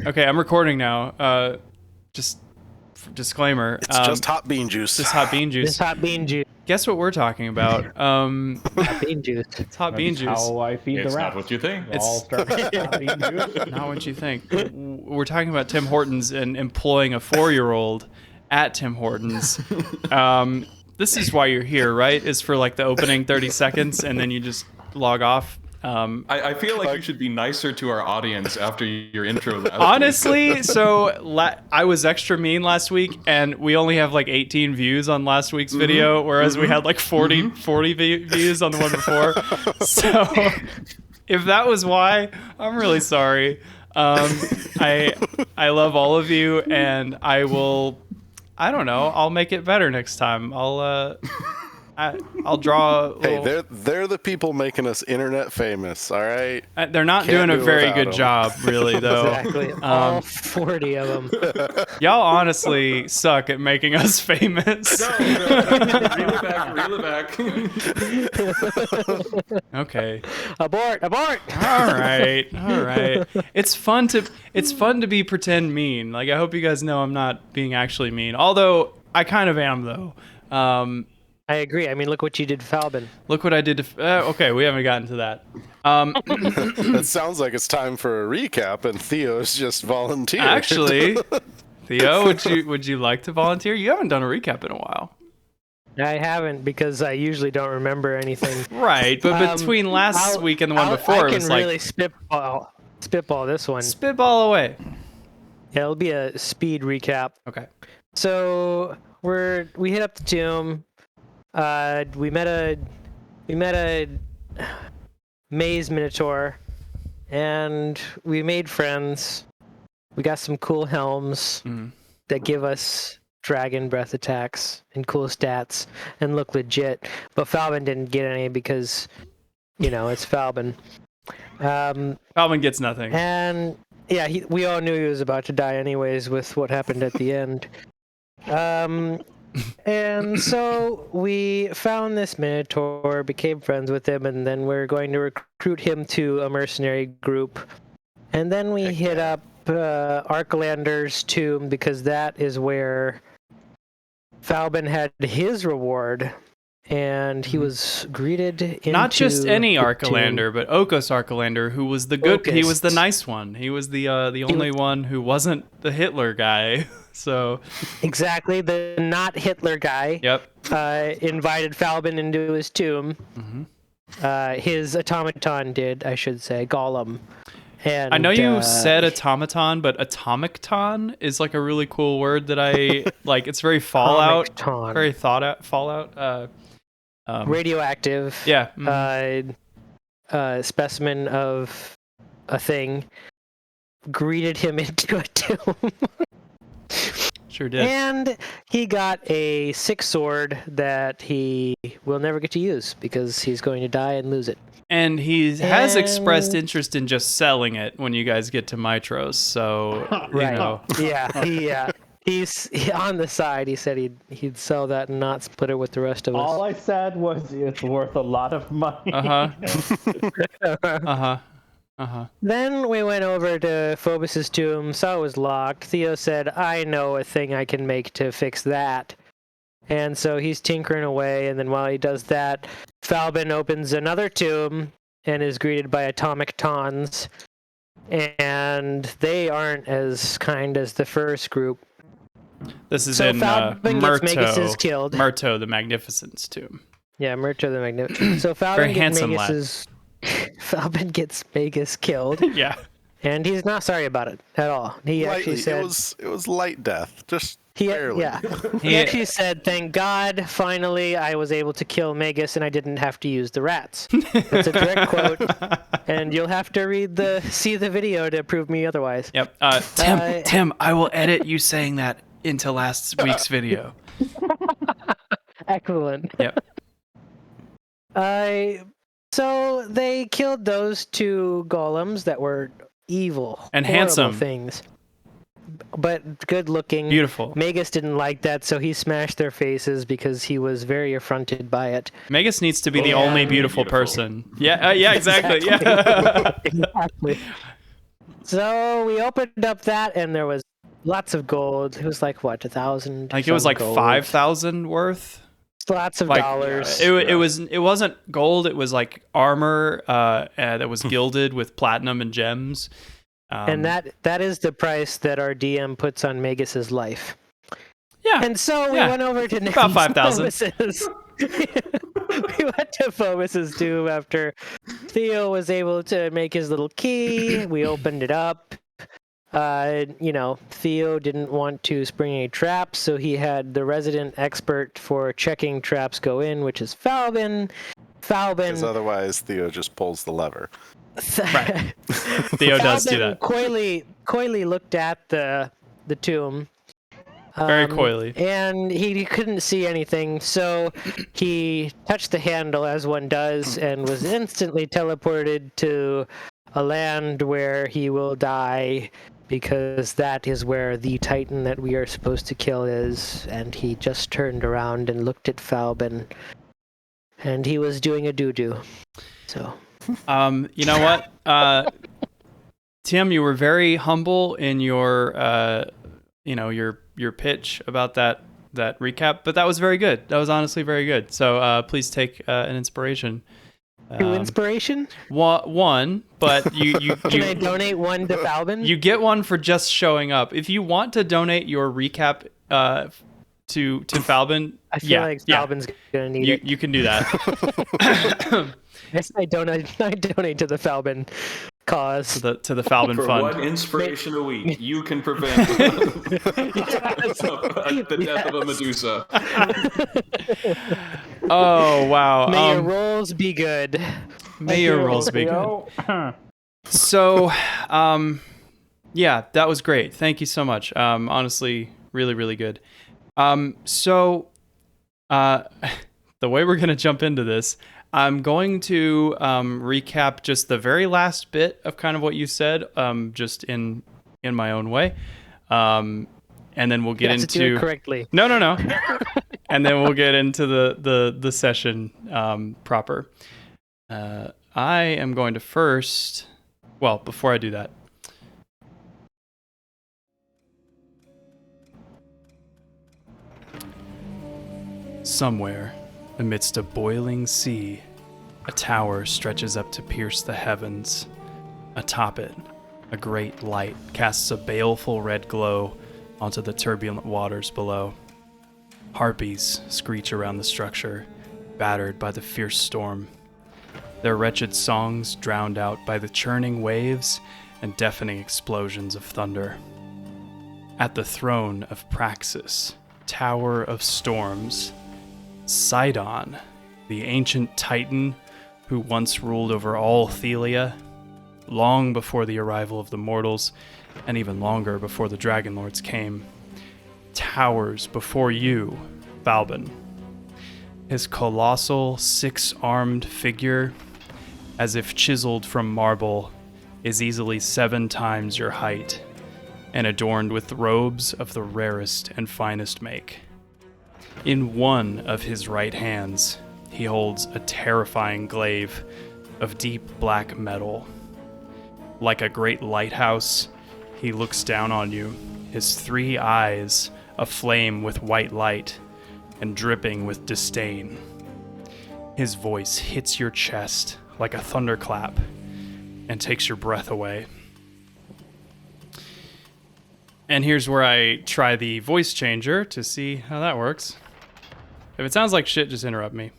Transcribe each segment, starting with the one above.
Okay, I'm recording now. Just disclaimer. It's just hot bean juice. Just hot bean juice. It's hot bean juice. Guess what we're talking about? Hot bean juice. It's hot bean juice. How I feed It's the not rats. what you think. It all starts with hot bean juice. Not what you think. We're talking about Tim Hortons and employing a 4-year-old at Tim Hortons. This is why you're here, right? Is for like the opening 30 seconds and then you just log off. I feel like you should be nicer to our audience after your intro. Honestly, so I was extra mean last week, and we only have like 18 views on last week's video, whereas we had like 40 views on the one before. So if that was why, I'm really sorry. I love all of you, and I will. I don't know. I'll make it better next time. I'll draw. Hey, they're the people making us internet famous. All right. They're not doing a very good job, really, though. Exactly. All 40 of them. Y'all honestly suck at making us famous. No, reel it back. Okay. Abort! All right. It's fun to be pretend mean. Like, I hope you guys know I'm not being actually mean. Although I kind of am, though. I agree. I mean, look what you did, Falbin. Look what I did to. Okay, we haven't gotten to that. It sounds like it's time for a recap, and Theo's just volunteered. Actually, Theo, would you like to volunteer? You haven't done a recap in a while. I haven't because I usually don't remember anything. Right, but between last week and the one before, I it was can like really spitball this one. spitball away. Yeah, it'll be a speed recap. Okay. So we hit up the tomb. We met a maze minotaur, and we made friends. We got some cool helms that give us dragon breath attacks and cool stats and look legit. But Falbin didn't get any because, it's Falbin. Calvin gets nothing. And yeah, we all knew he was about to die anyways with what happened at the end. And so we found this minotaur, became friends with him, and then we're going to recruit him to a mercenary group. And then we hit up Arcalander's tomb because that is where Falbin had his reward, and he was greeted into Not just any the Arcalander, but Okos Arcalander, who was the good. He was the nice one. He was the only one who wasn't the Hitler guy. So exactly, the not Hitler guy. Yep. Invited Falbin into his tomb. His automaton did, I should say, Gollum. And I know you said automaton, but atomicton is like a really cool word that I like. It's very Fallout, Atomicton. very Fallout. Radioactive. Yeah. Specimen of a thing. Greeted him into a tomb. Sure did. And he got a 6 sword that he will never get to use because he's going to die and lose it. And he has expressed interest in just selling it when you guys get to Mitros. So, He's on the side. He said he'd sell that and not split it with the rest of us. All I said was it's worth a lot of money. Then we went over to Phobos's tomb, saw it was locked. Theo said, I know a thing I can make to fix that. And so he's tinkering away, and then while he does that, Falbin opens another tomb and is greeted by atomic tons. And they aren't as kind as the first group. This is So in Falbin gets Magus's killed. Murto the Magnificent's tomb. Yeah, Murto the Magnificent. So Very Falbin handsome gets lad. Magus's... Falbin gets Magus killed. Yeah. And he's not sorry about it at all. He actually said it was light death, just barely. Yeah. He actually said, "Thank God, finally, I was able to kill Magus, and I didn't have to use the rats." That's a direct quote, and you'll have to see the video to prove me otherwise. Yep. Tim, I will edit you saying that into last week's video. Excellent. Yep. So they killed those 2 golems that were evil And horrible handsome things, but good looking. Beautiful. Magus didn't like that, so he smashed their faces because he was very affronted by it. Magus needs to be the only beautiful person. Yeah. Yeah. Exactly. Yeah. Exactly. So we opened up that, and there was lots of gold. It was like what, 1,000? Like it was like 5,000 worth. Lots of Like dollars. it wasn't gold. It was like armor that was gilded with platinum and gems. And that is the price that our DM puts on Magus's life. Yeah. And so we went over to about 5,000. We went to Phobos's tomb after Theo was able to make his little key. We opened it up. Theo didn't want to spring any traps, so he had the resident expert for checking traps go in, which is Falbin. Because otherwise Theo just pulls the lever. Right. Theo does do that. Coyly looked at the tomb. Very coyly. And he couldn't see anything, so he touched the handle as one does and was instantly teleported to a land where he will die, because that is where the Titan that we are supposed to kill is. And he just turned around and looked at Falbin, and he was doing a doo-doo. So, you know what, Tim, you were very humble in your, your pitch about that recap, but that was very good. That was honestly very good. So please take an inspiration. Inspiration? One, but you Can I donate one to Falbin? You get one for just showing up. If you want to donate your recap to Falbin, I feel like Falbin's gonna need it. You can do that. I donate to the Falbin cause. To the Falbin For fund. one inspiration a week, you can prevent the death of a Medusa. Oh, wow. May your rolls be good. May your rolls be good. So, yeah, that was great. Thank you so much. Honestly, really, really good. So, the way we're going to jump into this, I'm going to recap just the very last bit of kind of what you said, just in my own way, and then we'll get into do it correctly. No, and then we'll get into the session proper. I am going to first. Well, before I do that. Somewhere, amidst a boiling sea, a tower stretches up to pierce the heavens. Atop it, a great light casts a baleful red glow onto the turbulent waters below. Harpies screech around the structure, battered by the fierce storm. Their wretched songs drowned out by the churning waves and deafening explosions of thunder. At the throne of Praxis, Tower of Storms, Sidon, the ancient Titan who once ruled over all Thelia, long before the arrival of the mortals, and even longer before the Dragonlords came, towers before you, Falbin. His colossal, six-armed figure, as if chiseled from marble, is easily 7 times your height, and adorned with robes of the rarest and finest make. In one of his right hands, he holds a terrifying glaive of deep black metal. Like a great lighthouse, he looks down on you, his 3 eyes aflame with white light and dripping with disdain. His voice hits your chest like a thunderclap and takes your breath away. And here's where I try the voice changer to see how that works. If it sounds like shit, just interrupt me.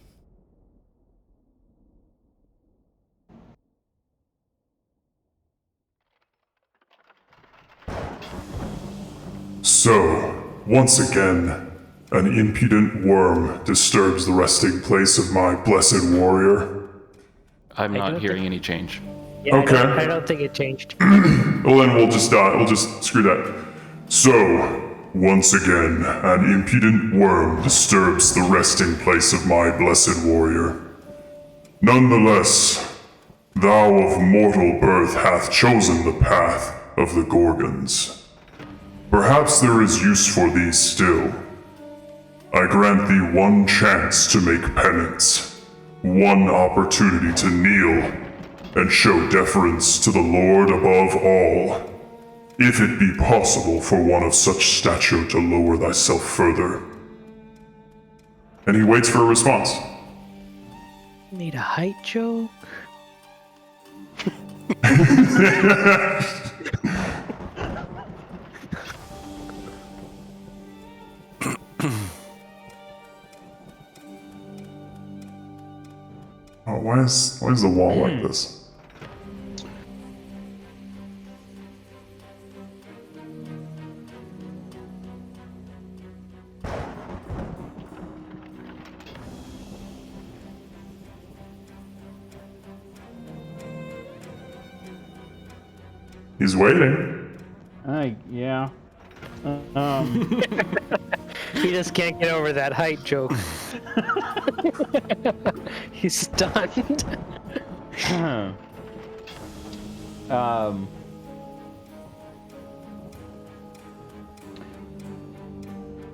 So, once again, an impudent worm disturbs the resting place of my blessed warrior. I'm not hearing any change. Yeah, Okay. I don't think it changed. Well, then we'll just screw that. So, once again, an impudent worm disturbs the resting place of my blessed warrior. Nonetheless, thou of mortal birth hath chosen the path of the Gorgons. Perhaps there is use for thee still. I grant thee one chance to make penance, one opportunity to kneel and show deference to the Lord above all, if it be possible for one of such stature to lower thyself further. And he waits for a response. Made a height joke? Oh, why is the wall like this? He's waiting. Yeah. He just can't get over that height joke. He's stunned.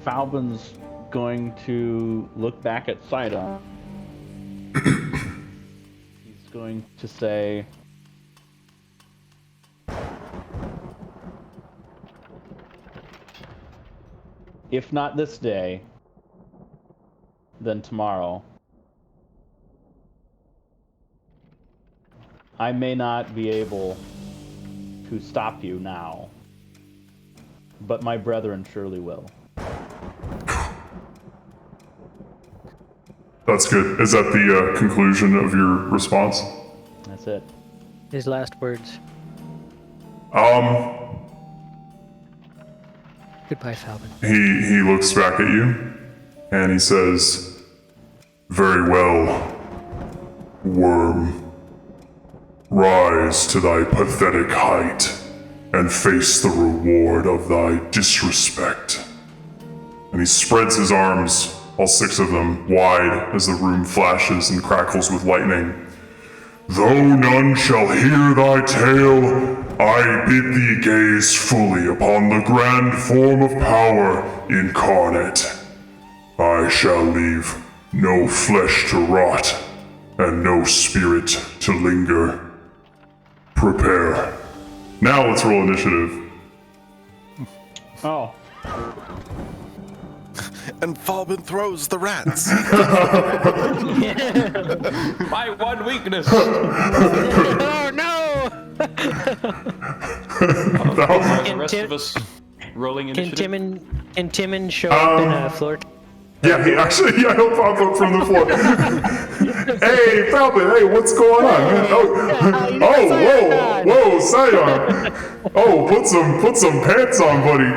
Falbin's going to look back at Sidon. He's going to say, if not this day, then tomorrow. I may not be able to stop you now, but my brethren surely will. That's good. Is that the conclusion of your response? That's it. His last words. Goodbye, Falcon. He looks back at you, and he says, "Very well, worm. Rise to thy pathetic height, and face the reward of thy disrespect." And he spreads his arms, all 6 of them, wide as the room flashes and crackles with lightning. "Though none shall hear thy tale, I bid thee gaze fully upon the grand form of power incarnate. I shall leave no flesh to rot, and no spirit to linger. Prepare. Now let's roll initiative." Oh. And Falbin throws the rats. My one weakness. Oh no! The rest of us rolling initiative. Can Timon show up in a floor? Yeah, he'll pop up from the floor. Hey, Falcon, hey, what's going on, man? Whoa, Sidon. Oh, put some pants on, buddy.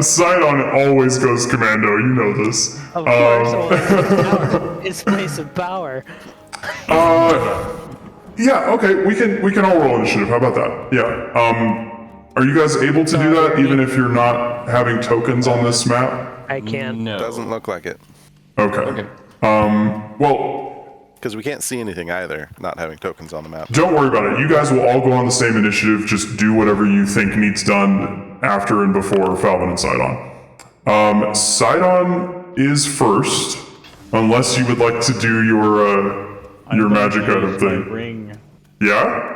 Sidon always goes commando, you know this. Of course, his place of power. Yeah, okay, we can all roll initiative. How about that? Yeah. Are you guys able to do that even if you're not having tokens on this map? I can't. No. Doesn't look like it. Okay. Well, Because we can't see anything either, not having tokens on the map. don't worry about it. You guys will all go on the same initiative. Just do whatever you think needs done after and before Falvin and Sidon. Sidon is first, unless you would like to do your magic item thing. Ring. Yeah?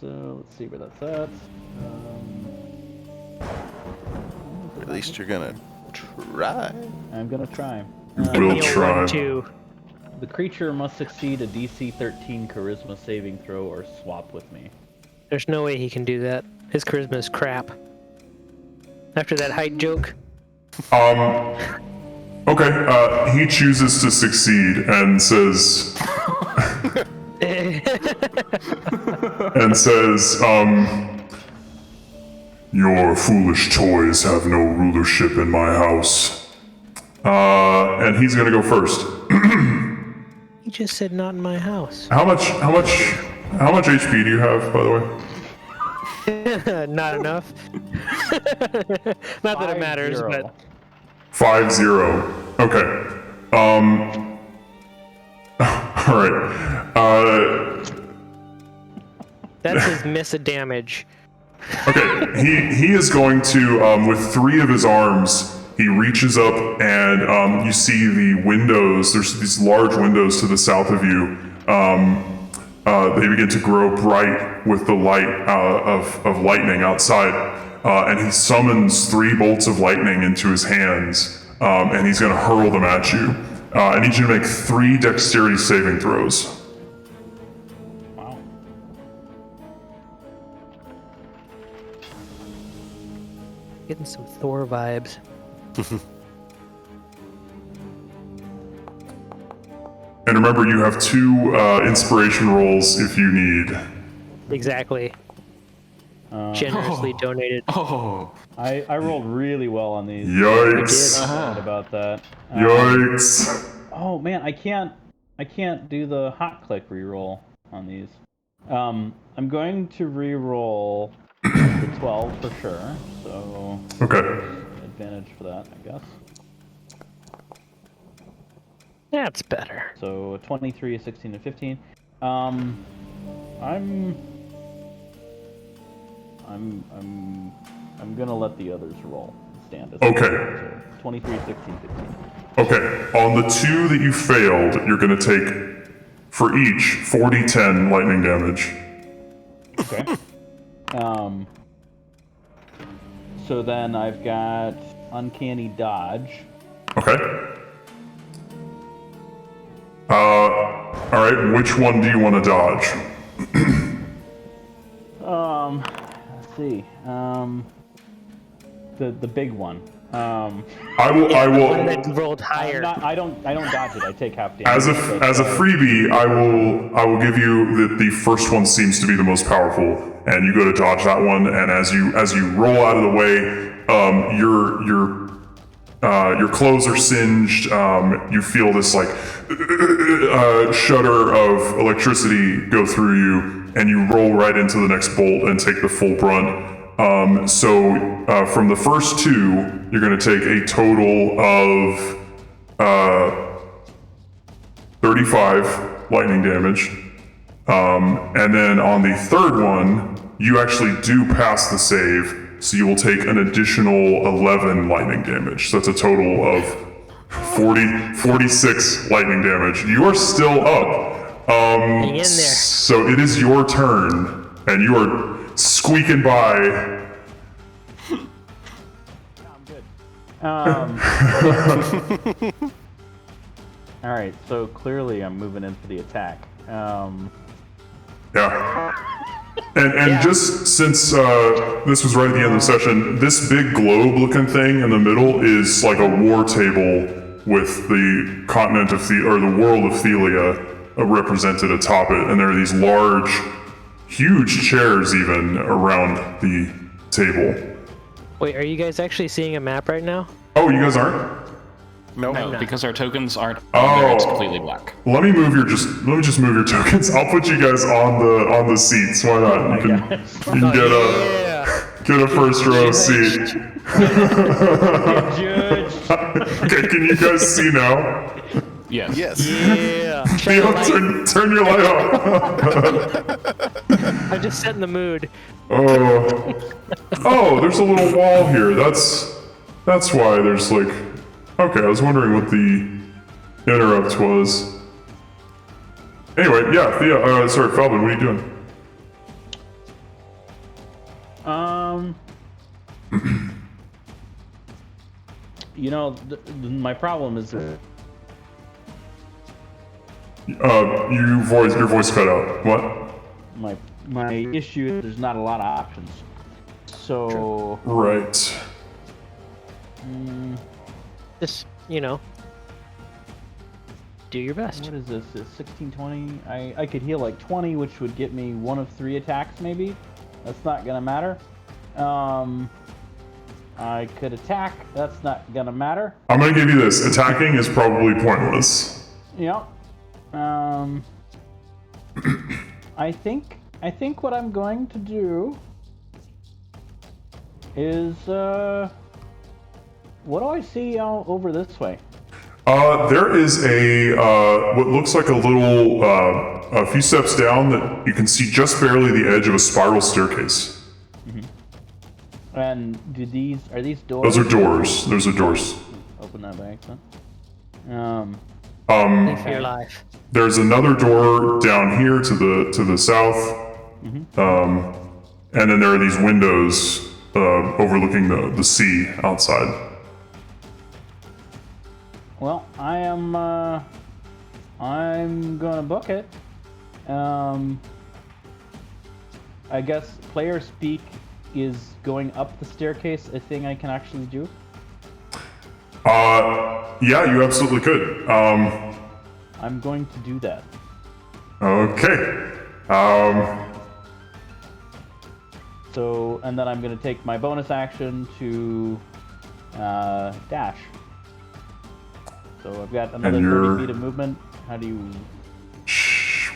So let's see where that's at. At least you're gonna try. I'm gonna try. We'll try. The creature must succeed a DC 13 Charisma saving throw or swap with me. There's no way he can do that. His charisma is crap. After that height joke. Okay, he chooses to succeed and says... "Your foolish toys have no rulership in my house." And he's gonna go first. He just said not in my house. How much HP do you have, by the way? Not enough. Not that it matters, 5-0. but 5-0. Okay. All right. that's his miss of damage. Okay. He is going to, with 3 of his arms, He reaches up and you see the windows. There's these large windows to the south of you. They begin to grow bright with the light of lightning outside. And he summons 3 bolts of lightning into his hands, and he's going to hurl them at you. I need you to make 3 dexterity saving throws. Wow. Getting some Thor vibes. And remember, you have 2 inspiration rolls if you need. Exactly. Generously donated. Oh, I rolled really well on these. Yikes. Sad about that. Yikes. Oh man, I can't do the hot click reroll on these. I'm going to reroll the 12 for sure. So Okay. advantage for that, I guess. That's better. So 23, 16, and 15. I'm gonna let the others roll. Stand as Okay. so 23, 16, 15. Okay. On the 2 that you failed, you're going to take, for each, 40-10 lightning damage. Okay. So then I've got uncanny dodge. Okay. Alright, which one do you want to dodge? Let's see. The big one. I will One that rolled higher. I don't dodge it. I take half damage. as a freebie, I will give you that the first one seems to be the most powerful, and you go to dodge that one, and as you roll out of the way, your clothes are singed. You feel this like shudder of electricity go through you, and you roll right into the next bolt and take the full brunt. So from the first 2, you're going to take a total of 35 lightning damage. And then on the third one, you actually do pass the save, so you will take an additional 11 lightning damage. So that's a total of 46 lightning damage. You are still up. Hang in there. So it is your turn, and you are squeaking by. All right, so clearly I'm moving in for the attack. Yeah. And just since this was right at the end of the session, this big globe-looking thing in the middle is like a war table with the continent of or the world of Thelia represented atop it, and there are these large, huge chairs even around the table. Wait, are you guys actually seeing a map right now? Oh, you guys aren't? no, because our tokens aren't on there, it's completely black. Let me just move your tokens. I'll put you guys on the seats. Why not? You can get a first row seat. Okay, can you guys see now? Yes. Yes. Yeah. Theo, turn your light off. I'm just setting the mood. Oh, there's a little wall here. That's why there's like. Okay, I was wondering what the interrupt was. Anyway, yeah, Thea. Sorry, Falvin, what are you doing? You know, my problem is Your voice cut out. What? my issue is there's not a lot of options. So Right. Just, do your best. what is this? Is 16, 20? I could heal like 20, which would get me 1 of 3 attacks maybe. That's not gonna matter. I could attack. That's not gonna matter. I'm gonna give you this. Attacking is probably pointless. Yep. I think what I'm going to do is what do I see over this way? There is a what looks like a few steps down that you can see just barely the edge of a spiral staircase. And are these doors? Those are doors. Those are doors. Open that by accident. Thanks for your life. There's another door down here to the south. And then there are these windows overlooking the sea outside. Well, I'm gonna book it. I guess player speak is going up the staircase a thing I can actually do? Yeah, you absolutely could. I'm going to do that. Okay. So, and then I'm going to take my bonus action to dash. So I've got another 30 feet of movement. How do you...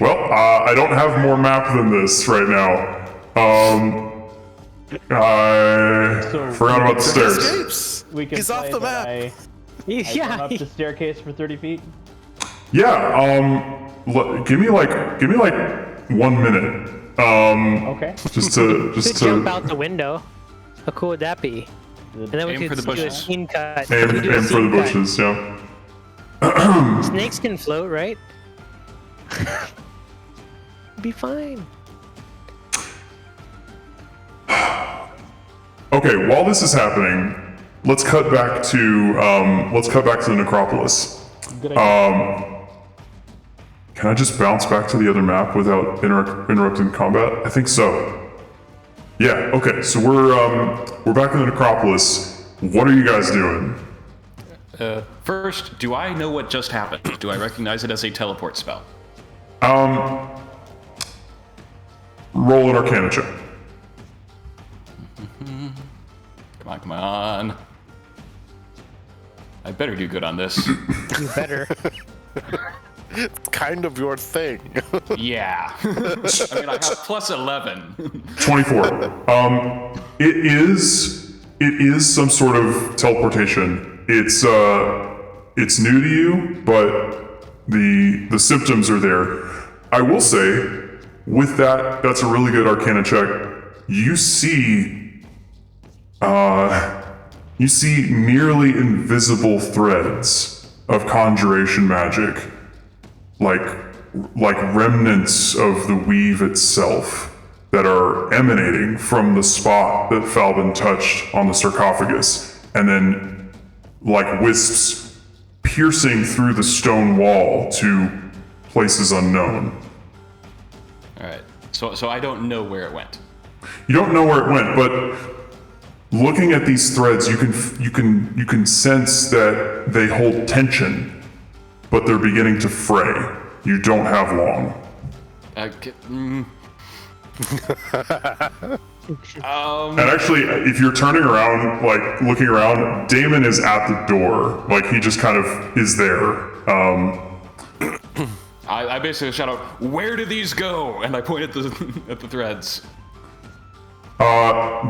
Well, I don't have more map than this right now. I forgot about the stairs. Escapes. He's off the map. I run up the staircase for 30 feet. Yeah. Give me like 1 minute. Okay. Just to jump out the window. How cool would that be? And then we Aim for could the do a bushes. scene cut. aim We do a for the scene cut. bushes. Yeah. Snakes can float, right? Be fine. Okay. While this is happening, let's cut back to the necropolis. Good idea. Can I just bounce back to the other map without interrupting combat? I think so. Yeah, okay, so we're back in the necropolis. What are you guys doing? First, do I know what just happened? Do I recognize it as a teleport spell? Roll an Arcana check. Come on. I better do good on this. You better. It's kind of your thing. Yeah. I mean, I have plus 11. 24. It is some sort of teleportation. It's new to you, but the symptoms are there. I will say, with that's a really good Arcana check. You see nearly invisible threads of conjuration magic, like remnants of the weave itself that are emanating from the spot that Falbin touched on the sarcophagus, and then like wisps piercing through the stone wall to places unknown. All right. So I don't know where it went. You don't know where it went, but looking at these threads, you can sense that they hold tension, but they're beginning to fray. You don't have long. And actually, if you're turning around, like looking around, Damon is at the door. Like he just kind of is there. I basically shout out, "Where do these go?" And I point at the threads.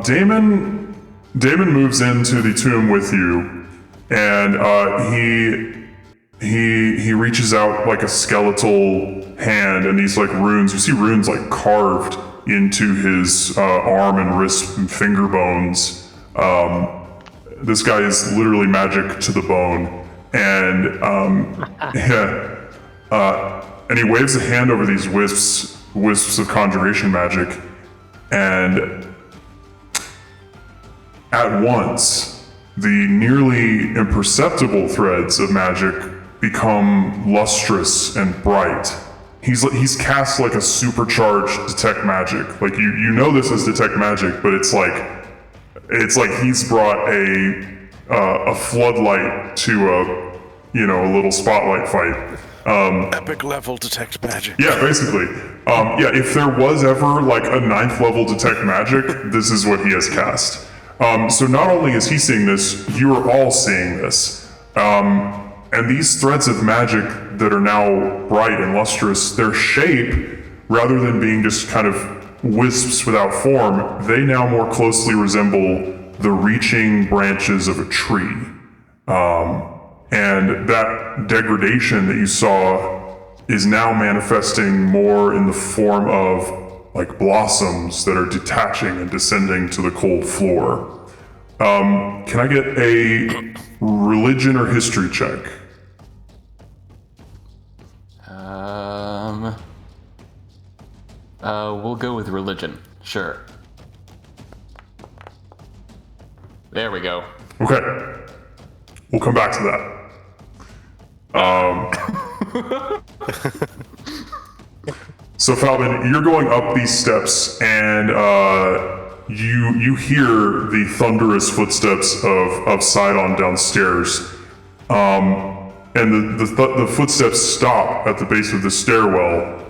Damon moves into the tomb with you, and he reaches out like a skeletal hand, and these like runes. You see runes like carved into his arm and wrist and finger bones. This guy is literally magic to the bone, and and he waves a hand over these wisps of conjuration magic, and at once, the nearly imperceptible threads of magic become lustrous and bright. He's cast like a supercharged detect magic. Like you know this as detect magic, but it's like he's brought a floodlight to a little spotlight fight. Epic level detect magic. Yeah, basically. If there was ever like a 9th level detect magic, this is what he has cast. So not only is he seeing this, you are all seeing this. And these threads of magic that are now bright and lustrous, their shape, rather than being just kind of wisps without form, they now more closely resemble the reaching branches of a tree. And that degradation that you saw is now manifesting more in the form of like blossoms that are detaching and descending to the cold floor. Can I get a religion or history check? We'll go with religion. Sure. There we go. Okay. We'll come back to that. So Falvin, you're going up these steps, and you hear the thunderous footsteps of Sidon downstairs. And the footsteps stop at the base of the stairwell,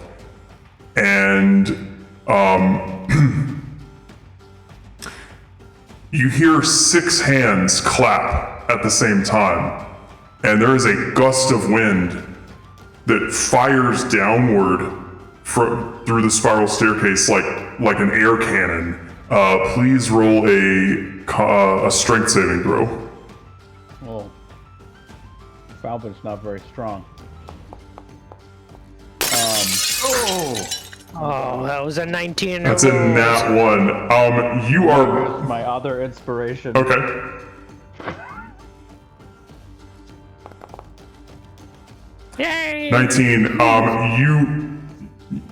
and you hear 6 hands clap at the same time, and there is a gust of wind that fires downward through the spiral staircase like an air cannon. Please roll a strength saving throw. Well, Falvin's not very strong. Oh, that was a 19 in a That's a row. nat 1. You are Here's my other inspiration. okay. Yay! 19.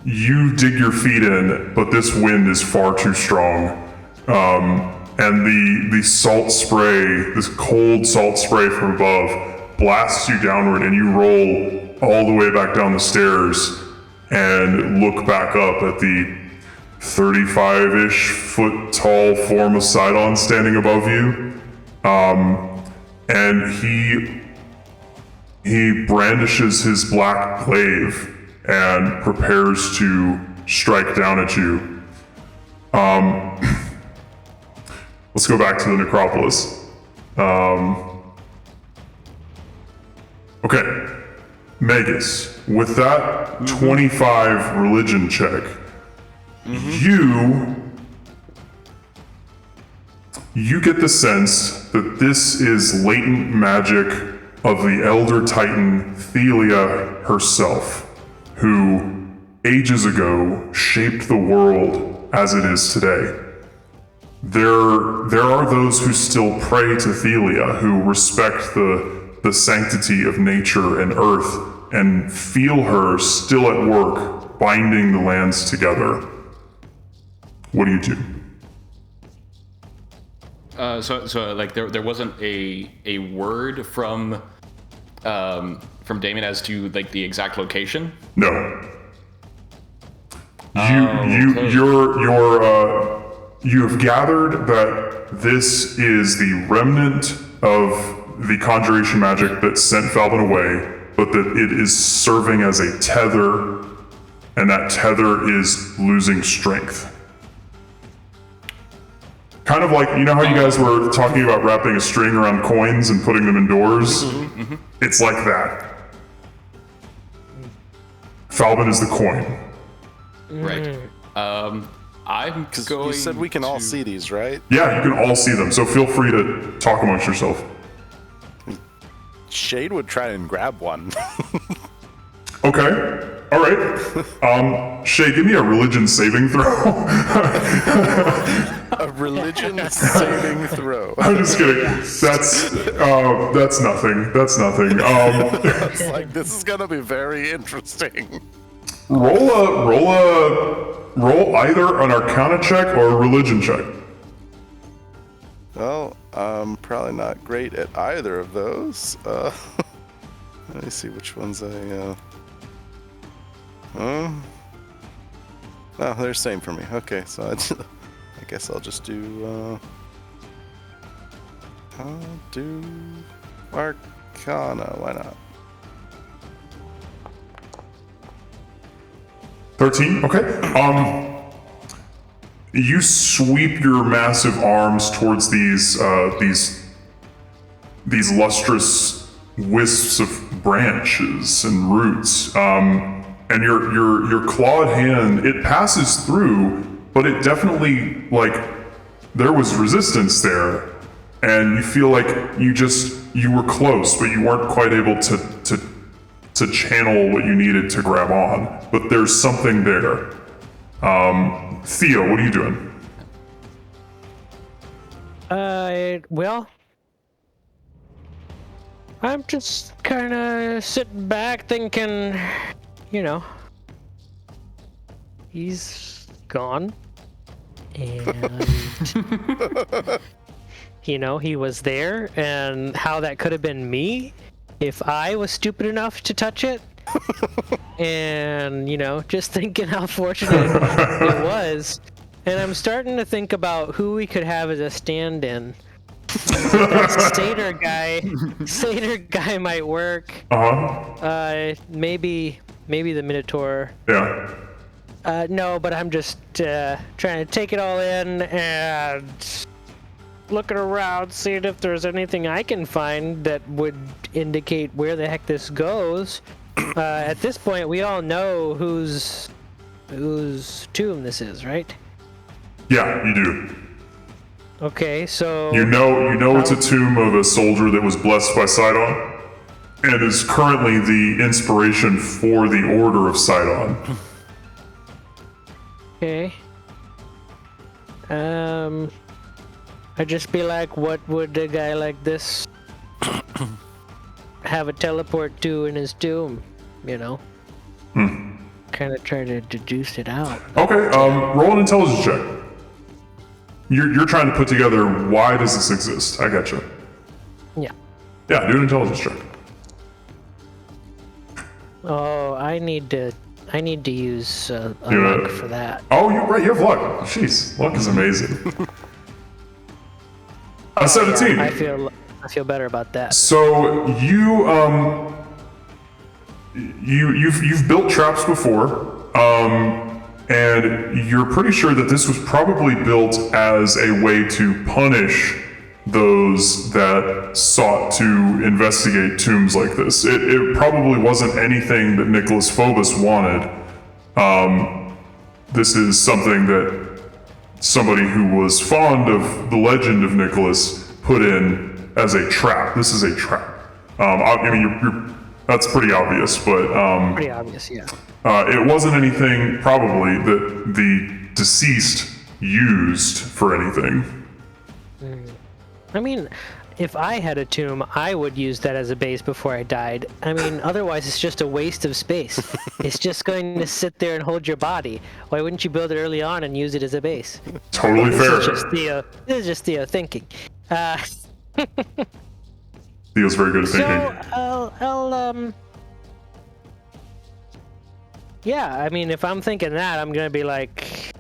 You dig your feet in, but this wind is far too strong. And the salt spray, this cold salt spray from above, blasts you downward, and you roll all the way back down the stairs and look back up at the 35-ish foot tall form of Sidon standing above you. And he brandishes his black glaive and prepares to strike down at you. Let's go back to the necropolis. Okay, Magus, with that 25 religion check, you get the sense that this is latent magic of the Elder Titan Thelia herself, who ages ago shaped the world as it is today. There are those who still pray to Thelia, who respect the sanctity of nature and earth, and feel her still at work, binding the lands together. What do you do? So like there wasn't a word from Damien as to like the exact location. No. Okay. You have gathered that this is the remnant of the conjuration magic that sent Falvin away, but that it is serving as a tether, and that tether is losing strength. Kind of like, you know how you guys were talking about wrapping a string around coins and putting them indoors? It's like that. Falvin is the coin. Right. I'm Because going. you said we can all to- see these, right? Yeah, you can all see them, so feel free to talk amongst yourself. Shade would try and grab one. Okay, all right. Shay, give me a religion saving throw. A religion saving throw. I'm just kidding. That's nothing. That's nothing. It's like, this is gonna be very interesting. Roll either an Arcana check or a religion check. Well, I'm probably not great at either of those. Let me see which ones oh, they're same for me. Okay, so I guess I'll just do I'll do Arcana. Why not? 13. Okay. You sweep your massive arms towards these lustrous wisps of branches and roots, and your clawed hand, it passes through, but it definitely, like, there was resistance there, and you feel like you were close, but you weren't quite able to channel what you needed to grab on, but there's something there. Theo, what are you doing? Well, I'm just kind of sitting back thinking, you know, he's gone. And, you know, he was there, and how that could have been me if I was stupid enough to touch it. And, you know, just thinking how fortunate it was. And I'm starting to think about who we could have as a stand-in. That satyr guy might work. Maybe the Minotaur. Yeah. No, but I'm just trying to take it all in and looking around, seeing if there's anything I can find that would indicate where the heck this goes. At this point, we all know whose tomb this is, right? Yeah, you do. Okay, so You know it's a tomb of a soldier that was blessed by Sidon, and is currently the inspiration for the Order of Sidon. okay. I'd just be like, what would a guy like this have a teleport to in his tomb? You know? Kind of try to deduce it out. Okay, roll an intelligence check. You're trying to put together why does this exist? I gotcha. Yeah. Yeah, do an intelligence check. Oh, I need to use a Do luck it. for that. Oh, you're right. You have luck. Jeez, luck is amazing. A 17. I feel better about that. So you've built traps before, and you're pretty sure that this was probably built as a way to punish those that sought to investigate tombs like this. It probably wasn't anything that Nicholas Phobos wanted. This is something that somebody who was fond of the legend of Nicholas put in as a trap. This is a trap. I mean, that's pretty obvious, but Pretty obvious, yeah. it wasn't anything probably that the deceased used for anything. I mean, if I had a tomb, I would use that as a base before I died. I mean, otherwise it's just a waste of space. It's just going to sit there and hold your body. Why wouldn't you build it early on and use it as a base? Totally fair. This is just Theo thinking. Theo's very good at thinking. So, yeah, I mean, if I'm thinking that, I'm gonna be like,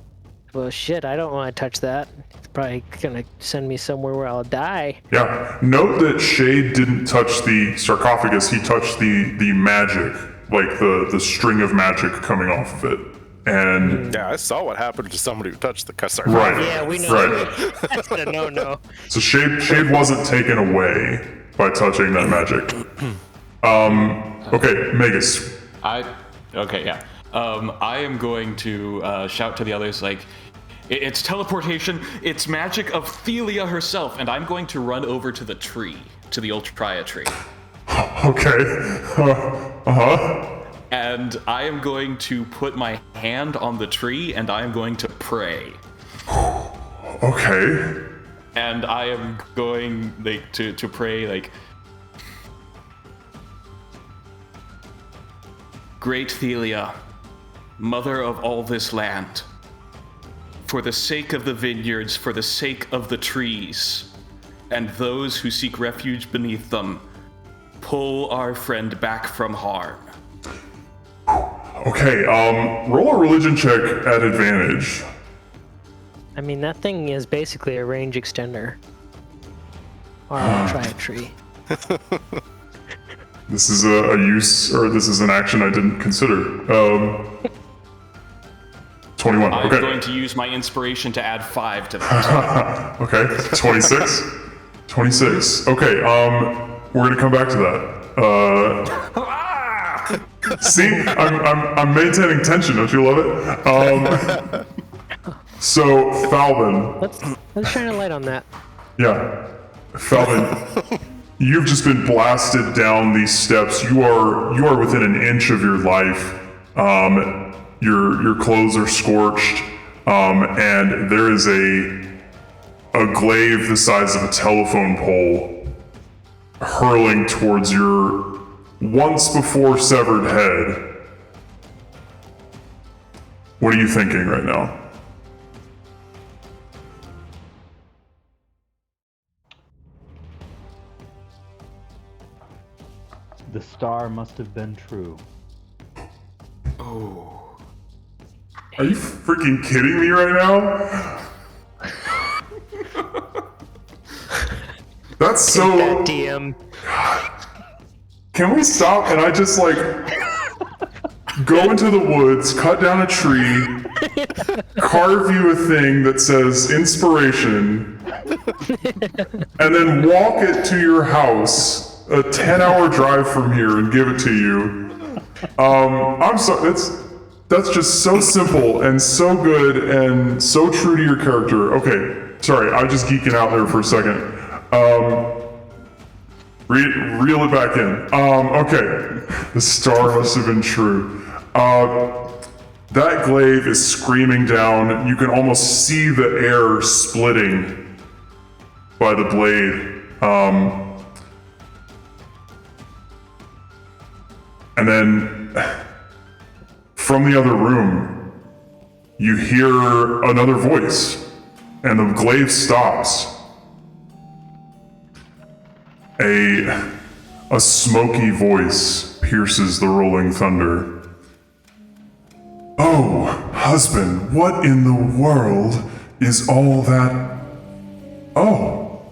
well, shit, I don't want to touch that. It's probably gonna send me somewhere where I'll die. Yeah. Note that Shade didn't touch the sarcophagus, he touched the magic, like the string of magic coming off of it. And Yeah, I saw what happened to somebody who touched the sarcophagus. right. Yeah, we know. Right. That's a no. So Shade wasn't taken away by touching that magic. Okay, Magus. Okay, yeah. I am going to shout to the others like, it's teleportation, it's magic of Thelia herself, and I'm going to run over to the tree, to the Ultria tree. Okay. And I am going to put my hand on the tree, and I am going to pray. Okay. And I am going like to pray like, Great Thelia, mother of all this land, for the sake of the vineyards, for the sake of the trees, and those who seek refuge beneath them, pull our friend back from harm. Okay, roll a religion check at advantage. I mean, that thing is basically a range extender. Or I'll try a tree. This is a use, or this is an action I didn't consider. 21, I'm okay. going to use my inspiration to add 5 to that. Okay, 26. 26. Okay, we're gonna come back to that. See, I'm maintaining tension. Don't you love it? So Falvin, Let's shine a light on that. yeah, Falvin, you've just been blasted down these steps. You are within an inch of your life. Your clothes are scorched, and there is a a glaive the size of a telephone pole hurling towards your once before severed head. What are you thinking right now? The star must have been true. Oh. Are you freaking kidding me right now? That's so... That DM. Can we stop and I just like go into the woods, cut down a tree, carve you a thing that says inspiration, and then walk it to your house, a 10-hour drive from here, and give it to you? I'm sorry, that's just so simple and so good and so true to your character. Okay, sorry, I was just geeking out there for a second. Reel it back in. Okay, the star must have been true. That glaive is screaming down. You can almost see the air splitting by the blade. And then from the other room, you hear another voice, and the glaive stops. A smoky voice pierces the rolling thunder. Oh, husband, what in the world is all that? Oh.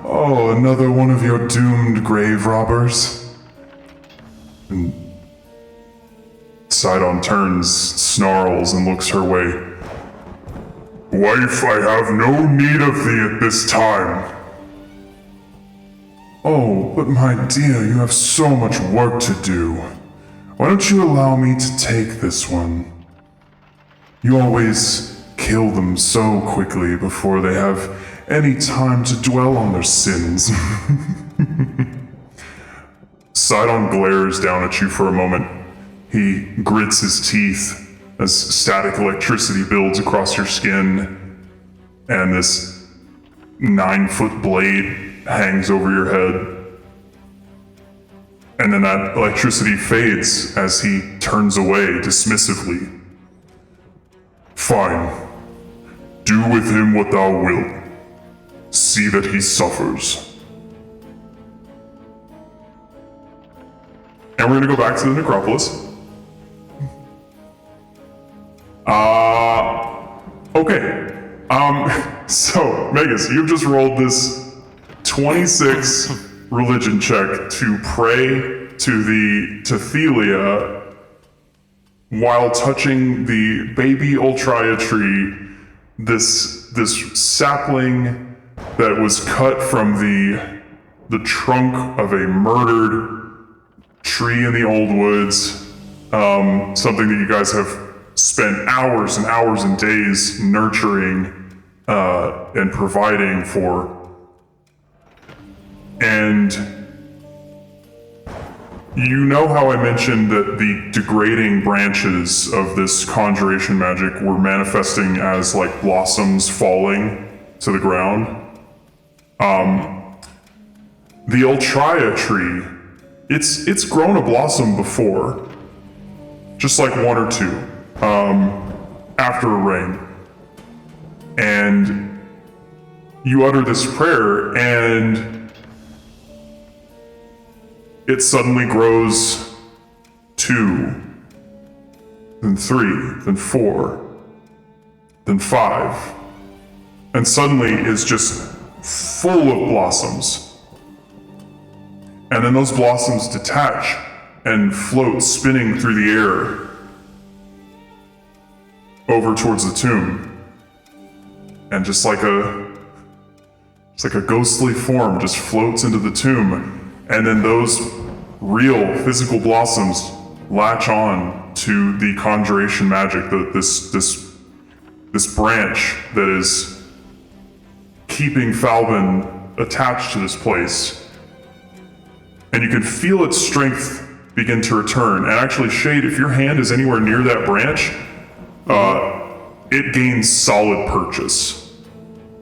Oh, another one of your doomed grave robbers. And Sidon turns, snarls, and looks her way. Wife, I have no need of thee at this time. Oh, but my dear, you have so much work to do. Why don't you allow me to take this one? You always kill them so quickly before they have any time to dwell on their sins. Sidon glares down at you for a moment. He grits his teeth as static electricity builds across your skin, and this 9-foot blade hangs over your head. And then that electricity fades as he turns away dismissively. Fine. Do with him what thou wilt. See that he suffers. And we're gonna go back to the necropolis. Okay. So, Megas, you've just rolled this 26 religion check to pray to Thelia while touching the baby Ultria tree, this sapling that was cut from the trunk of a murdered tree in the old woods, something that you guys have spent hours and hours and days nurturing and providing for. And you know how I mentioned that the degrading branches of this conjuration magic were manifesting as like blossoms falling to the ground? The Ultria tree, it's grown a blossom before, just like one or two, after a rain. And you utter this prayer, and it suddenly grows 2, then 3, then 4, then 5, and suddenly is just full of blossoms. And then those blossoms detach and float spinning through the air over towards the tomb. And just like a ghostly form just floats into the tomb. And then those real physical blossoms latch on to the conjuration magic, this branch that is keeping Falbin attached to this place. And you can feel its strength begin to return. And actually, Shade, if your hand is anywhere near that branch, it gains solid purchase.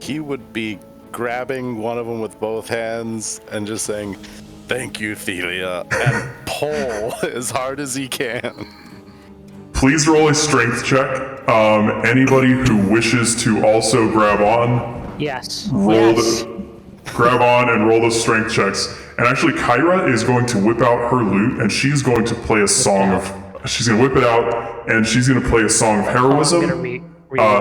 He would be grabbing one of them with both hands and just saying, "Thank you, Thelia," and pull as hard as he can. Please roll a strength check. Anybody who wishes to also grab on, Yes. grab on and roll those strength checks. And actually, Kyra is going to whip out her lute, and she's going to play a song of. She's going to whip it out, and she's going to play a song of heroism.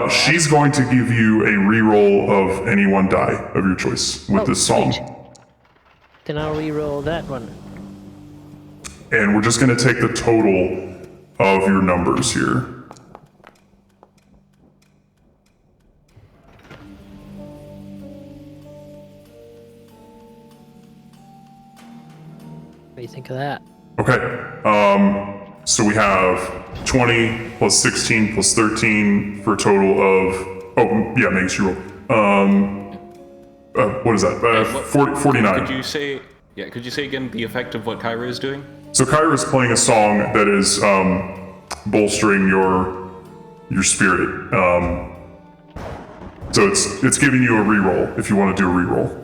She's going to give you a reroll of any one die of your choice with this song. Sweet. Then I'll re-roll that one. And we're just going to take the total of your numbers here. What do you think of that? Okay, so we have 20 plus 16 plus 13 for a total of, makes you roll. What is that? 49. Could you say again the effect of what Kyra is doing? So Kyra is playing a song that is bolstering your spirit. So it's giving you a reroll if you want to do a reroll.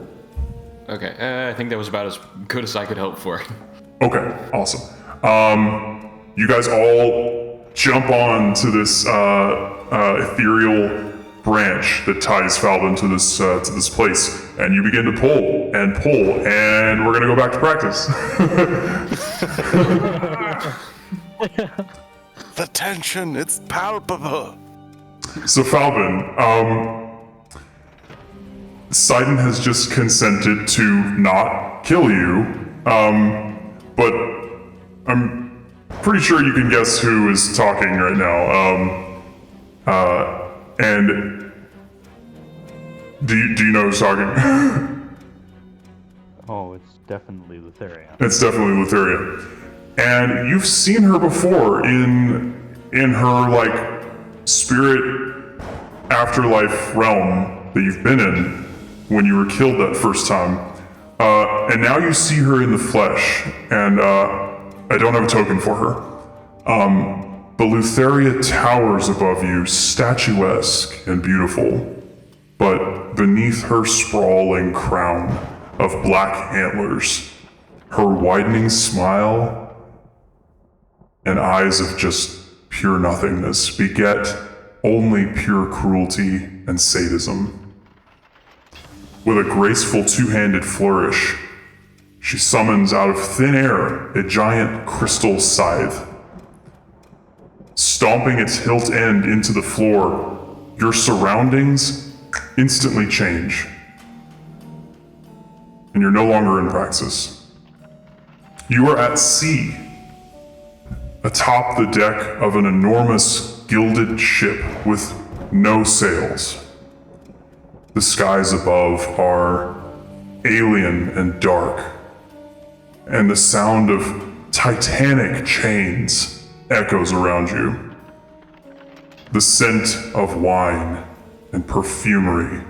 Okay, I think that was about as good as I could hope for. Okay, awesome. You guys all jump on to this ethereal branch that ties Falvin to this place, and you begin to pull, and we're gonna go back to practice. The tension, it's palpable. So Falvin, Sidon has just consented to not kill you, but I'm pretty sure you can guess who is talking right now. And do you know who's talking? Oh, it's definitely Lutheria. It's definitely Lutheria. And you've seen her before in her like spirit afterlife realm that you've been in when you were killed that first time. And now you see her in the flesh, and I don't have a token for her. But Lutheria towers above you, statuesque and beautiful. But beneath her sprawling crown of black antlers, her widening smile and eyes of just pure nothingness beget only pure cruelty and sadism. With a graceful two-handed flourish, she summons out of thin air a giant crystal scythe. Stomping its hilt end into the floor, your surroundings instantly change. And you're no longer in Praxis. You are at sea, atop the deck of an enormous gilded ship with no sails. The skies above are alien and dark, and the sound of titanic chains echoes around you. The scent of wine and perfumery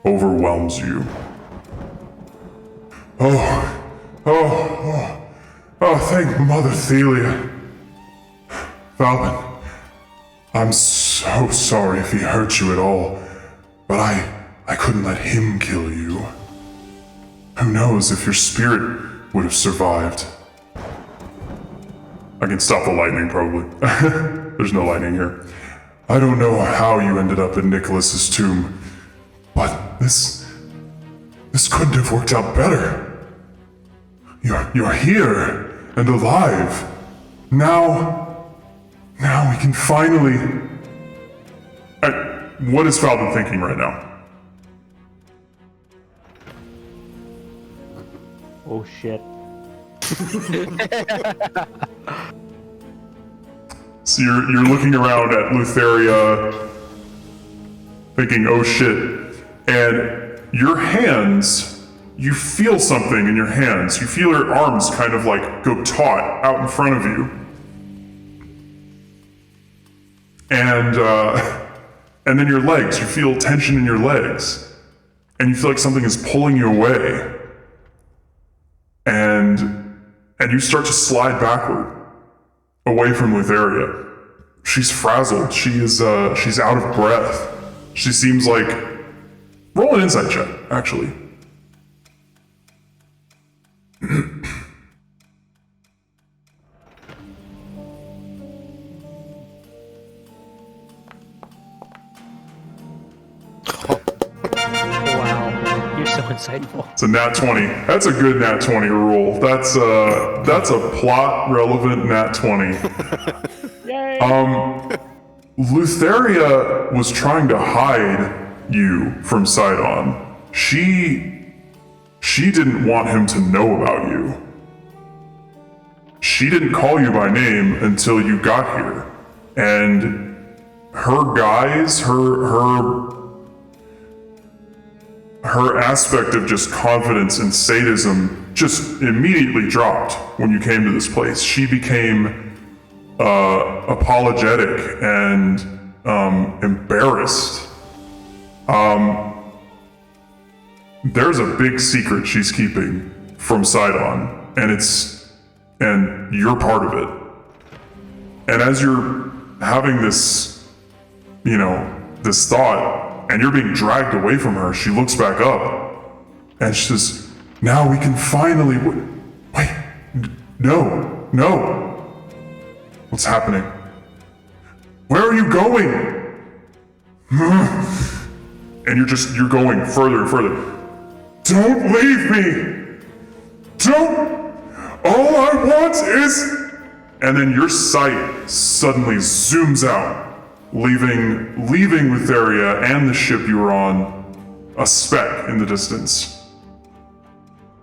overwhelms you. Oh, thank Mother Thelia. Falvin, I'm so sorry if he hurt you at all, but I couldn't let him kill you. Who knows if your spirit would have survived. I can stop the lightning, probably. There's no lightning here. I don't know how you ended up in Nicholas's tomb, but this couldn't have worked out better. You're here and alive. Now we can finally... What is Falvin thinking right now? Oh shit. So you're looking around at Lutheria, thinking, oh shit, and your hands, you feel something in your hands. You feel your arms kind of like go taut out in front of you. And then your legs, you feel tension in your legs. And you feel like something is pulling you away. And you start to slide backward, away from Lutheria. she's frazzled. She's out of breath. She seems like... Roll an insight check, actually. Wow, you're so insightful. It's a nat 20. That's a good nat 20 roll. That's a plot relevant nat 20. Yay! Lutheria was trying to hide you from Sidon. She didn't want him to know about you. She didn't call you by name until you got here. And her guise, her aspect of just confidence and sadism just immediately dropped when you came to this place. She became apologetic and embarrassed. There's a big secret she's keeping from Sidon, and you're part of it. And as you're having this, this thought, and you're being dragged away from her, she looks back up, and she says, now we can finally, wait, no. What's happening? Where are you going? And you're going further and further. Don't leave me! Don't! All I want is... And then your sight suddenly zooms out, leaving Lutheria and the ship you were on a speck in the distance.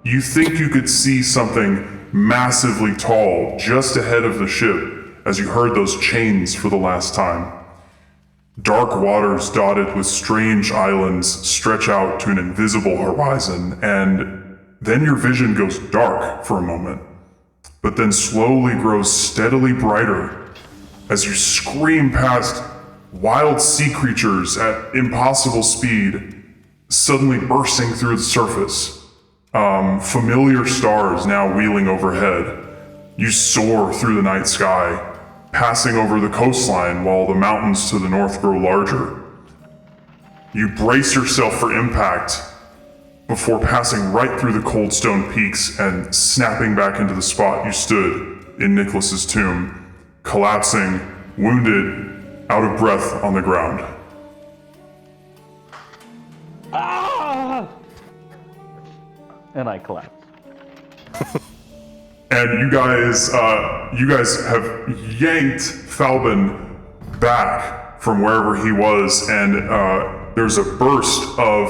You think you could see something massively tall just ahead of the ship as you heard those chains for the last time. Dark waters dotted with strange islands stretch out to an invisible horizon, and then your vision goes dark for a moment, but then slowly grows steadily brighter as you scream past wild sea creatures at impossible speed, suddenly bursting through the surface. Familiar stars now wheeling overhead. You soar through the night sky, passing over the coastline while the mountains to the north grow larger. You brace yourself for impact before passing right through the cold stone peaks and snapping back into the spot you stood in Nicholas's tomb, collapsing, wounded, out of breath on the ground. Ah! And I collapse. And you guys have yanked Falbin back from wherever he was, and there's a burst of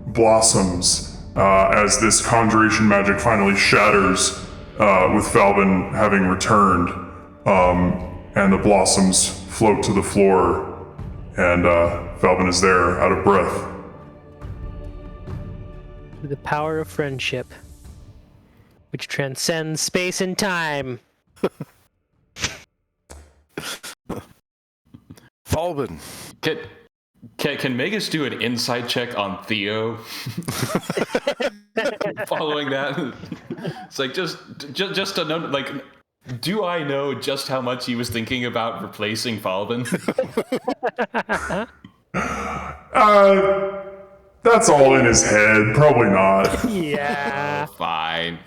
blossoms as this conjuration magic finally shatters with Falbin having returned, and the blossoms float to the floor, and Falbin is there, out of breath. The power of friendship, which transcends space and time. Falbin. Can Magus do an insight check on Theo? Following that, it's like just to know, like, do I know just how much he was thinking about replacing Falbin? That's all in his head. Probably not. Yeah. Fine.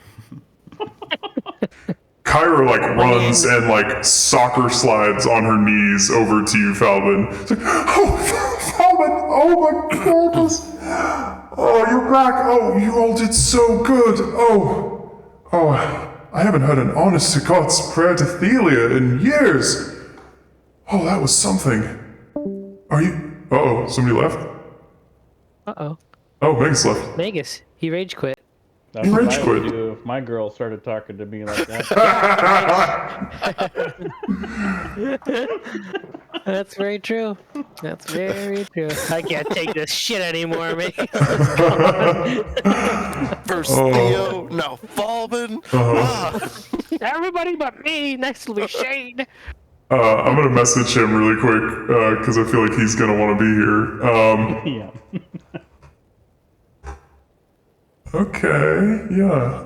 Kyra runs and soccer slides on her knees over to you, Falbin. It's like, oh, Falbin! Oh my goodness! Oh, you're back! Oh, you all did so good! Oh, I haven't heard an honest to God's prayer to Thelia in years. Oh, that was something. Are you? Uh-oh, somebody left? Uh-oh. Oh, Megas left. Magus, he rage quit. That's You what rage I would quit. do if my girl started talking to me like that. That's very true. That's very true. I can't take this shit anymore, man. First Theo, now Falbin. Ah. Everybody but me. Next will be Shane. I'm gonna message him really quick, because I feel like he's gonna want to be here. Yeah. Okay, yeah.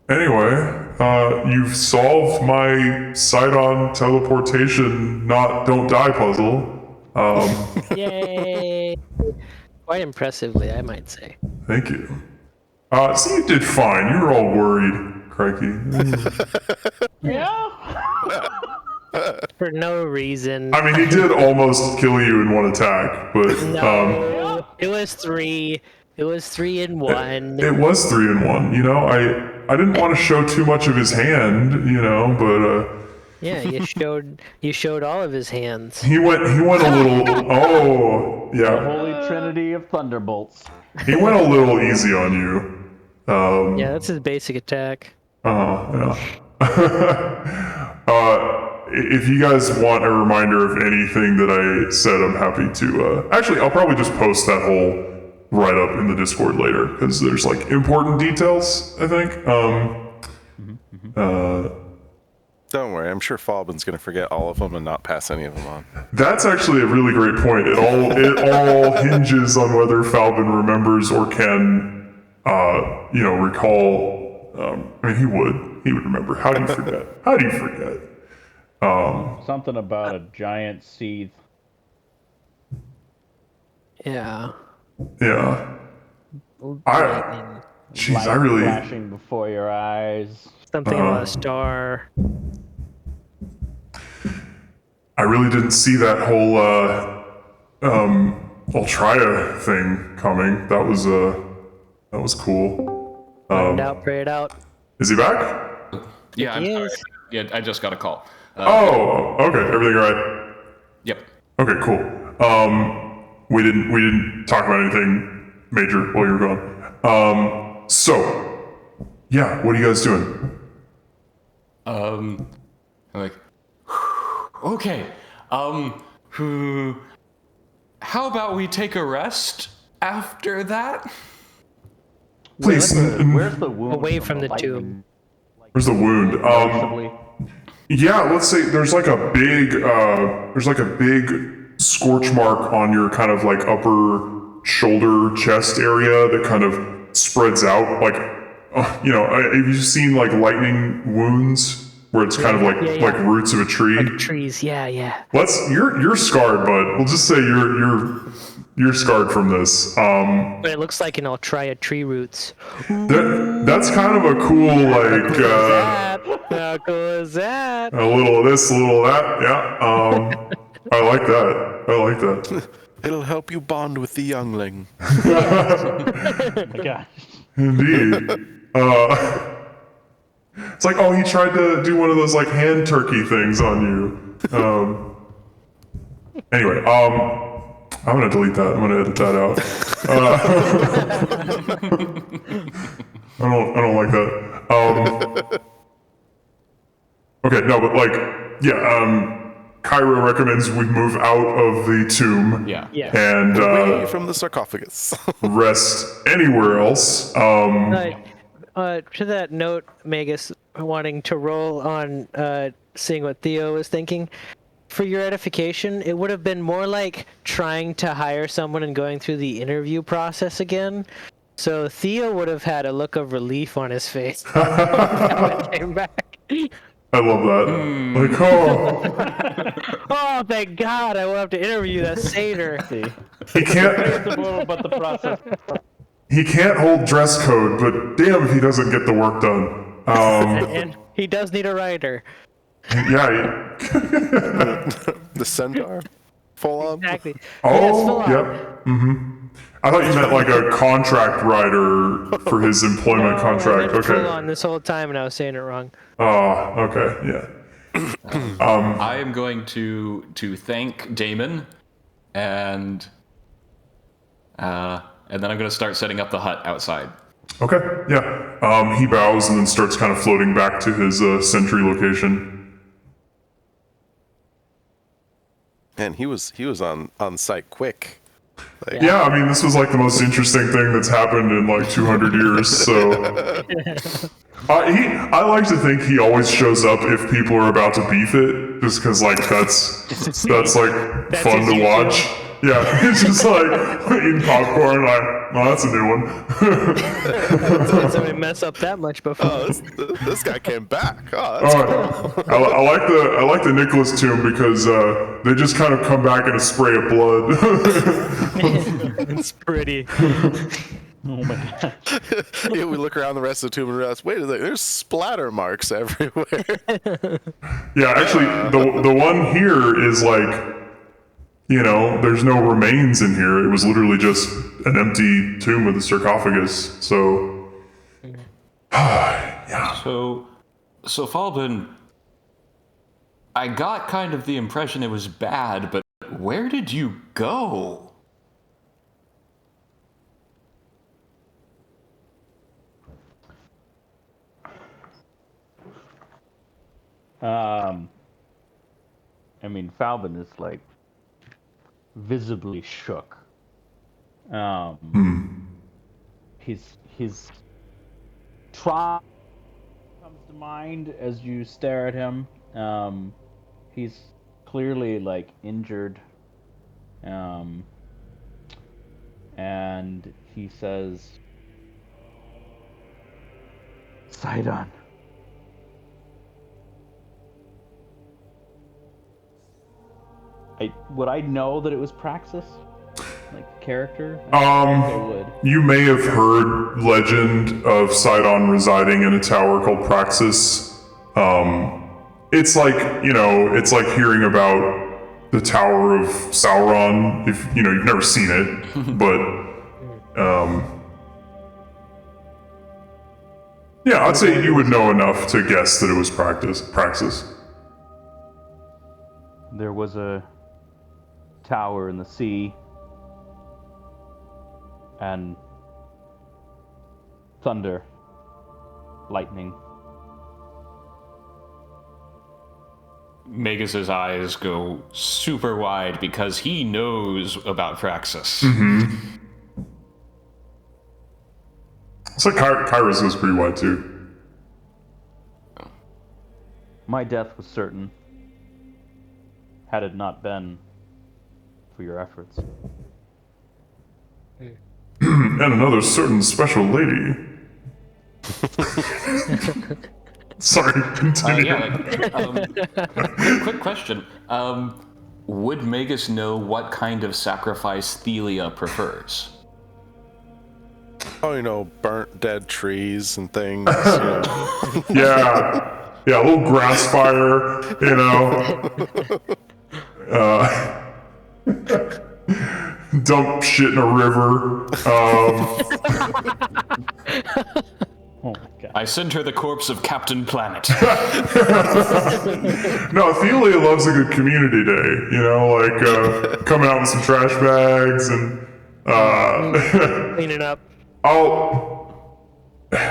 Anyway, You've solved my Sidon teleportation don't die puzzle. Yay! Quite impressively, I might say. Thank you. So you did fine. You were all worried, crikey. Yeah. For no reason. I mean, he did almost kill you in one attack, but No, it was 3. It was 3 in 1. it was 3 in 1. You know, I didn't want to show too much of his hand, you know, but Yeah, you showed all of his hands. he went a little. Oh, The yeah. Holy Trinity of Thunderbolts. He went a little easy on you. Yeah, that's his basic attack. Yeah. If you guys want a reminder of anything that I said, I'm happy to. Actually, I'll probably just post that whole write-up in the Discord later, because there's, like, important details, I think. Don't worry, I'm sure Falbin's gonna forget all of them and not pass any of them on. That's actually a really great point. It all hinges on whether Falbin remembers or can, recall. I mean, he would remember. How do you forget? How do you forget? Something about a giant seed. Yeah. Yeah. Jeez, I Light really. flashing before your eyes. Something about a star. I really didn't see that whole Ultria thing coming. That was cool. Find out, pray it out. Is he back? Yeah, I'm He sorry. is. Yeah, I just got a call. Oh, okay. Everything all right? Yep. Okay, cool. We didn't talk about anything major while you were gone. So, yeah, what are you guys doing? I'm like, okay. How about we take a rest after that? Please. Where's the wound? Away from the lightning? tomb. Where's the wound? Possibly. Yeah, let's say there's like a big scorch mark on your kind of like upper shoulder chest area that kind of spreads out. Like, have you seen like lightning wounds where it's kind of like yeah. like roots of a tree? Like trees, yeah. You're scarred, bud. We'll just say you're scarred from this. But it looks like an Ultria tree roots. That's kind of a cool like How cool is that? a little of this, a little of that. Yeah. I like that. It'll help you bond with the youngling. My gosh. Indeed. It's like, oh, he tried to do one of those like hand turkey things on you. Anyway, I'm gonna delete that. I'm gonna edit that out. I don't like that. Okay, no, but like, yeah. Cairo recommends we move out of the tomb. Yeah. Yeah. And Away from the sarcophagus. rest anywhere else. To that note, Magus wanting to roll on seeing what Theo was thinking. For your edification, it would have been more like trying to hire someone and going through the interview process again. So Theo would have had a look of relief on his face when he came back. I love that. Like, oh, Oh, thank God! I won't have to interview that satyr. he can't. But the process. He can't hold dress code, but damn if he doesn't get the work done. And he does need a writer. Yeah. The centaur? Full on? Exactly. Yes, full on. Yep. I thought you meant like a contract writer for his employment contract. Full Okay. on this whole time, and I was saying it wrong. Oh, okay. Yeah. I am going to thank Damon, and then I'm going to start setting up the hut outside. Okay. Yeah. He bows and then starts kind of floating back to his sentry location. Man, he was on site quick. Like, Yeah, I mean, this was like the most interesting thing that's happened in like 200 years. So, I like to think he always shows up if people are about to beef it, just because like that's fun his to watch. Yeah, it's just like eating popcorn. Well, that's a new one. Did somebody mess up that much before? Oh, this guy came back. Oh, that's I like the Nicholas tomb because they just kind of come back in a spray of blood. It's pretty. Oh my god. Yeah, we look around the rest of the tomb and realize, wait a second, there's splatter marks everywhere. Yeah, actually, the one here is like, you know, there's no remains in here. It was literally just an empty tomb with a sarcophagus. So, yeah. So Falbin, I got kind of the impression it was bad, but where did you go? I mean, Falbin is like visibly shook. His trauma comes to mind as you stare at him. He's clearly like injured. And he says, Sidon. Would I know that it was Praxis? Like character? I think I would. You may have heard legend of Sidon residing in a tower called Praxis. It's like, you know, it's like hearing about the Tower of Sauron, if, you know, you've never seen it, but, yeah, I'd say you would know enough to guess that it was Praxis. There was a tower in the sea, and thunder, lightning. Magus's eyes go super wide because he knows about Praxis. It's like Kyra's goes pretty wide too. My death was certain, had it not been for your efforts. And another certain special lady. Sorry, continue. Quick question. Would Magus know what kind of sacrifice Thelia prefers? Oh, you know, burnt dead trees and things. You know. Yeah, a little grass fire, you know. Dump shit in a river. Oh my god. I sent her the corpse of Captain Planet. No, Thelia loves a good community day, you know, like coming out with some trash bags and Cleaning up.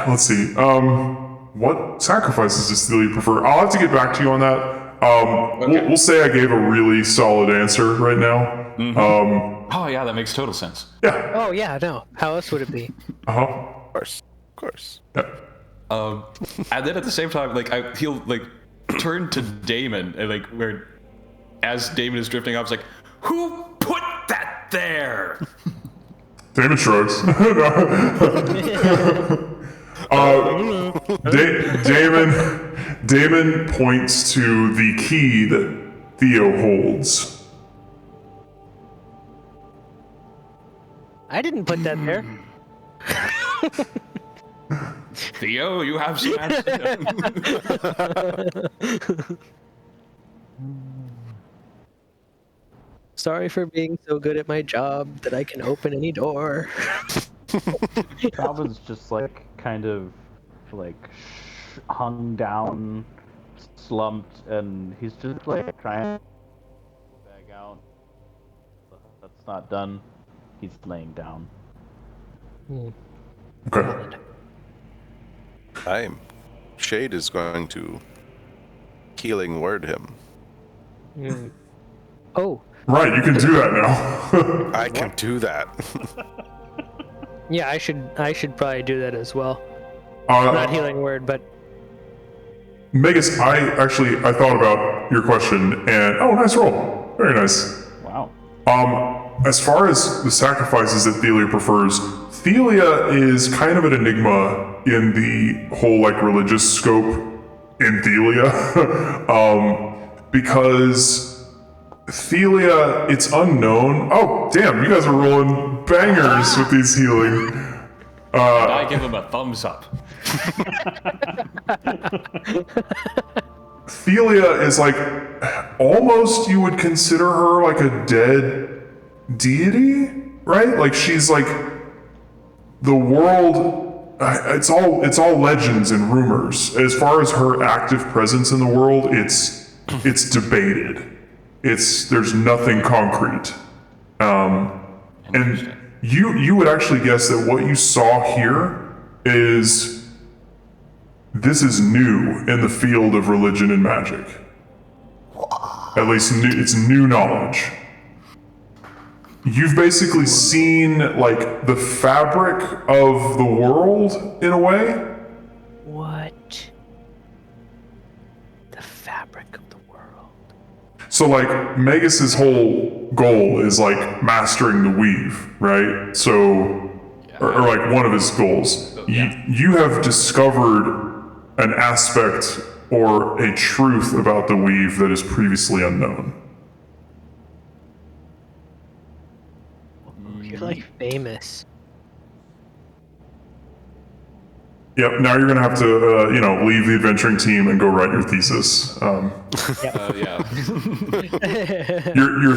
let's see. What sacrifices does Thelia prefer? I'll have to get back to you on that. Okay. We'll say I gave a really solid answer right now. Oh yeah, that makes total sense. Yeah. Oh yeah, no. How else would it be? Of course. Yeah. And then at the same time, like he'll like turn to Damon and like where, as Damon is drifting off, it's like, who put that there? Damon shrugs. Damon points to the key that Theo holds. I didn't put that there. Theo, you have some answers. Sorry for being so good at my job that I can open any door. Calvin's just like kind of like hung down, slumped, and he's just like trying to bag out. That's not done. He's laying down. Okay. Shade is going to healing word him. Oh. Right, you can do that now. I can do that. Yeah, I should probably do that as well. Not healing word, but Magus, I thought about your question, and nice roll. Very nice. Wow. As far as the sacrifices that Thelia prefers, Thelia is kind of an enigma in the whole like religious scope in Thelia, because Thelia, it's unknown. Oh, damn, you guys are rolling bangers with these healing. I give him a thumbs up. Thelia is like, almost you would consider her like a dead deity, right? Like she's like, the world, it's all legends and rumors. As far as her active presence in the world, it's debated. There's nothing concrete. And you would actually guess that what you saw here is new in the field of religion and magic. At least it's new knowledge. You've basically seen like the fabric of the world in a way. What? The fabric of the world. So like Magus's whole goal is like mastering the weave, right? So, or like one of his goals. You have discovered an aspect or a truth about the weave that is previously unknown. You're like famous. Yep. Now you're gonna have to, leave the adventuring team and go write your thesis. Yeah. Your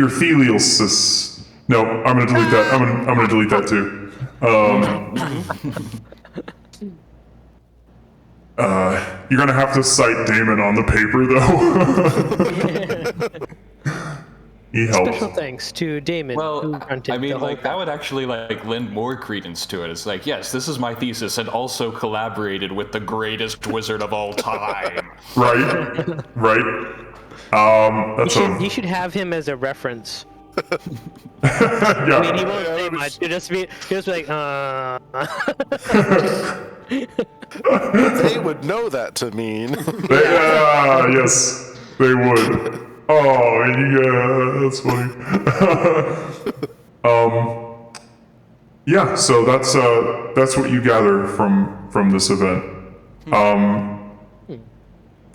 theliasis. No, I'm gonna delete that. I'm gonna delete that too. You're gonna have to cite Damon on the paper though. He helped. Special thanks to Damon. Well, who fronted I mean, the whole like that would actually like lend more credence to it. It's like, yes, this is my thesis, and also collaborated with the greatest wizard of all time. Right. You should have him as a reference. Yeah. I mean, he won't say much. He'll just be like, They would know that to mean. Yes, they would. Oh, yeah, that's funny. Yeah, so that's what you gather from this event.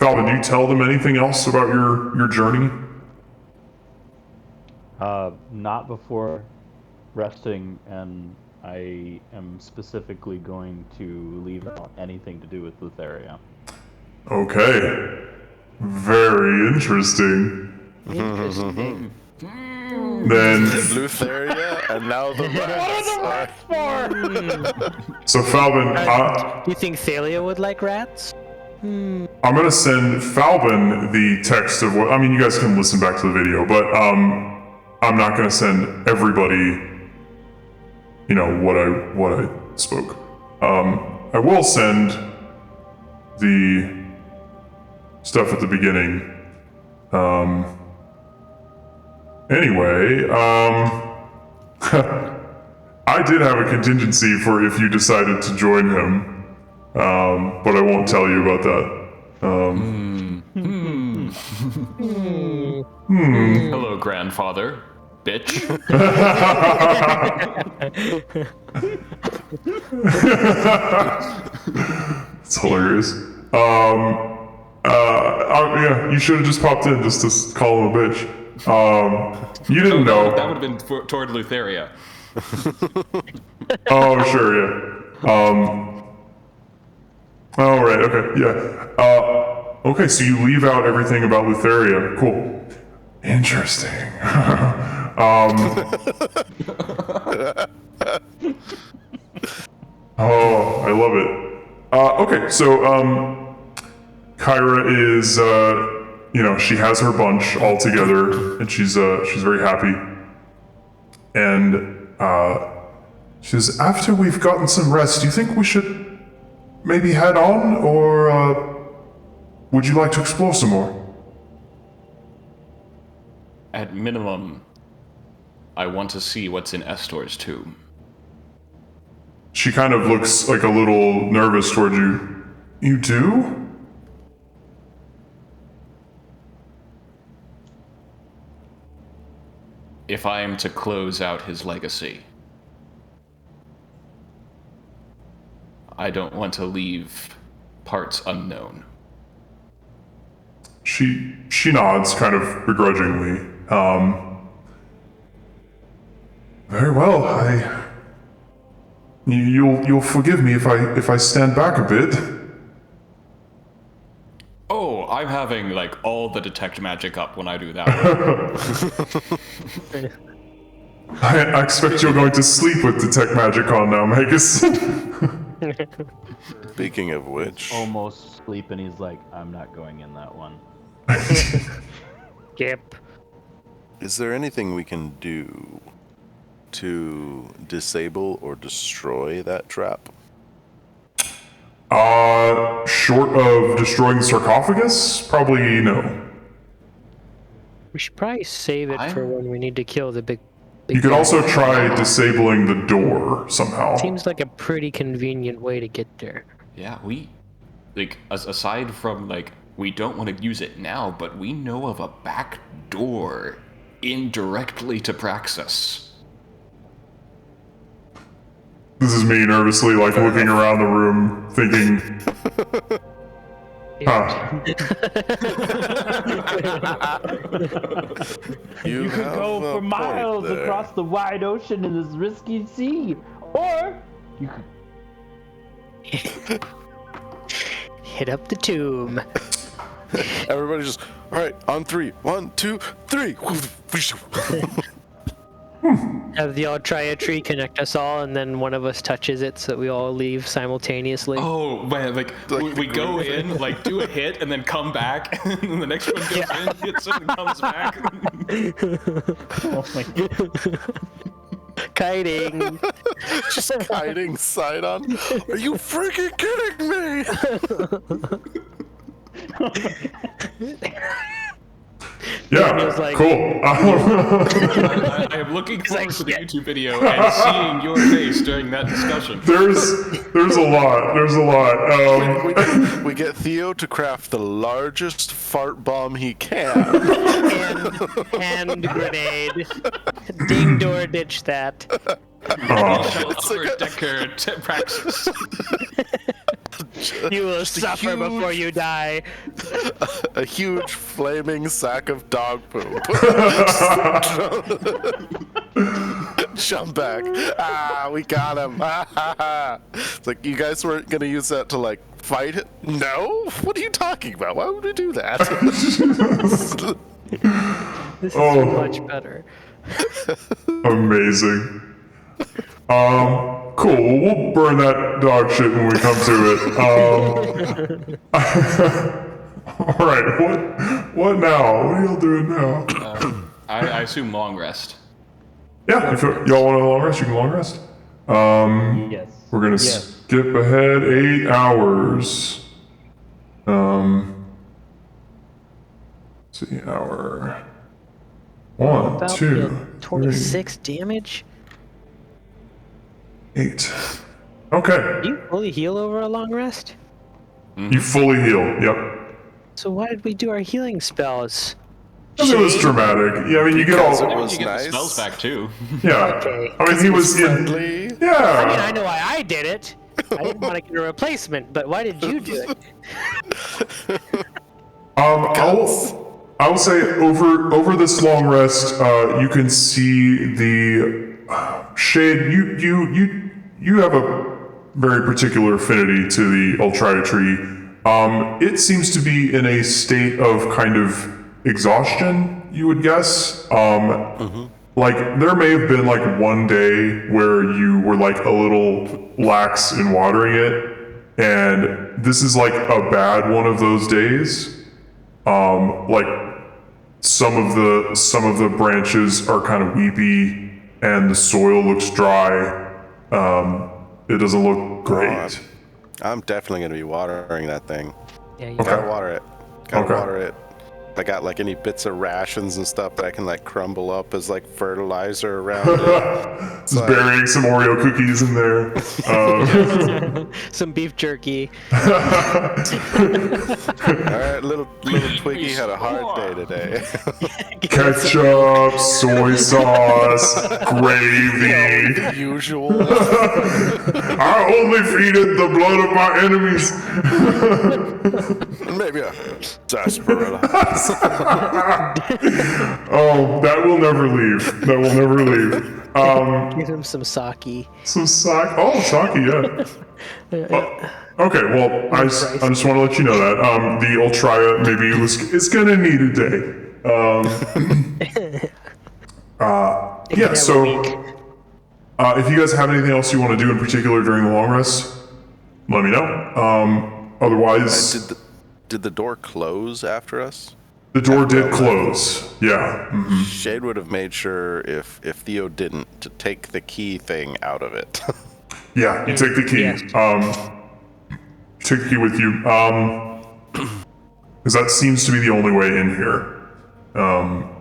Falvin, do you tell them anything else about your journey? Not before resting, and I am specifically going to leave out anything to do with Lutheria. Okay. Very interesting. interesting. Then Lutheria, and now the rats. so Falvin, Do you think Thalia would like rats? I'm gonna send Falvin the text of what. I mean, you guys can listen back to the video, but I'm not gonna send everybody. What I spoke. I will send the stuff at the beginning. Anyway, I did have a contingency for if you decided to join him, but I won't tell you about that. Hello, grandfather, bitch. It's hilarious. Yeah, you should have just popped in just to call him a bitch. You didn't know. That would have been toward Lutheria. Oh, sure, yeah. Oh, right, okay, yeah. Okay, so you leave out everything about Lutheria. Cool. Interesting. Oh, I love it. Okay, so, Kyra is, she has her bunch all together, and she's very happy. And, she says, after we've gotten some rest, do you think we should maybe head on, or, would you like to explore some more? At minimum, I want to see what's in Estor's tomb. She kind of looks like a little nervous toward you. You do? If I am to close out his legacy. I don't want to leave parts unknown. She nods kind of begrudgingly. Very well. You'll forgive me if I stand back a bit. Oh, I'm having like all the detect magic up when I do that one. I expect you're going to sleep with detect magic on now, Magus. Speaking of which, Almost sleep, and he's like, I'm not going in that one. Yep. is there anything we can do to disable or destroy that trap? Short of destroying the sarcophagus? Probably no. We should probably save it for when we need to kill the big You could also try disabling the door somehow. Seems like a pretty convenient way to get there. Yeah, we, like, aside from, like, we don't want to use it now, but we know of a back door indirectly to Praxis. This is me nervously, like, looking around the room, thinking, You You could have go a for miles point there. across the wide ocean in this risky sea, or you could. Hit up the tomb. Everybody just, all right, on 3. 1, 2, 3. Have the Ultriatry connect us all, and then one of us touches it so that we all leave simultaneously. Oh, man, like, we go in, like, do a hit, and then come back, and the next one goes in, hits it, and comes back. Oh my god. Kiting. Just kiting Sidon. Are you freaking kidding me? yeah, like- cool. I am looking forward to the YouTube video and seeing your face during that discussion. There's a lot. We get Theo to craft the largest fart bomb he can. Hand grenade. Ding door, ditch that. Upper Decker Praxis. You will suffer huge- before you die. A huge flaming sack of dog poop. Jump back. We got him. It's like, you guys weren't going to use that to, like, fight it? No? What are you talking about? Why would we do that? This is so much better. Amazing. Cool. We'll burn that dog shit when we come to it. All right. What now? What are y'all doing now? I assume long rest. Yeah. If y'all want a long rest, you can long rest. Yes. We're gonna skip ahead 8 hours. Let's see, hour 1, About 2, 26 damage? 3, 8. Okay. Do you fully heal over a long rest? You fully heal. Yep. So why did we do our healing spells? Because it was dramatic. Yeah, I mean, you get all. It was You get nice. the spells back too. Yeah. Okay. I mean, he was in. Friendly. I mean, Yeah. I know why I did it. I didn't want to get a replacement, but why did you do it? I will say over this long rest, you can see the shade. You have a very particular affinity to the Ultriatry. It seems to be in a state of kind of exhaustion, you would guess. Like, there may have been like one day where you were like a little lax in watering it, and this is like a bad one of those days. Like some of the branches are kind of weepy, and the soil looks dry. It doesn't look great. I'm definitely going to be watering that thing. Yeah, you Gotta water it. Gotta Okay. water it. I got like any bits of rations and stuff that I can like crumble up as like fertilizer around it. Just burying some Oreo cookies in there. Some beef jerky. All right, little Twiggy had a hard day today. Ketchup, soy sauce, gravy. The usual. I only feeded the blood of my enemies. Maybe a sarsaparilla. Oh, that will never leave. That will never leave. Give him some sake. Some sake. Oh, sake, yeah. Okay, well, I just want to let you know that the Ultraya maybe is gonna need a day. Yeah. So, if you guys have anything else you want to do in particular during the long rest, let me know. Otherwise, Did the door close after us? the door did close. Yeah. Mhm. Shade would have made sure if Theo didn't to take the key thing out of it. Yeah. You take the key. Yes. You take the key with you. Because that seems to be the only way in here.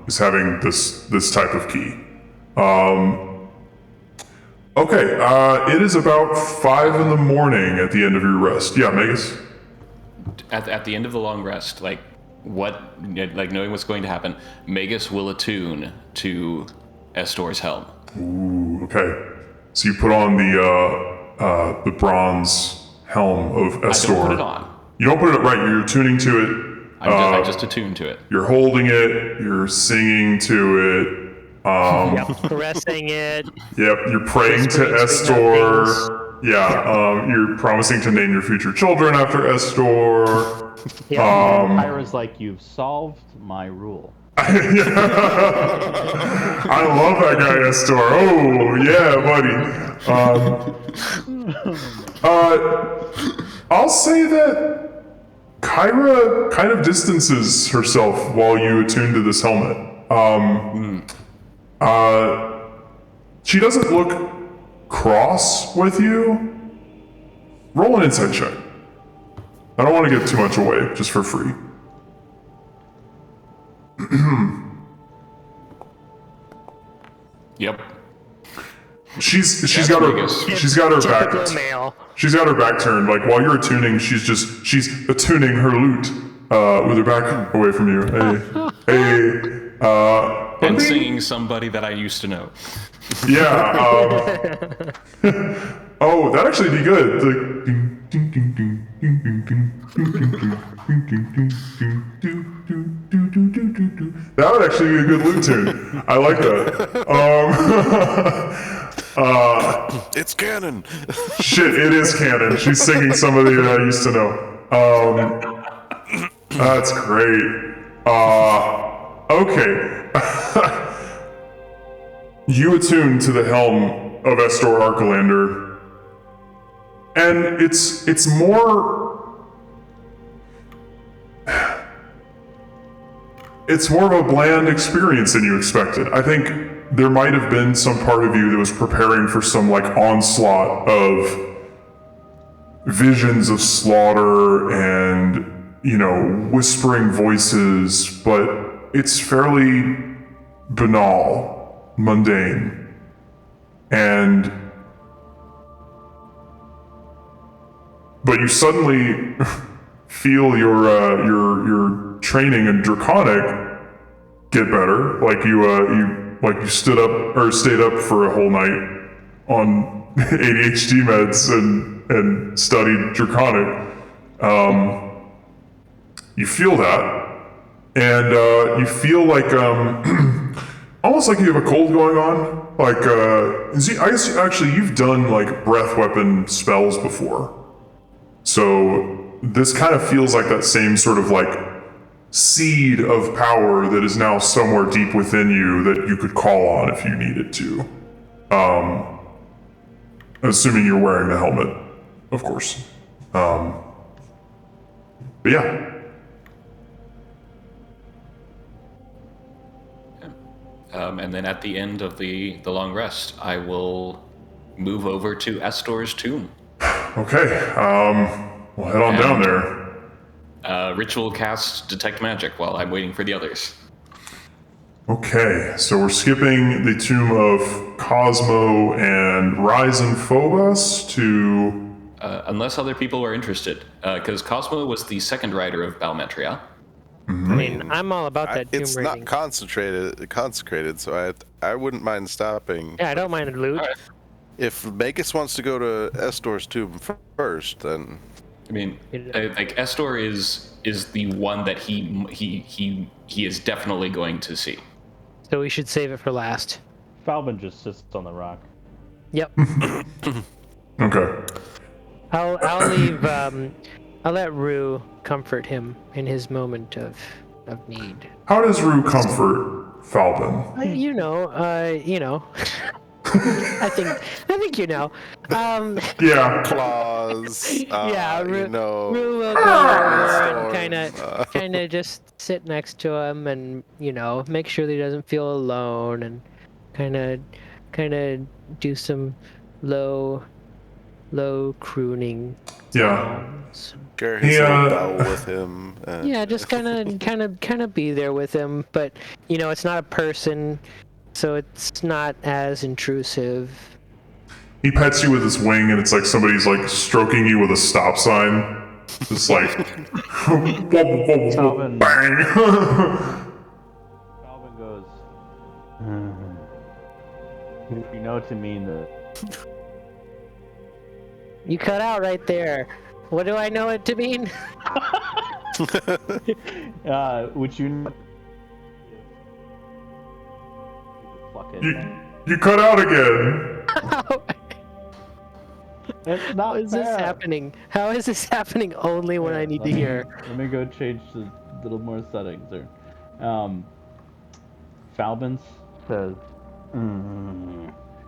Is having this type of key. Okay. It is about 5 in the morning at the end of your rest. Yeah, Magus. At the end of the long rest, like knowing what's going to happen, Magus will attune to Estor's helm. Ooh, okay. So you put on the bronze helm of Estor. I don't put it on. You don't put it right. You're tuning to it. I just attune to it. You're holding it. You're singing to it. Caressing it. Yep. You're praying to Whispering sweet Estor. nothings. Yeah. You're promising to name your future children after Estor. Kyra's like, you've solved my rule. I love that guy, Estor. Oh, yeah, buddy. I'll say that Kyra kind of distances herself while you attune to this helmet. She doesn't look cross with you. Roll an insight check. I don't want to give too much away, just for free. Yep. She's That's got her Vegas. back. Typical male. She's got her back turned. Like while you're attuning, she's attuning her lute with her back away from you. And singing somebody that I used to know. Yeah. Oh, that'd actually be good. That would actually be a good lute tune. I like that. It's canon. Shit, it is canon. She's singing somebody that I used to know. That's great. Okay. You attune to the helm of Estor Archelander, and it's more of a bland experience than you expected. I think there might have been some part of you that was preparing for some like onslaught of visions of slaughter and, whispering voices, but it's fairly banal, mundane, but you suddenly feel your training in Draconic get better, like you stood up or stayed up for a whole night on ADHD meds and studied Draconic. You feel that, and you feel like almost like you have a cold going on. Like I guess actually you've done like breath weapon spells before, so this kind of feels like that same sort of like seed of power that is now somewhere deep within you that you could call on if you needed to. Assuming you're wearing the helmet, of course. But yeah. And then at the end of the long rest, I will move over to Estor's tomb. Okay. We'll head on down there. Ritual cast Detect Magic while I'm waiting for the others. Okay, so we're skipping the tomb of Cosmo and Ryzen Phobos to... Unless other people are interested, because Cosmo was the second rider of Balmetria. I mean, I'm all about that tomb It's raiding. not consecrated, so I wouldn't mind stopping. Yeah, I don't mind loot. Alright. If Magus wants to go to Estor's tomb first, then I mean, like Estor is the one that he is definitely going to see. So we should save it for last. Falvin just sits on the rock. Yep. Okay. I'll leave. I'll let Rue comfort him in his moment of need. How does Rue comfort Falvin? You know. I think you know. Yeah. claws. Yeah, Rue will go over and kind of just sit next to him and make sure that he doesn't feel alone and kind of do some low crooning. Yeah. Share his little bell with him. Yeah, just kind of be there with him, but it's not a person, so it's not as intrusive. He pets you with his wing, and it's like somebody's like stroking you with a stop sign. Just like, Falvin. bang. Falvin goes, you know what to mean that. You cut out right there. What do I know it to mean? Which you pluck it. You cut out again. It's How not is this fair. happening? How is this happening only when I need to hear? Let me go change a little more settings there. Falbin says,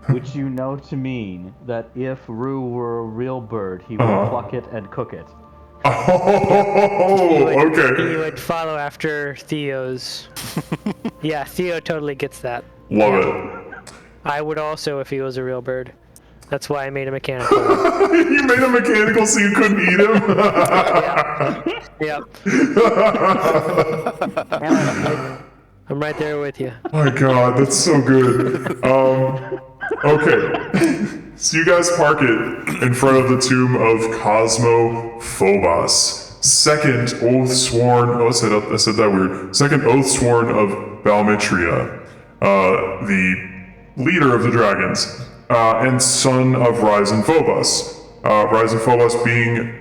which you know to mean that if Rue were a real bird, he would pluck it and cook it. Oh, He okay. would follow after Theo's. Yeah, Theo totally gets that. Love it. I would also if he was a real bird. That's why I made a mechanical one. You made him mechanical so you couldn't eat him? Yep. I'm right there with you. Oh my god, that's so good. Okay. So you guys park it in front of the tomb of Cosmo Phobos. Second oath sworn. Oh, I said that weird. Second oath sworn of Balmetria, the leader of the dragons, and son of Ryzen Phobos. Ryzen Phobos being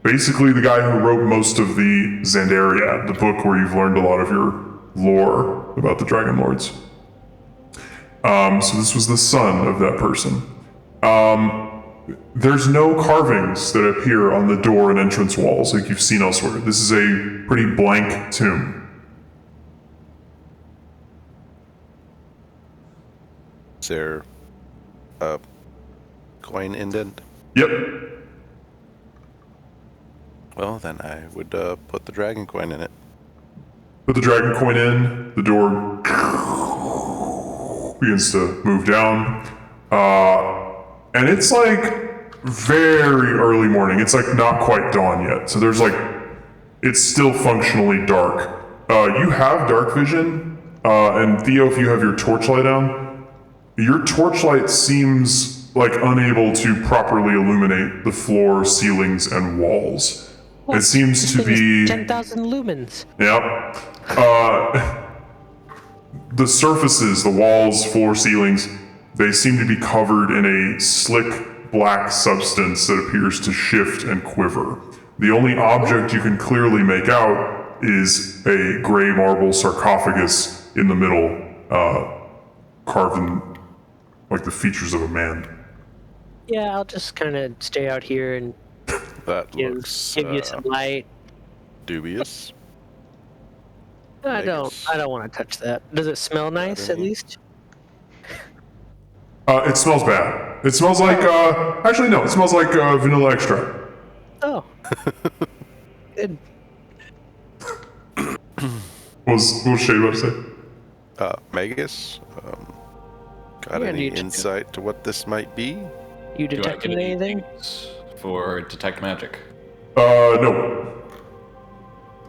basically the guy who wrote most of the Xandariad, the book where you've learned a lot of your lore about the Dragonlords. So this was the son of that person. There's no carvings that appear on the door and entrance walls like you've seen elsewhere. This is a pretty blank tomb. Is there a coin indent? Yep. Well, then I would put the dragon coin in it. Put the dragon coin in, the door begins to move down. And it's like very early morning. It's like not quite dawn yet. So there's like, it's still functionally dark. You have dark vision, and Theo, if you have your torchlight on, your torchlight seems like unable to properly illuminate the floor, ceilings, and walls. It seems to be 10,000 lumens. Yep. The surfaces, the walls, floor, ceilings, they seem to be covered in a slick black substance that appears to shift and quiver. The only object you can clearly make out is a gray marble sarcophagus in the middle, carved in like the features of a man. Yeah, I'll just kind of stay out here and That give looks you some light. dubious. I don't Vegas. want to touch that. Does it smell nice at least? It smells bad. It smells like, actually no, it smells like vanilla extract. Oh. Good. What was Shay about to say? Magus, got Yeah, any dude. insight to what this might be? You Do I get detecting anything? for Detect Magic? No.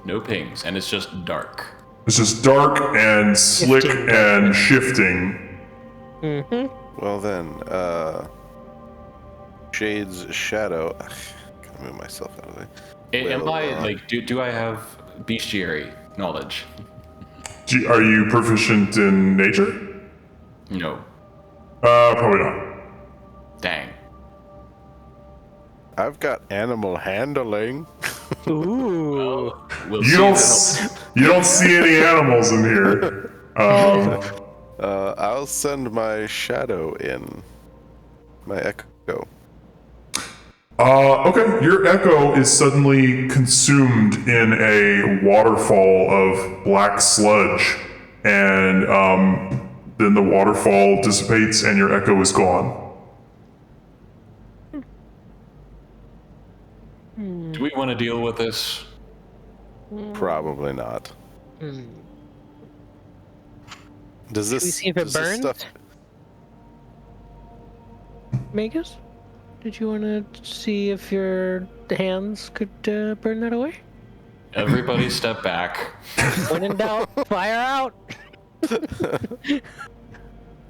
No pings, and it's just dark. It's just dark and slick and shifting. Well then, Shade's shadow. Gotta move myself out of the way. Am I like? Do I have bestiary knowledge? Are you proficient in nature? No. Probably not. Dang. I've got animal handling. Ooh. We'll You see. don't see any animals in here. I'll send my shadow in. My echo. Okay, your echo is suddenly consumed in a waterfall of black sludge, and then the waterfall dissipates and your echo is gone. Do we want to deal with this? Probably not. Does this? Should we see if it does this burns? stuff- Magus? Did you want to see if your hands could burn that away? Everybody step back. When in doubt, fire out!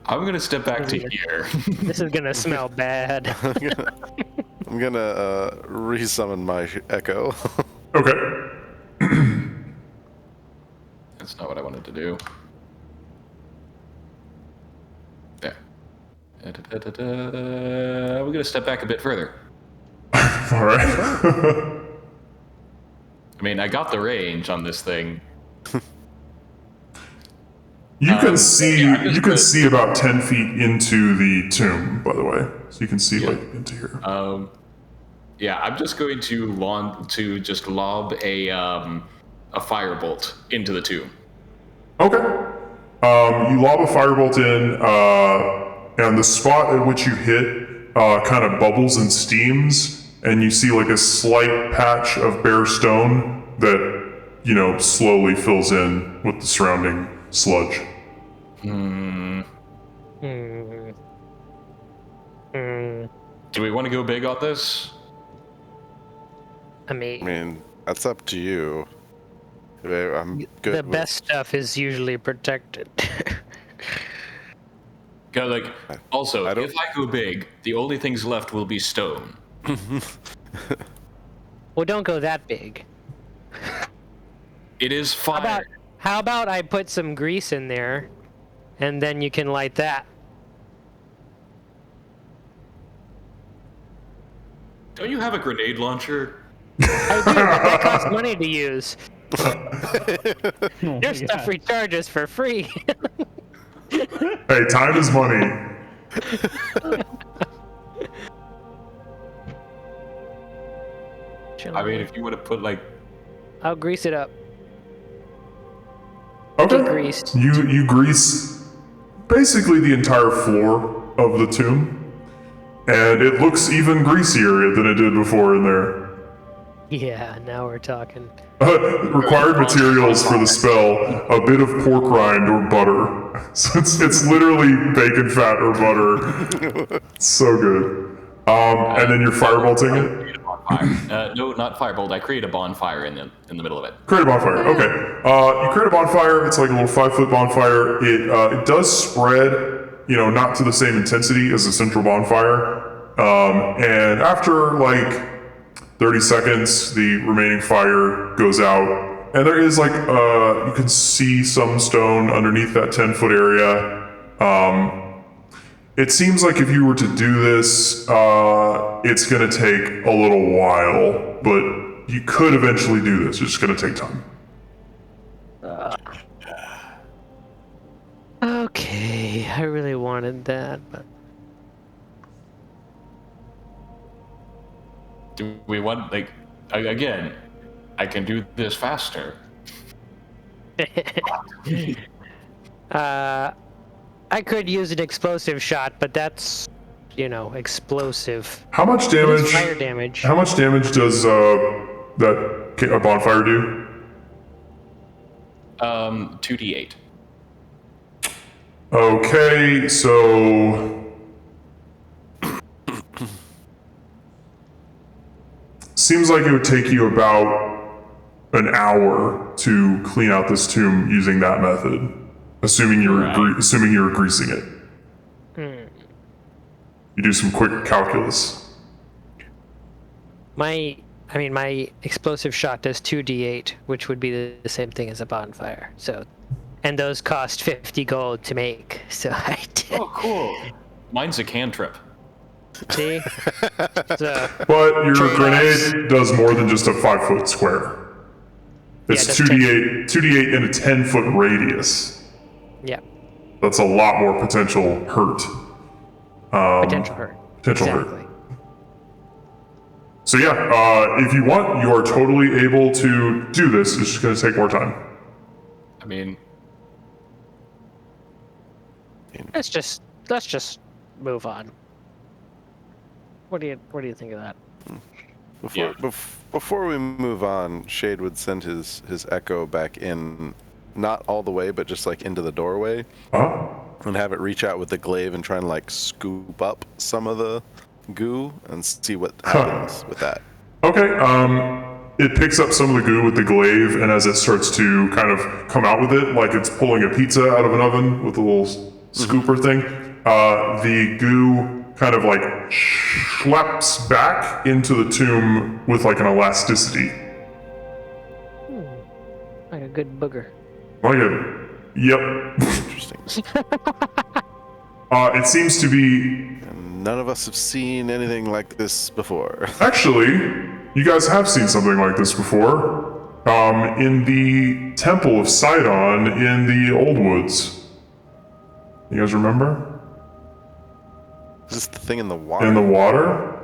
I'm gonna step back to here. This is gonna smell bad. I'm gonna resummon my echo. Okay. That's not what I wanted to do. There. We're gonna step back a bit further. All right. I mean, I got the range on this thing. You can see yeah, I'm just you can gonna- see about 10 feet into the tomb, by the way. So you can see like into here. Yeah, I'm just going to lob a firebolt into the tomb. Okay. You lob a firebolt in, and the spot at which you hit kind of bubbles and steams, and you see like a slight patch of bare stone that, slowly fills in with the surrounding sludge. Do we want to go big on this? I mean, I mean, that's up to you. I'm good. the with- best stuff is usually protected. Like, also, I don't- if I go big, the only things left will be stone. Well, don't go that big. It is fire. How about I put some grease in there, and then you can light that? Don't you have a grenade launcher? I do, but that costs money to use. Oh Your my stuff God. recharges for free. Hey, time is money. I mean, if you would have put like, I'll grease it up. Okay. Degreased. You grease basically the entire floor of the tomb, and it looks even greasier than it did before in there. Yeah, now we're talking. Required materials for the spell: a bit of pork rind or butter. So it's literally bacon fat or butter. So good. And then you're firebolting it. create a bonfire. No, not firebolt. I create a bonfire in the middle of it. Create a bonfire. Okay. You create a bonfire. It's like a little 5-foot bonfire. It does spread, not to the same intensity as a central bonfire. And after like 30 seconds, the remaining fire goes out. And there is you can see some stone underneath that 10-foot area. It seems like if you were to do this, it's going to take a little while, but you could eventually do this. It's just going to take time. Okay, I really wanted that, but Do we want again? I can do this faster. I could use an explosive shot, but that's, explosive. How much It damage? is fire damage. How much damage does a bonfire do? 2d8. Okay, so seems like it would take you about an hour to clean out this tomb using that method, assuming you're greasing it. You do some quick calculus. My explosive shot does 2d8, which would be the same thing as a bonfire. So, and those cost 50 gold to make. So I did. Oh, cool. Mine's a cantrip. See? So, But your grenade does more than just a 5-foot square. It's that's 2d8 in a 10-foot radius. yeah, That's a lot more potential hurt. potential hurt. Potential Exactly. hurt. So yeah, if you want, you are totally able to do this. It's just going to take more time. I mean, Let's just move on. What do you think of that? Before we move on, Shade would send his echo back in, not all the way, but just like into the doorway, and have it reach out with the glaive and try and like scoop up some of the goo and see what happens with that. Okay, it picks up some of the goo with the glaive, and as it starts to kind of come out with it, like it's pulling a pizza out of an oven with a little scooper thing, the goo kind of like schleps back into the tomb with like an elasticity. Like a good booger. Like a, yep. Interesting. It seems to be, None of us have seen anything like this before. actually, you guys have seen something like this before. In the Temple of Sidon in the Old Woods. You guys remember? Is this the thing in the water? In the water?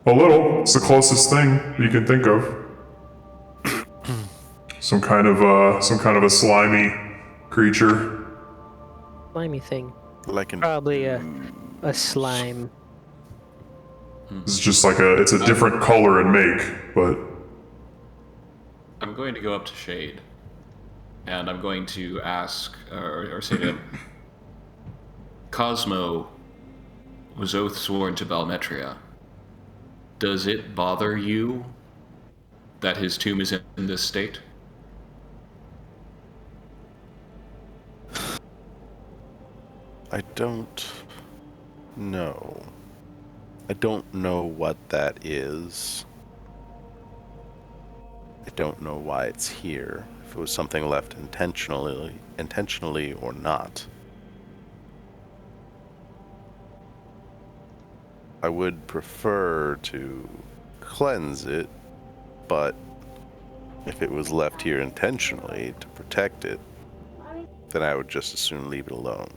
A little. It's the closest thing you can think of. some kind of a slimy creature. Slimy thing. Like in Probably a slime. It's just like it's a different color and make, but I'm going to go up to Shade, and I'm going to ask, or say to him, Cosmo was oath sworn to Balmetria. Does it bother you that his tomb is in this state? I don't know. I don't know what that is. I don't know why it's here. If it was something left intentionally or not. I would prefer to cleanse it, but if it was left here intentionally to protect it, then I would just as soon leave it alone.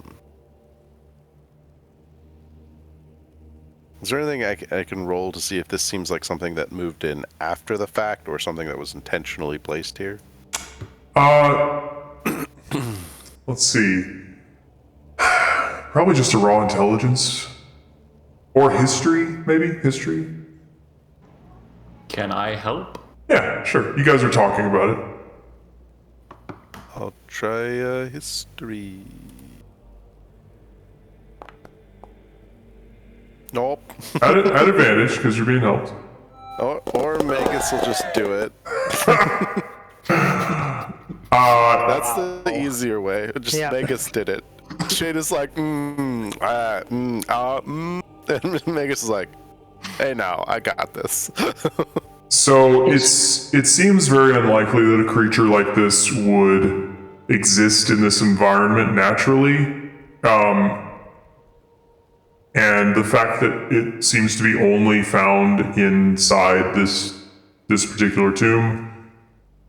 Is there anything I can roll to see if this seems like something that moved in after the fact or something that was intentionally placed here? let's see. Probably just a raw intelligence. Or history, maybe? History? Can I help? Yeah, sure. You guys are talking about it. I'll try history. Nope. At advantage, because you're being helped. Or Magus will just do it. That's the easier way. Just Yeah. Magus did it. Shade is like, and Magus is like, hey now, I got this. So it seems very unlikely that a creature like this would exist in this environment naturally. And the fact that it seems to be only found inside this particular tomb,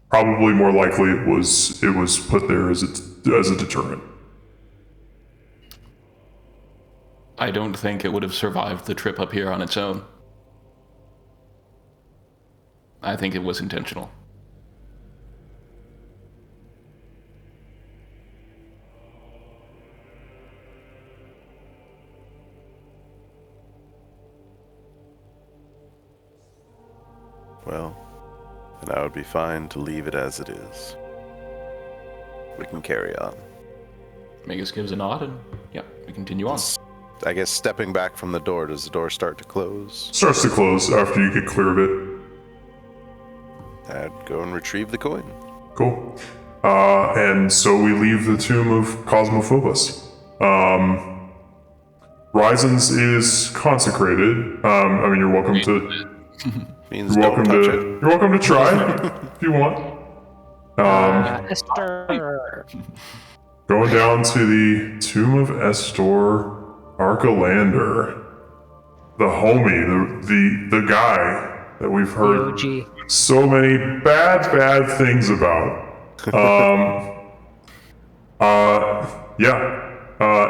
probably more likely it was put there as a deterrent. I don't think it would have survived the trip up here on its own. I think it was intentional. Well, then I would be fine to leave it as it is. We can carry on. Magus gives a nod, and yeah, we continue on. I guess stepping back from the door, does the door start to close? Starts to close after you get clear of it. I'd go and retrieve the coin. Cool. And so we leave the tomb of Cosmophobos. Rysens is consecrated. I mean, you're welcome to. Means You're don't welcome touch to. it. You're welcome to try if you want. Esther. Going down to the tomb of Estor Archelander, the homie, the guy that we've heard OG. so many bad things about.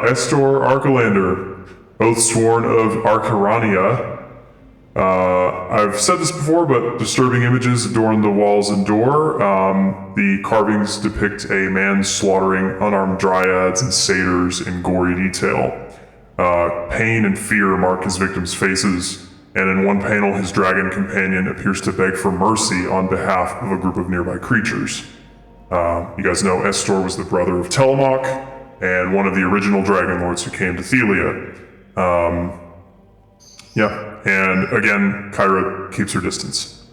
Estor Archelander, oath sworn of Arcarania. I've said this before, but disturbing images adorn the walls and door. The carvings depict a man slaughtering unarmed dryads and satyrs in gory detail. Pain and fear mark his victims' faces, and in one panel his dragon companion appears to beg for mercy on behalf of a group of nearby creatures. You guys know Estor was the brother of Telemach, and one of the original Dragonlords who came to Thelia. And again, Kyra keeps her distance.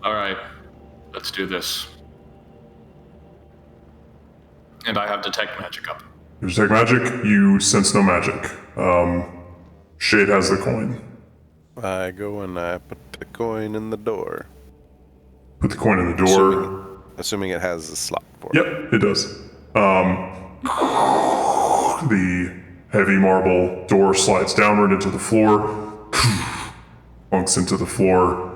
Alright, let's do this. And I have detect magic up. You detect magic, you sense no magic. Shade has the coin. I go and I put the coin in the door. Put the coin in the door. Assuming it has a slot for it. Yep, it does. The heavy marble door slides downward into the floor, bunks into the floor.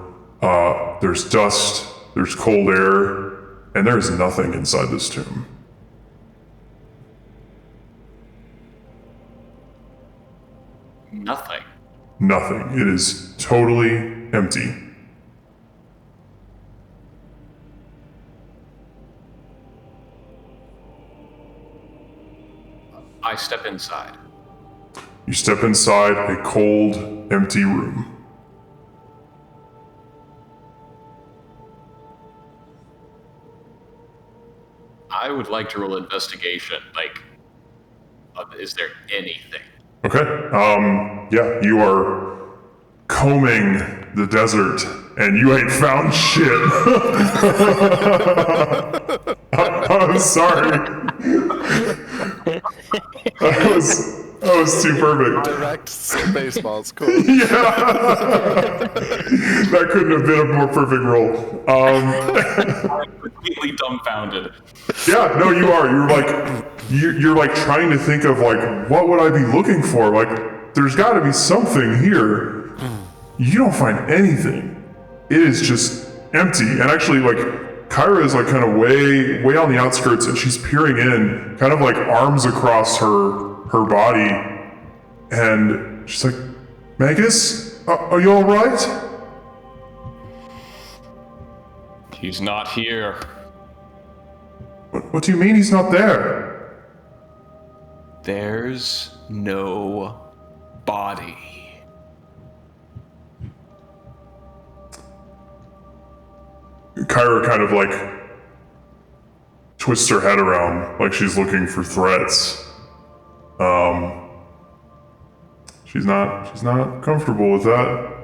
There's dust, there's cold air, and there is nothing inside this tomb. Nothing. Nothing. It is totally empty. I step inside. You step inside a cold, empty room. I would like to roll investigation. Is there anything? Okay. You are combing the desert, and you ain't found shit. I'm sorry. That was too perfect. Direct baseball score. That couldn't have been a more perfect roll. I'm completely dumbfounded. Yeah, no, you are. You're like trying to think of like, what would I be looking for? Like, there's got to be something here. You don't find anything. It is just empty. And actually, like, Kyra is like kind of way on the outskirts, and she's peering in, kind of like arms across her body, and she's like, Magus, are you all right? He's not here. What do you mean he's not there? There's no body. Kyra kind of like twists her head around like she's looking for threats. She's not comfortable with that.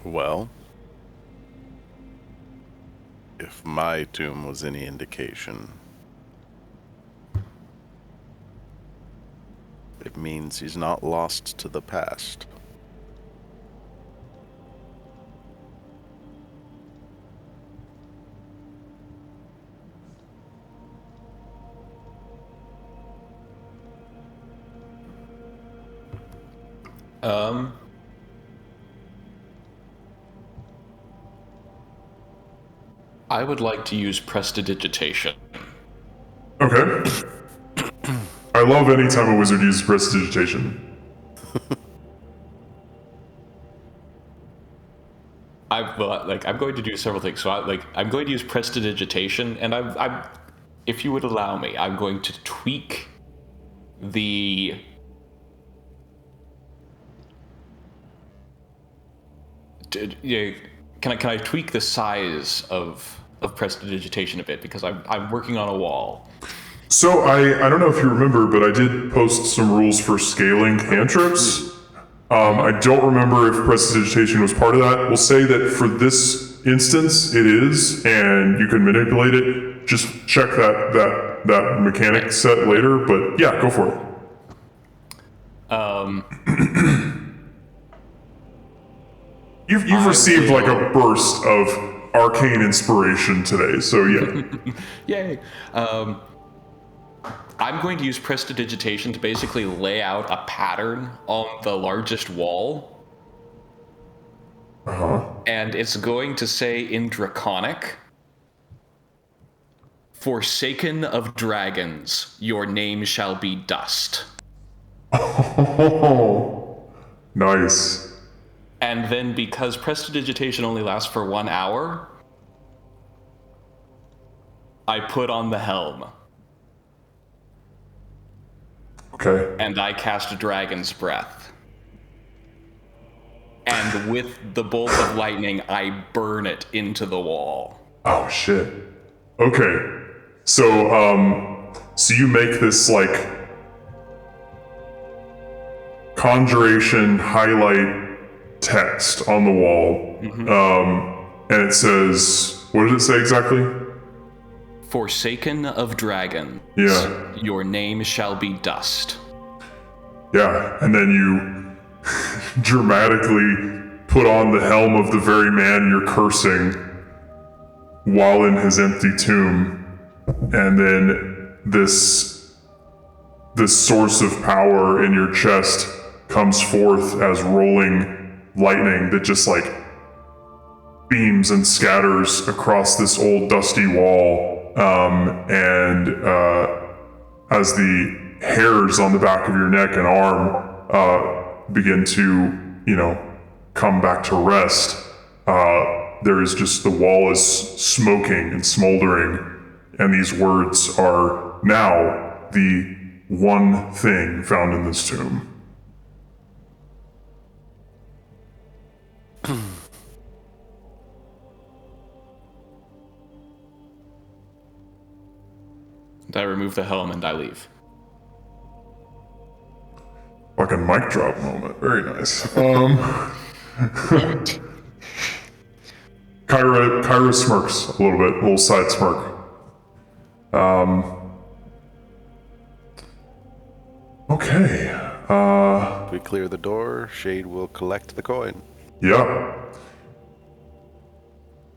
Well, if my tomb was any indication, it means he's not lost to the past. I would like to use prestidigitation. Okay. I love any time a wizard uses prestidigitation. I'm going to do several things. So I'm going to use prestidigitation, and I'm if you would allow me, I'm going to tweak the can I tweak the size of of prestidigitation a bit because I'm working on a wall. So I don't know if you remember, but I did post some rules for scaling cantrips. I don't remember if prestidigitation was part of that. We'll say that for this instance, it is, and you can manipulate it. Just check that mechanic set later, but yeah, go for it. You've received like a burst of arcane inspiration today, so yeah. Yay. I'm going to use prestidigitation to basically lay out a pattern on the largest wall. And it's going to say in Draconic, "Forsaken of dragons, your name shall be dust." Oh, nice. And then because prestidigitation only lasts for 1 hour, I put on the helm. Okay. And I cast Dragon's Breath. And with the bolt of lightning, I burn it into the wall. Oh shit. Okay. So you make this like conjuration highlight text on the wall. And it says, what did it say exactly? Forsaken of dragons. Yeah. Your name shall be dust. Yeah, and then you dramatically put on the helm of the very man you're cursing while in his empty tomb. And then this source of power in your chest comes forth as rolling lightning that just like beams and scatters across this old dusty wall. As the hairs on the back of your neck and arm begin to, come back to rest, there is just the wall is smoking and smoldering, and these words are now the one thing found in this tomb. I remove the helm and I leave. Fucking mic drop moment. Very nice. Kyra smirks a little bit, a little side smirk. Okay. If we clear the door, Shade will collect the coin. Yeah.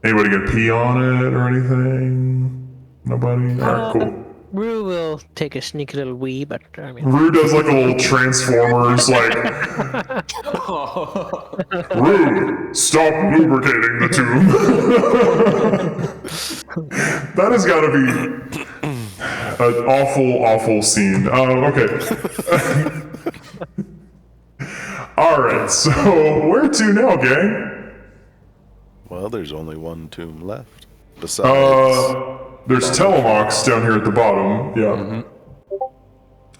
Anybody gonna pee on it or anything? Nobody? Alright, cool. Rue will take a sneaky little wee, but I mean... Rue does like a little Transformers, like... Rue, stop lubricating the tomb. That has got to be an awful, awful scene. Okay. Alright, so where to now, gang? Well, there's only one tomb left. Besides... There's Telemox down here at the bottom, yeah.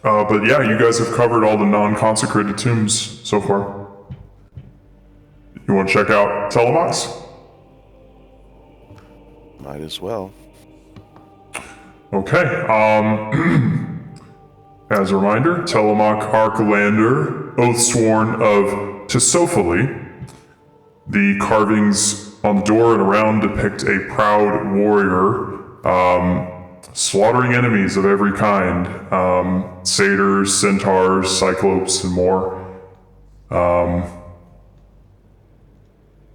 But yeah, you guys have covered all the non-consecrated tombs so far. You want to check out Telemox? Might as well. Okay, as a reminder, Telemoch Arcalander, Oathsworn of Tisophilie. The carvings on the door and around depict a proud warrior slaughtering enemies of every kind, satyrs, centaurs, cyclopes, and more.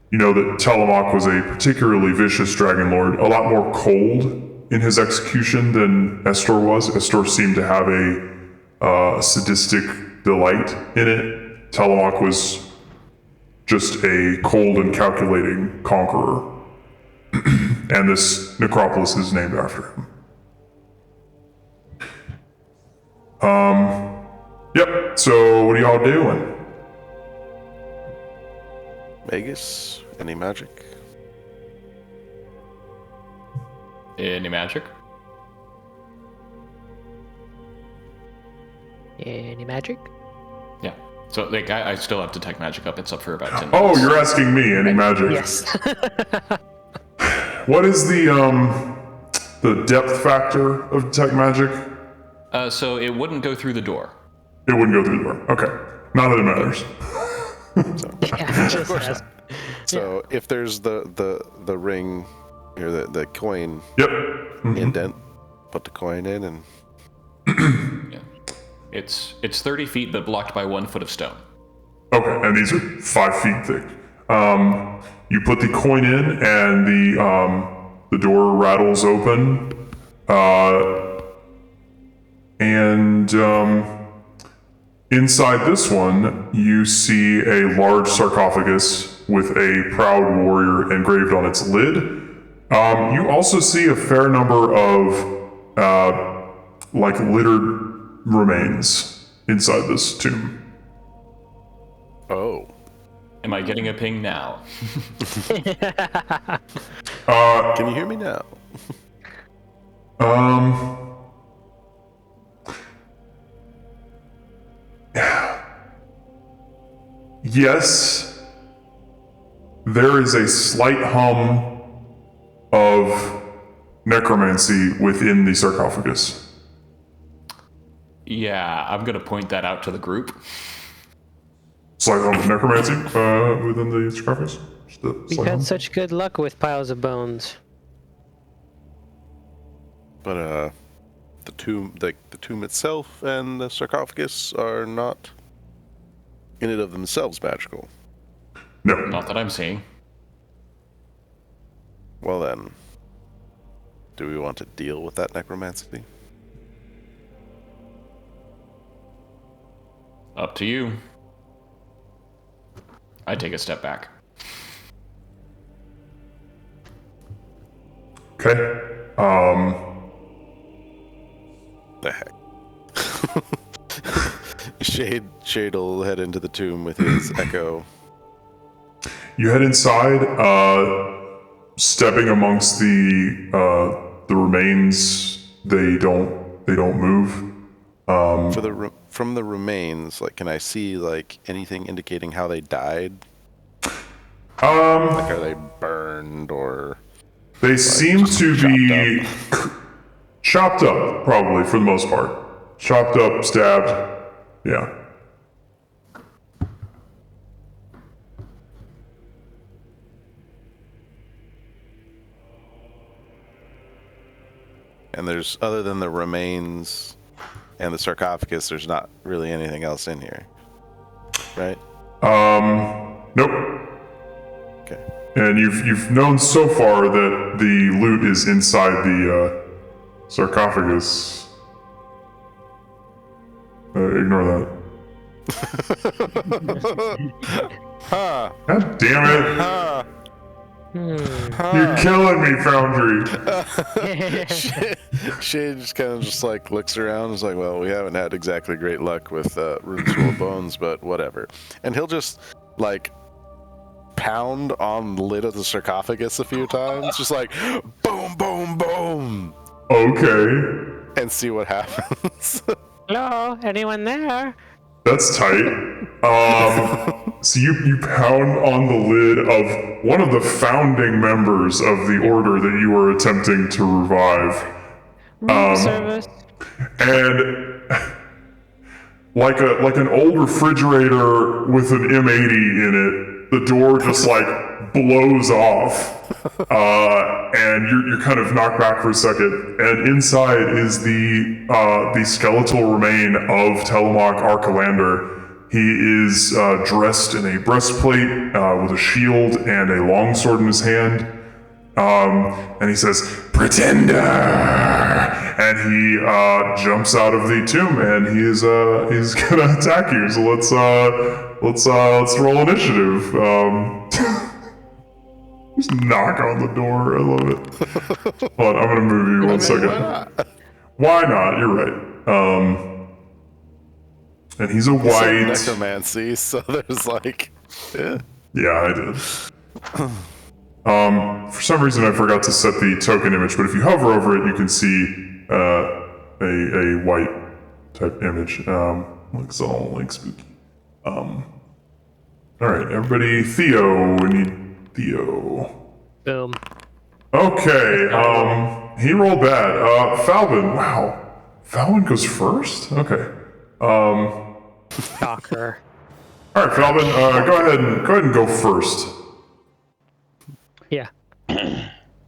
You know that Telemoch was a particularly vicious Dragonlord, a lot more cold in his execution than Estor was. Estor seemed to have a sadistic delight in it. Telemoch was just a cold and calculating conqueror. And this necropolis is named after him. Yep, so what are y'all doing? Vegas, any magic? Any magic? Any magic? Yeah. So, like, I still have Detect Magic up. It's up for about 10 minutes. Oh, you're asking me, any magic? Yes. What is the depth factor of detect magic? So it wouldn't go through the door. It wouldn't go through the door. Okay. Not that it matters. Yeah, just ask. So if there's the ring or the coin Yep. indent, put the coin in and Yeah. It's 30 feet, but blocked by 1 foot of stone. Okay, and these are 5 feet thick. You put the coin in, and the door rattles open, and inside this one, you see a large sarcophagus with a proud warrior engraved on its lid. You also see a fair number of littered remains inside this tomb. oh. Am I getting a ping now? Can you hear me now? Yes, there is a slight hum of necromancy within the sarcophagus. Yeah, I'm gonna point that out to the group. Slight hum of necromancy within the sarcophagus? Just a We've slight hum? had such good luck with piles of bones. But the tomb itself and the sarcophagus are not in and of themselves magical. No. Not that I'm seeing. Well then, do we want to deal with that necromancy? Up to you. I take a step back. Okay. The heck. Shade will head into the tomb with his echo. You head inside, stepping amongst the remains. They don't move. From the remains, like, can I see like anything indicating how they died? Like, are they burned or? They seem to be chopped up, probably for the most part. Chopped up, stabbed. Yeah. And there's, other than the remains and the sarcophagus, there's not really anything else in here, right? Nope. Okay. And you've known so far that the loot is inside the sarcophagus. Ignore that. God damn it! You're killing me, Foundry. Shade just kind of just like looks around and is like, well, we haven't had exactly great luck with rooms full of bones, but whatever. And he'll just like pound on the lid of the sarcophagus a few times, just like boom, boom, boom, Okay. and see what happens. Hello, anyone there? That's tight. So you pound on the lid of one of the founding members of the order that you are attempting to revive. Room service. And like an old refrigerator with an M80 in it, the door just like blows off. And you're kind of knocked back for a second, and inside is the skeletal remain of Telemach Archelander. He is dressed in a breastplate with a shield and a longsword in his hand. And he says, "Pretender!" And he jumps out of the tomb, and he's gonna attack you. So let's roll initiative. Just knock on the door. I love it. Hold on, I'm gonna move you 1 second. Why not? You're right. And he's a white. Necromancy, so there's like, yeah. Yeah, I did. For some reason, I forgot to set the token image, but if you hover over it, you can see a white type image. Looks all like spooky. All right, everybody. Theo, we need Theo. Boom. Okay, he rolled bad. Falvin, wow. Falvin goes first? Okay. Shocker. Alright, Falvin, go ahead and go first. Yeah.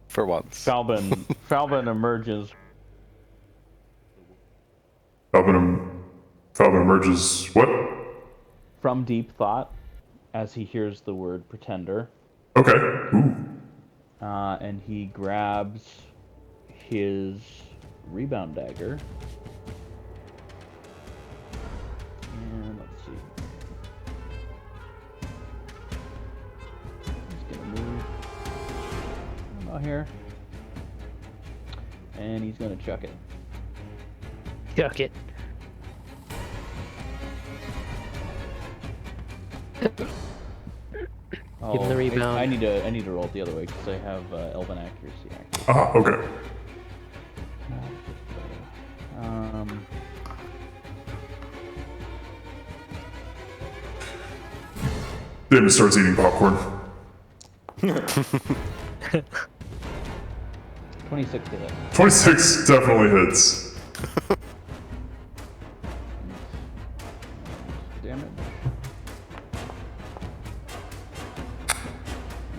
For once. Falvin emerges. Falvin emerges what? From deep thought as he hears the word pretender. Okay. Ooh. And he grabs his rebound dagger. And let's see. He's gonna move out here. And he's gonna chuck it. Chuck it. Give him the rebound. I need to roll it the other way because I have elven accuracy. Okay. Damon starts eating popcorn. 26 to hit. 26 definitely hits. Damage.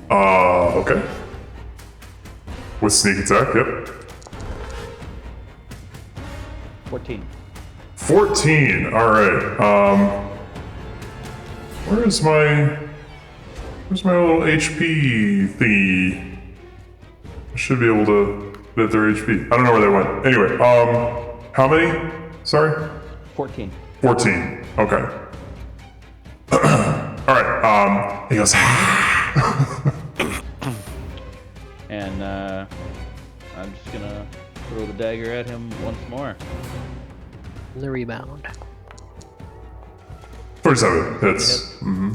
Okay. With sneak attack, yep. 14. 14, alright. Where's my little HP thingy? I should be able to hit their HP. I don't know where they went. Anyway, how many? Sorry? 14. 14, okay. Alright, he goes, And I'm just gonna throw the dagger at him once more. The rebound. 47 hits. Mm-hmm.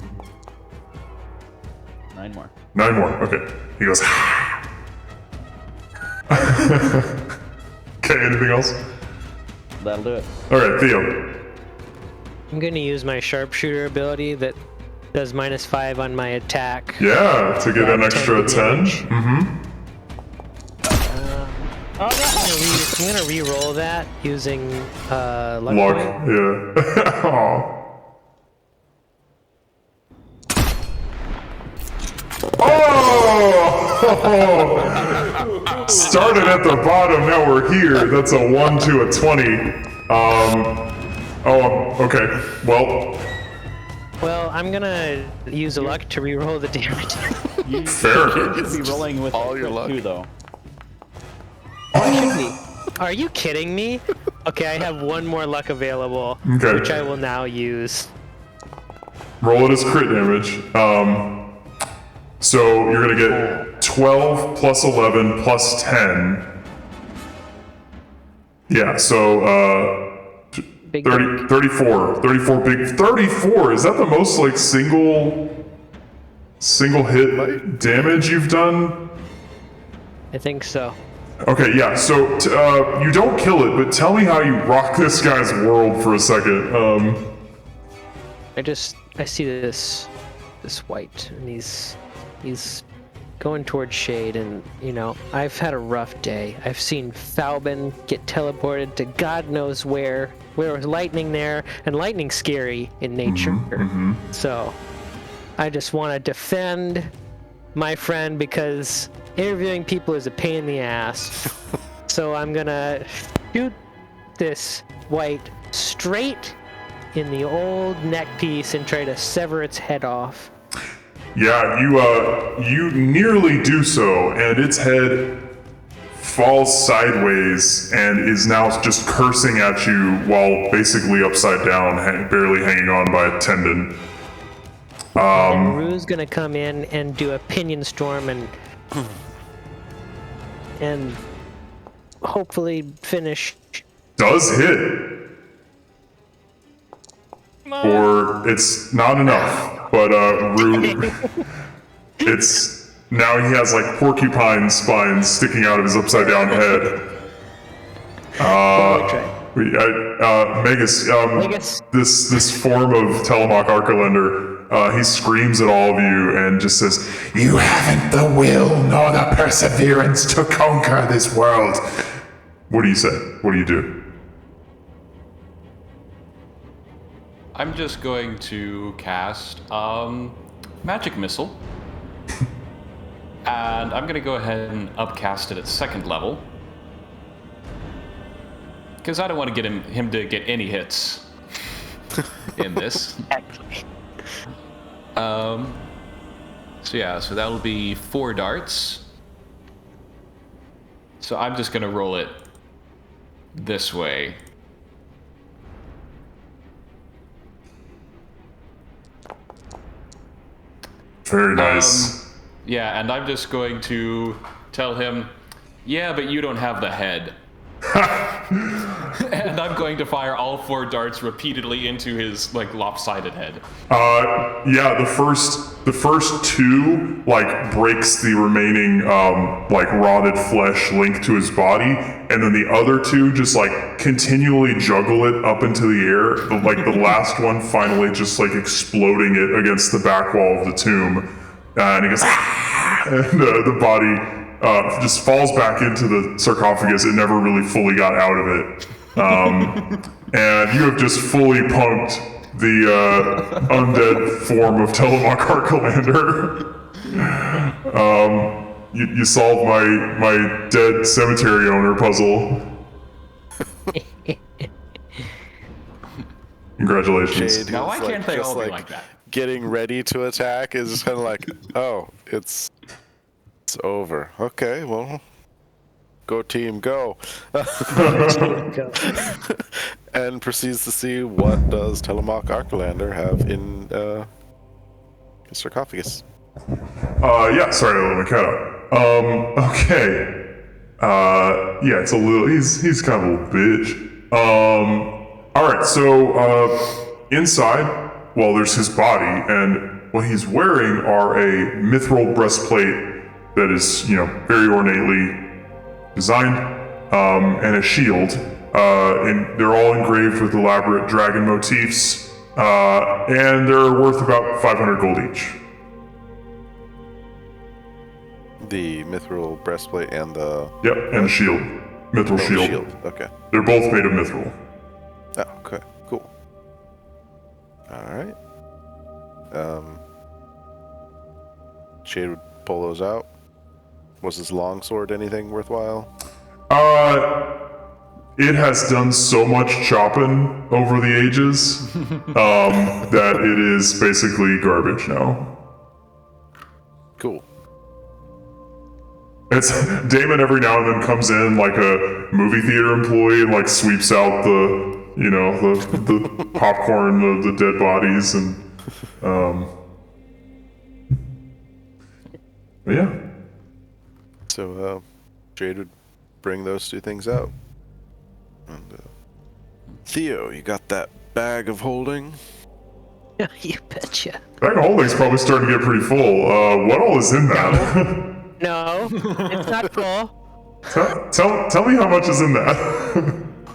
9 more. 9 more, okay. He goes, okay, anything else? That'll do it. Alright, Theo. I'm going to use my sharpshooter ability that does -5 on my attack. Yeah, to get an 10 extra 10. damage. Mm-hmm. I'm gonna re-roll that using luck. Luck, point. yeah. Aw. Oh! Started at the bottom, now we're here. That's a 1 to a 20. Okay. Well, Well, I'm gonna use a luck to re-roll the damage. fair. You should be rolling with All your crit luck. too, though. Are you kidding me? Okay, I have one more luck available, Okay. which I will now use. Roll it as crit damage. So you're gonna get 12 plus 11 plus 10. Yeah, so, Big 30, 34 big 34. Is that the most like single hit damage you've done? I think so. Okay, yeah. So you don't kill it, but tell me how you rock this guy's world for a second. I see this white, and he's going towards shade, and I've had a rough day. I've seen Falbin get teleported to God knows where was lightning there, and lightning's scary in nature. So I just want to defend my friend because interviewing people is a pain in the ass. So I'm gonna shoot this white straight in the old neck piece and try to sever its head off. Yeah, you nearly do so, and its head falls sideways and is now just cursing at you while basically upside down, barely hanging on by a tendon. And Rue's gonna come in and do a pinion storm and hopefully finish. Does hit. Or it's not enough, but Rue, it's now he has like porcupine spines sticking out of his upside down head. Magus, Magus. this form of Telemach Arcalander, he screams at all of you and just says, "You haven't the will nor the perseverance to conquer this world." What do you say? What do you do? I'm just going to cast Magic Missile. And I'm going to go ahead and upcast it at 2nd level. Because I don't want to get him to get any hits in this. So that'll be 4 darts. So I'm just going to roll it this way. Very nice. Yeah, and I'm just going to tell him, yeah, but you don't have the head. And I'm going to fire all 4 darts repeatedly into his, like, lopsided head. Yeah, the first 2, like, breaks the remaining, like, rotted flesh linked to his body, and then the other 2 just, like, continually juggle it up into the air. The last one finally just, like, exploding it against the back wall of the tomb. And he goes, "Ah!" And the body just falls back into the sarcophagus. It never really fully got out of it. And you have just fully punked the undead form of Telemach Arcalander. You solved my dead cemetery owner puzzle. Congratulations. Shade, Now, why who's, can't they just, all be like that? Getting ready to attack is just kind of like, oh, it's over. Okay, well, go team, go. And proceeds to see what does Telemach Arcalander have in his sarcophagus. Yeah, sorry, I let my cat out. Okay. Yeah, it's a little, he's kind of a little bitch. Alright, so, inside, well, there's his body, and what he's wearing are a mithril breastplate that is, very ornately designed, and a shield. And they're all engraved with elaborate dragon motifs, and they're worth about 500 gold each. The mithril breastplate and the... Yep, and the shield. Mithril shield. Okay. They're both made of mithril. Oh, okay, cool. Alright. Shade would pull those out. Was his longsword anything worthwhile? It has done so much chopping over the ages, that it is basically garbage now. Cool. It's Damon every now and then comes in like a movie theater employee and like sweeps out the popcorn of the dead bodies and but yeah. So Jade would bring those 2 things out. And Theo, you got that bag of holding? You betcha. Bag of holding's probably starting to get pretty full. What all is in that? No, it's not full. Tell me how much is in that.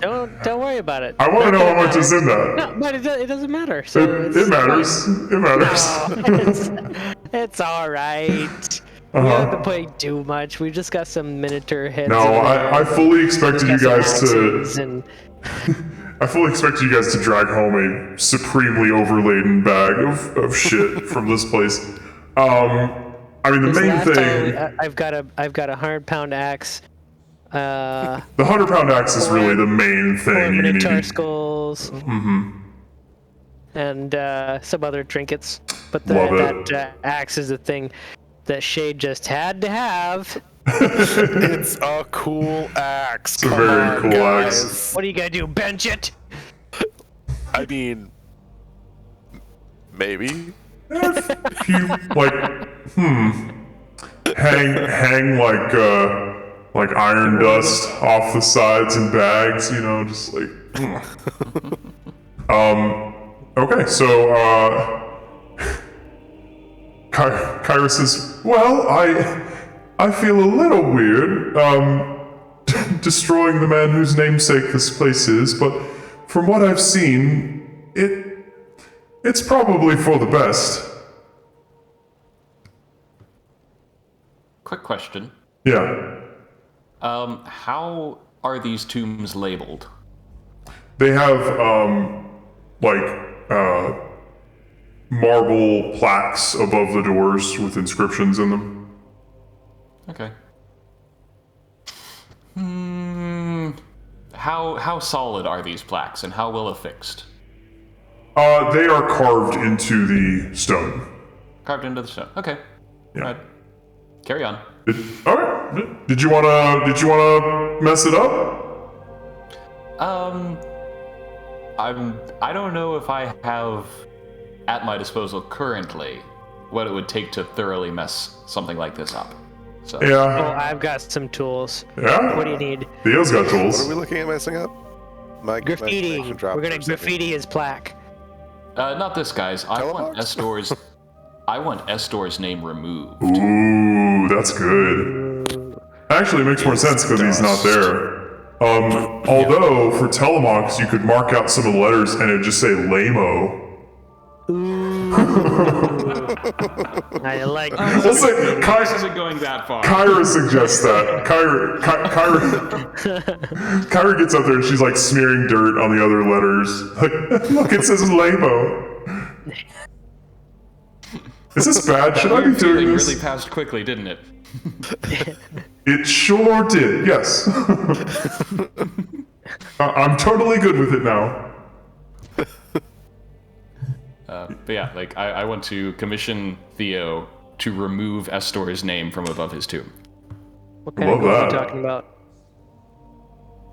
Don't worry about it. I want to know how much is in that. No, but it doesn't matter. So It matters. It matters. It's all right. We don't have to play too much. We just got some miniature heads. No, I fully expected you guys to. to. I fully expected you guys to drag home a supremely overladen bag of shit from this place. I mean, the main thing. I've got a 100-pound axe. The 100-pound axe is really the main thing you Minotaur need. skulls. Mm-hmm. And some other trinkets. But Love that axe is the thing that Shade just had to have. It's a cool axe. It's a very cool guys. axe. What are you gonna do? Bench it? I mean, maybe. If you hang like iron dust off the sides in bags, just like. Okay, so Kyra says, "Well, I feel a little weird destroying the man whose namesake this place is, but from what I've seen, it's probably for the best. Quick question. Yeah. How are these tombs labeled? They have, marble plaques above the doors with inscriptions in them. Okay. How solid are these plaques, and how well affixed? They are carved into the stone. Carved into the stone. Okay. Yeah. All right. Carry on. Alright. Did you wanna mess it up? I don't know if I have at my disposal currently what it would take to thoroughly mess something like this up. So Oh, Yeah. I've got some tools. Yeah? What do you need? Theo's got What tools. are we looking at messing up? My Graffiti. connection dropped We're gonna for a second. graffiti his plaque. not this guy's. I want Telemarks? Estor's name removed. Ooh, that's good. Actually, it makes more sense because he's not there. Although, for Telemox, you could mark out some of the letters and it'd just say Lamo. I like. We'll say, This isn't going that far. Kyra suggests that. Kyra gets up there and she's like smearing dirt on the other letters. Like, look, it says Lamo. Is this bad? Should I be doing this? really passed quickly, didn't it? It sure did, yes. I'm totally good with it now. But yeah, like I want to commission Theo to remove Estor's name from above his tomb. What kind Love of gold are you that. talking about?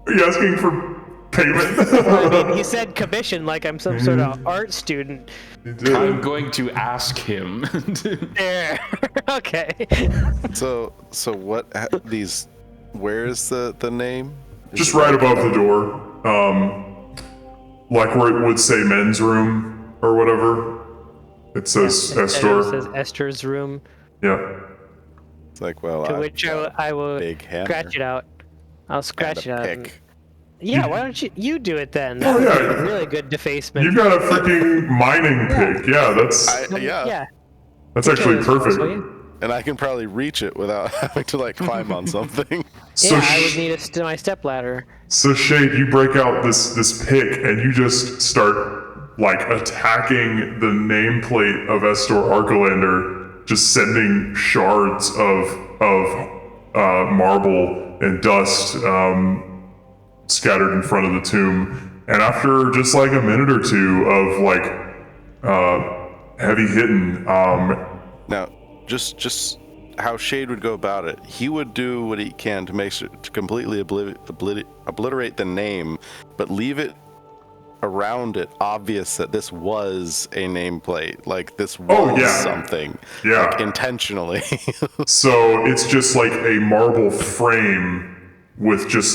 Are you asking for payment? He said commission like I'm some sort of art student. I'm going to ask him. There. Okay. So what? These? Where is the name? Is Just it right above the door. Like where it would say men's room or whatever. It says And it Estor. says Esther's room. Yeah. It's like, well, To I've which got I will big hammer scratch it out. I'll scratch it and a out. pick. Yeah, why don't you do it then? Oh, That yeah. would be really good defacement. You got a freaking mining pick. Yeah, that's Yeah. that's actually Those calls, will perfect. you? And I can probably reach it without having to like climb on something. So Yeah, I would sh- need my step ladder. So Shade, you break out this pick and you just start like attacking the nameplate of Estor Arcolander, just sending shards of marble and dust scattered in front of the tomb. And after just like a minute or two of like heavy hitting, Now, just how Shade would go about it, he would do what he can to make sure to completely obliterate the name, but leave it around it obvious that this was a nameplate, like this was yeah. something, Yeah. like intentionally. so it's just like a marble frame with just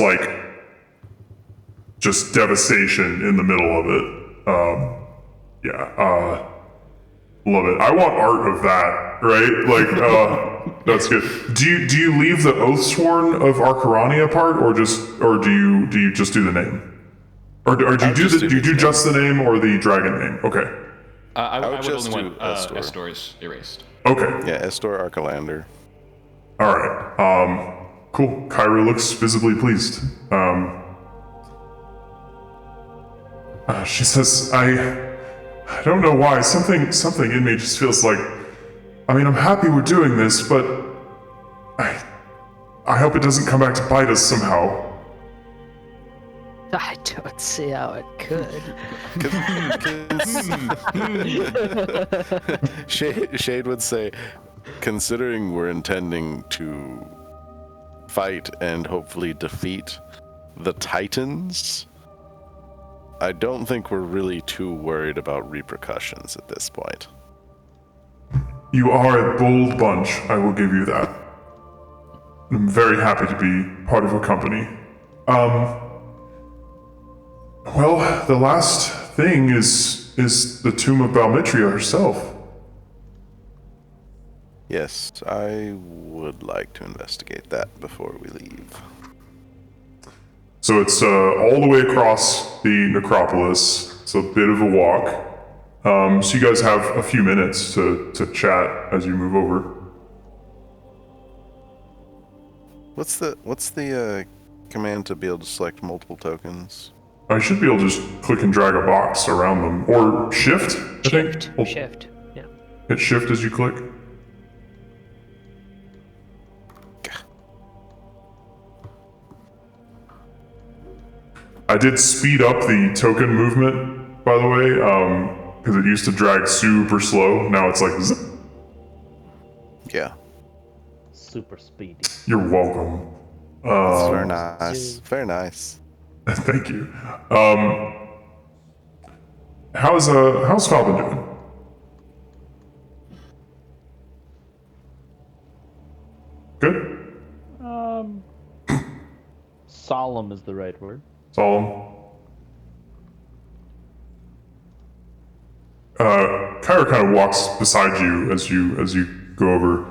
devastation in the middle of it. Love it. I want art of that, right? Like, that's good. Do you leave the Oathsworn of Arcarania part, or do you just do the name, or do you do just the name or the dragon name? Okay. I would just only do want Estor. Estor's erased. Okay. Yeah, Estor Arcolander. All right. Cool. Kyra looks visibly pleased. She says, I don't know why. Something in me just feels like, I mean, I'm happy we're doing this, but I hope it doesn't come back to bite us somehow. I don't see how it could. Shade would say, considering we're intending to fight and hopefully defeat the Titans, I don't think we're really too worried about repercussions at this point. You are a bold bunch, I will give you that. I'm very happy to be part of your company. Well, the last thing is the tomb of Balmitria herself. Yes, I would like to investigate that before we leave. So it's all the way across the necropolis. It's a bit of a walk. So you guys have a few minutes to chat as you move over. What's the command to be able to select multiple tokens? I should be able to just click and drag a box around them. Or shift, I think. Shift. Hold- Shift. Yeah. Hit shift as you click. I did speed up the token movement, by the way, because it used to drag super slow. Now it's like, zip. Yeah, Super speedy. You're welcome. it's very nice. Very nice. Thank you. How's Falcon doing? Good? Solemn is the right word. Solemn. Kyra kind of walks beside you as you go over.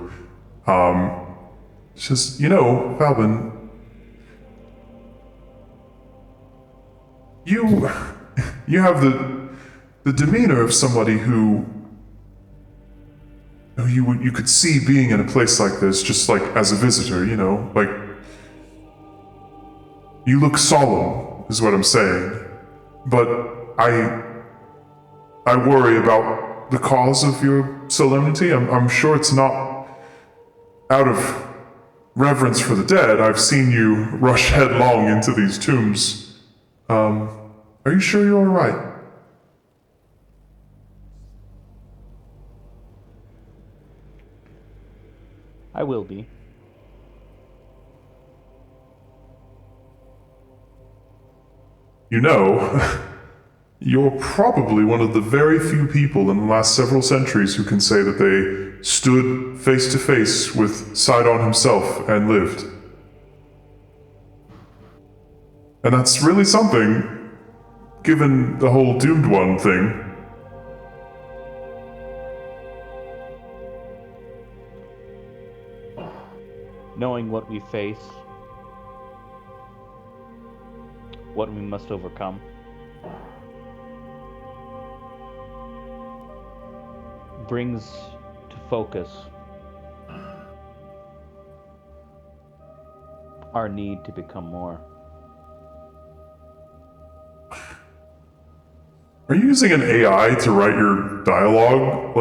Says, Falvin, you have the demeanor of somebody who you could see being in a place like this, just like as a visitor, like you look solemn, is what I'm saying. But I worry about the cause of your solemnity. I'm sure it's not out of reverence for the dead. I've seen you rush headlong into these tombs. Are you sure you're alright? I will be. You're probably one of the very few people in the last several centuries who can say that they stood face to face with Sidon himself and lived. And that's really something, given the whole Doomed One thing. Knowing what we face, what we must overcome. Brings to focus our need to become more. Are you using an AI to write your dialogue?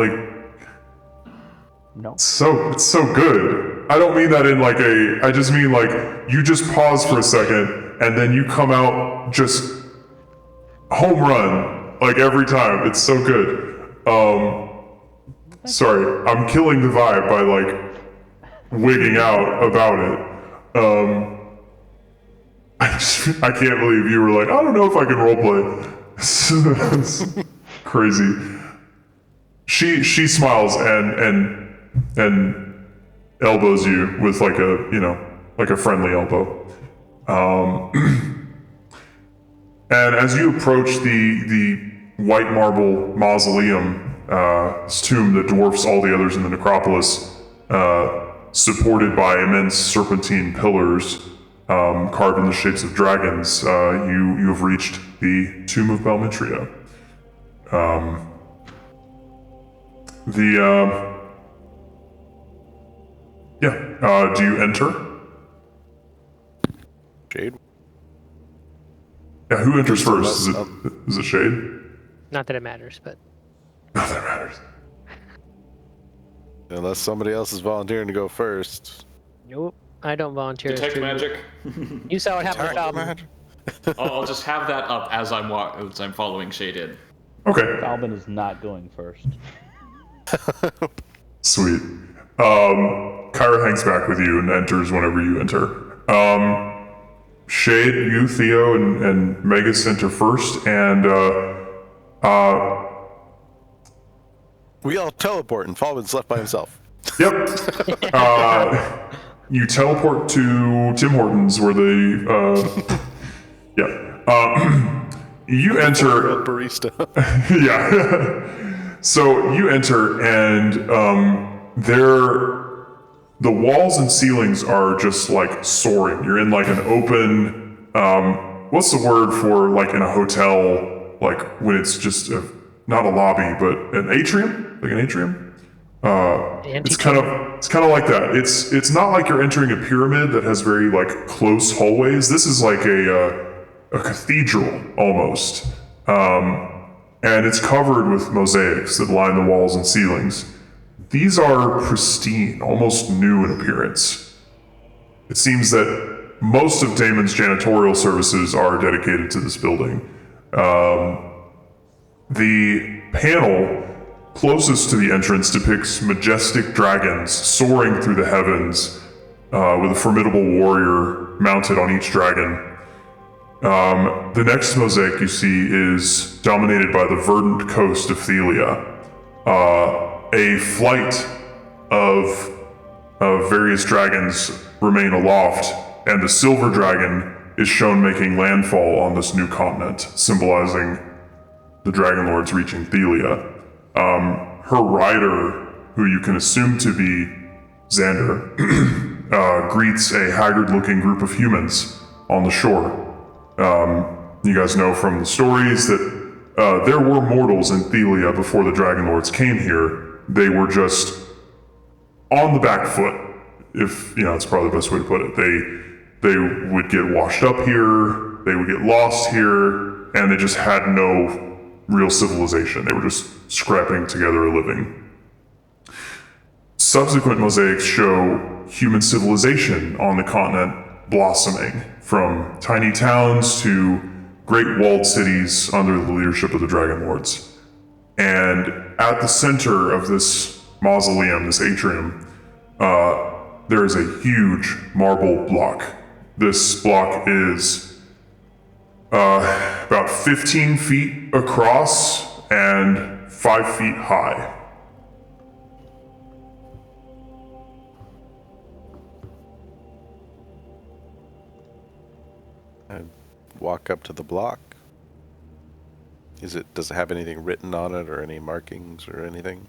No. It's so good. I don't mean that in I just mean you just pause for a second and then you come out just home run, every time. It's so good. Sorry, I'm killing the vibe by wigging out about it. I can't believe you were like, I don't know if I can roleplay. It's crazy. She smiles and elbows you with a friendly elbow. And as you approach the white marble mausoleum, this tomb that dwarfs all the others in the necropolis, supported by immense serpentine pillars carved in the shapes of dragons, you have reached the Tomb of Balmitria. Do you enter? Shade? Yeah, who enters first? Is it Shade? Not that it matters, but Not that it matters. Unless somebody else is volunteering to go first. nope. I don't volunteer. Detect to- magic. You saw what happened to Dark Falcon. magic. I'll just have that up as I'm following Shade in. Okay, Falbin is not going first. sweet. Kyra hangs back with you and enters whenever you enter. Shade, you, Theo, and Megas enter first, and We all teleport and Falvin's left by himself. yep. You teleport to Tim Hortons where you enter. Barista. Yeah. So you enter, and the walls and ceilings are just soaring. You're in an open what's the word for like in a hotel, like when it's just not a lobby, but an atrium, like an atrium? It's kind of like that. It's not like you're entering a pyramid that has very like close hallways. This is like a cathedral almost, and it's covered with mosaics that line the walls and ceilings. These are pristine, almost new in appearance. It seems that most of Damon's janitorial services are dedicated to this building. The panel closest to the entrance depicts majestic dragons soaring through the heavens with a formidable warrior mounted on each dragon. The next mosaic you see is dominated by the verdant coast of Thelia. A flight of various dragons remain aloft, and the silver dragon is shown making landfall on this new continent, symbolizing the Dragonlords reaching Thelia. Her rider, who you can assume to be Xander, greets a haggard-looking group of humans on the shore. You guys know from the stories that there were mortals in Thelia before the Dragonlords came here. They were just on the back foot, if, that's probably the best way to put it. They would get washed up here, they would get lost here, and they just had no real civilization. They were just scrapping together a living. Subsequent mosaics show human civilization on the continent blossoming, from tiny towns to great walled cities under the leadership of the Dragonlords. And at the center of this mausoleum, this atrium, there is a huge marble block. This block is about 15 feet across and 5 feet high. I walk up to the block. Does it have anything written on it or any markings or anything?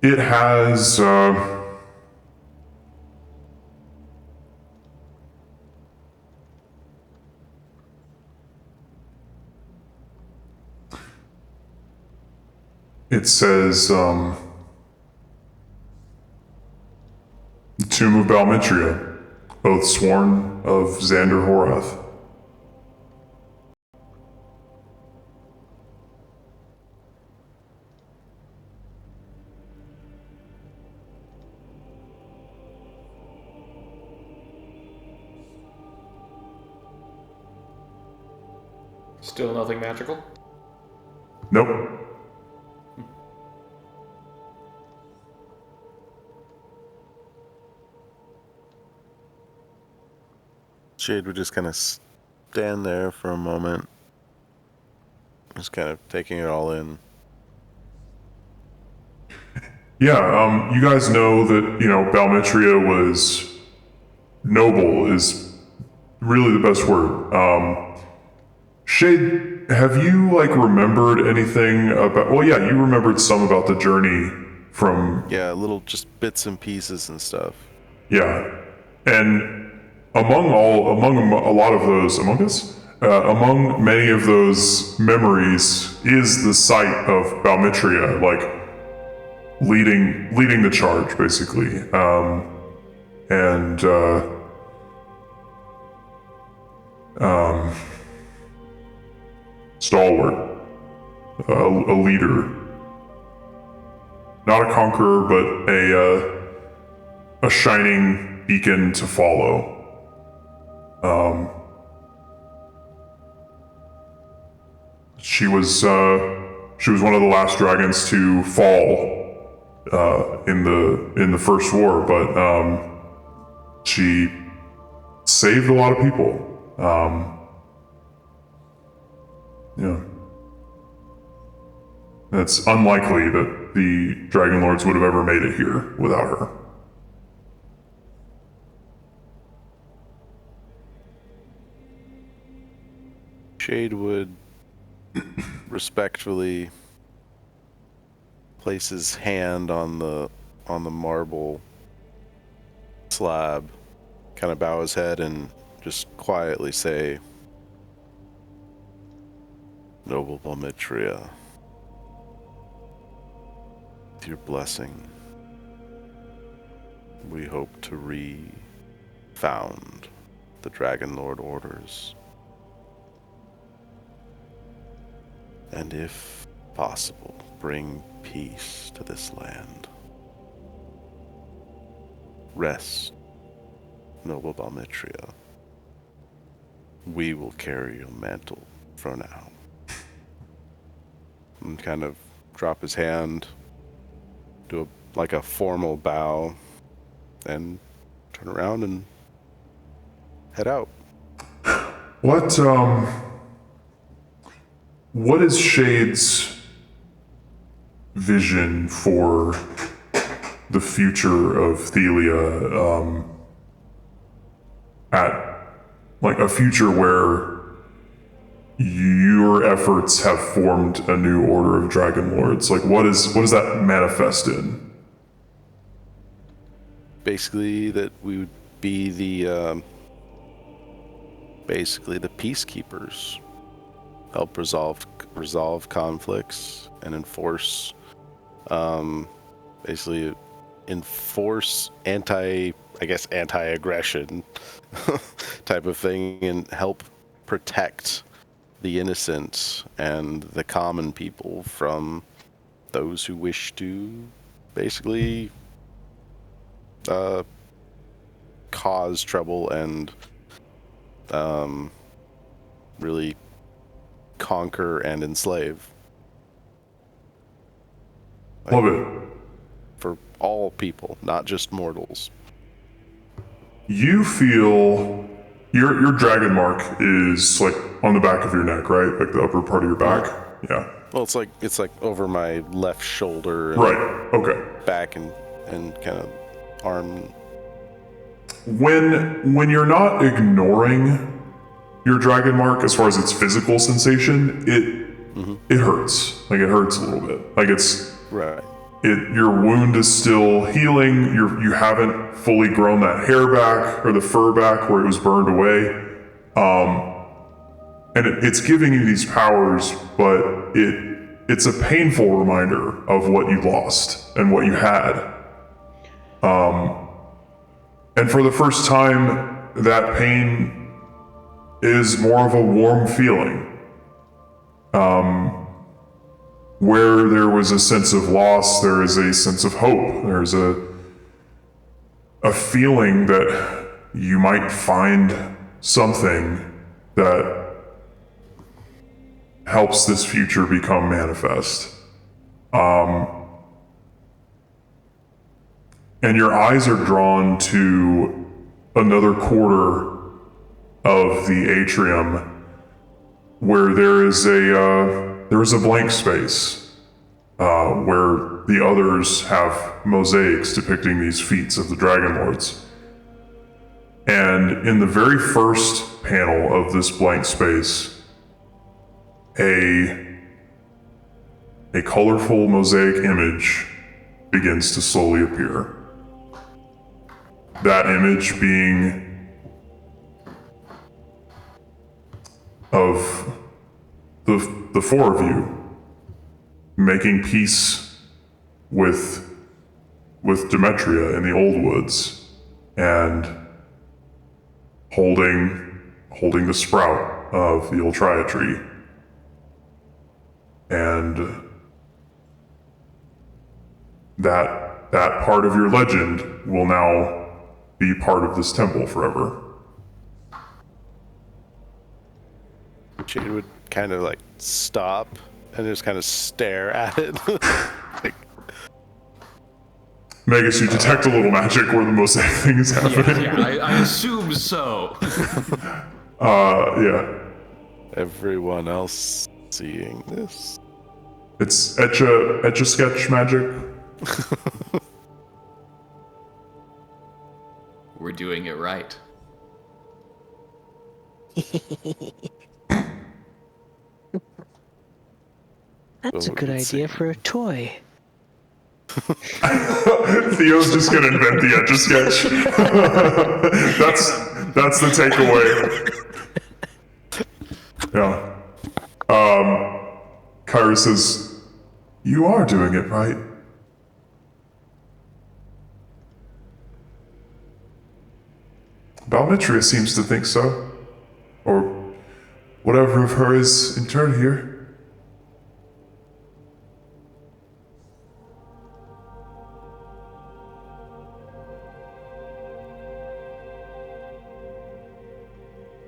It has it says the Tomb of Balmitria, oath sworn of Xander Horath. Still nothing magical? Nope. Shade would just kind of stand there for a moment, just kind of taking it all in. Yeah, you guys know that, Balmitria was noble, is really the best word. Shade, have you, remembered anything about... Well, yeah, you remembered some about the journey from... Yeah, little just bits and pieces and stuff. Yeah, and among a lot of those... Among us? Among many of those memories is the site of Balmitria, leading the charge, basically. Stalwart, a leader, not a conqueror, but a shining beacon to follow. She was one of the last dragons to fall in the first war, but she saved a lot of people. Yeah. It's unlikely that the Dragonlords would have ever made it here without her. Shade would respectfully place his hand on the marble slab, kind of bow his head and just quietly say, "Noble Balmitria, with your blessing, we hope to re-found the Dragonlord orders. And if possible, bring peace to this land. Rest, noble Balmitria. We will carry your mantle for now." And kind of drop his hand, do a formal bow, and turn around and head out. What is Shade's vision for the future of Thelia, at like a future where your efforts have formed a new order of Dragonlords? Like, what does that manifest in? Basically, that we would be the peacekeepers, help resolve conflicts and enforce anti-aggression type of thing, and help protect the innocent and the common people from those who wish to basically cause trouble and really conquer and enslave. Love it. For all people, not just mortals. You feel your dragon mark is like on the back of your neck, right? Like the upper part of your back. Yeah. Well, it's like over my left shoulder. And Right. Okay. back and kind of arm. When you're not ignoring your dragon mark as far as its physical sensation, it hurts. Like it hurts a little bit. Like it's Right. your wound is still healing. You haven't fully grown that hair back or the fur back where it was burned away. And it's giving you these powers, but it's a painful reminder of what you lost and what you had. And for the first time, that pain is more of a warm feeling. Where there was a sense of loss, there is a sense of hope. There's a feeling that you might find something that helps this future become manifest. And your eyes are drawn to another quarter of the atrium where there is a blank space where the others have mosaics depicting these feats of the Dragonlords. And in the very first panel of this blank space, a colorful mosaic image begins to slowly appear. That image being of the four of you making peace with Demetria in the Old Woods and holding the sprout of the Ultria tree. And that part of your legend will now be part of this temple forever. Jade would kind of like stop and just kind of stare at it. Like, Magus, you detect a little magic where the mosaic thing is happening. Yeah, I assume so. Yeah. everyone else seeing this? It's etch-a-sketch magic. We're doing it right. That's a What good would it idea say? for a toy. Theo's just gonna invent the Etch-a-Sketch. That's the takeaway. Yeah. Kyra says, "You are doing it right." Balmitria seems to think so. Or whatever of her is interred here.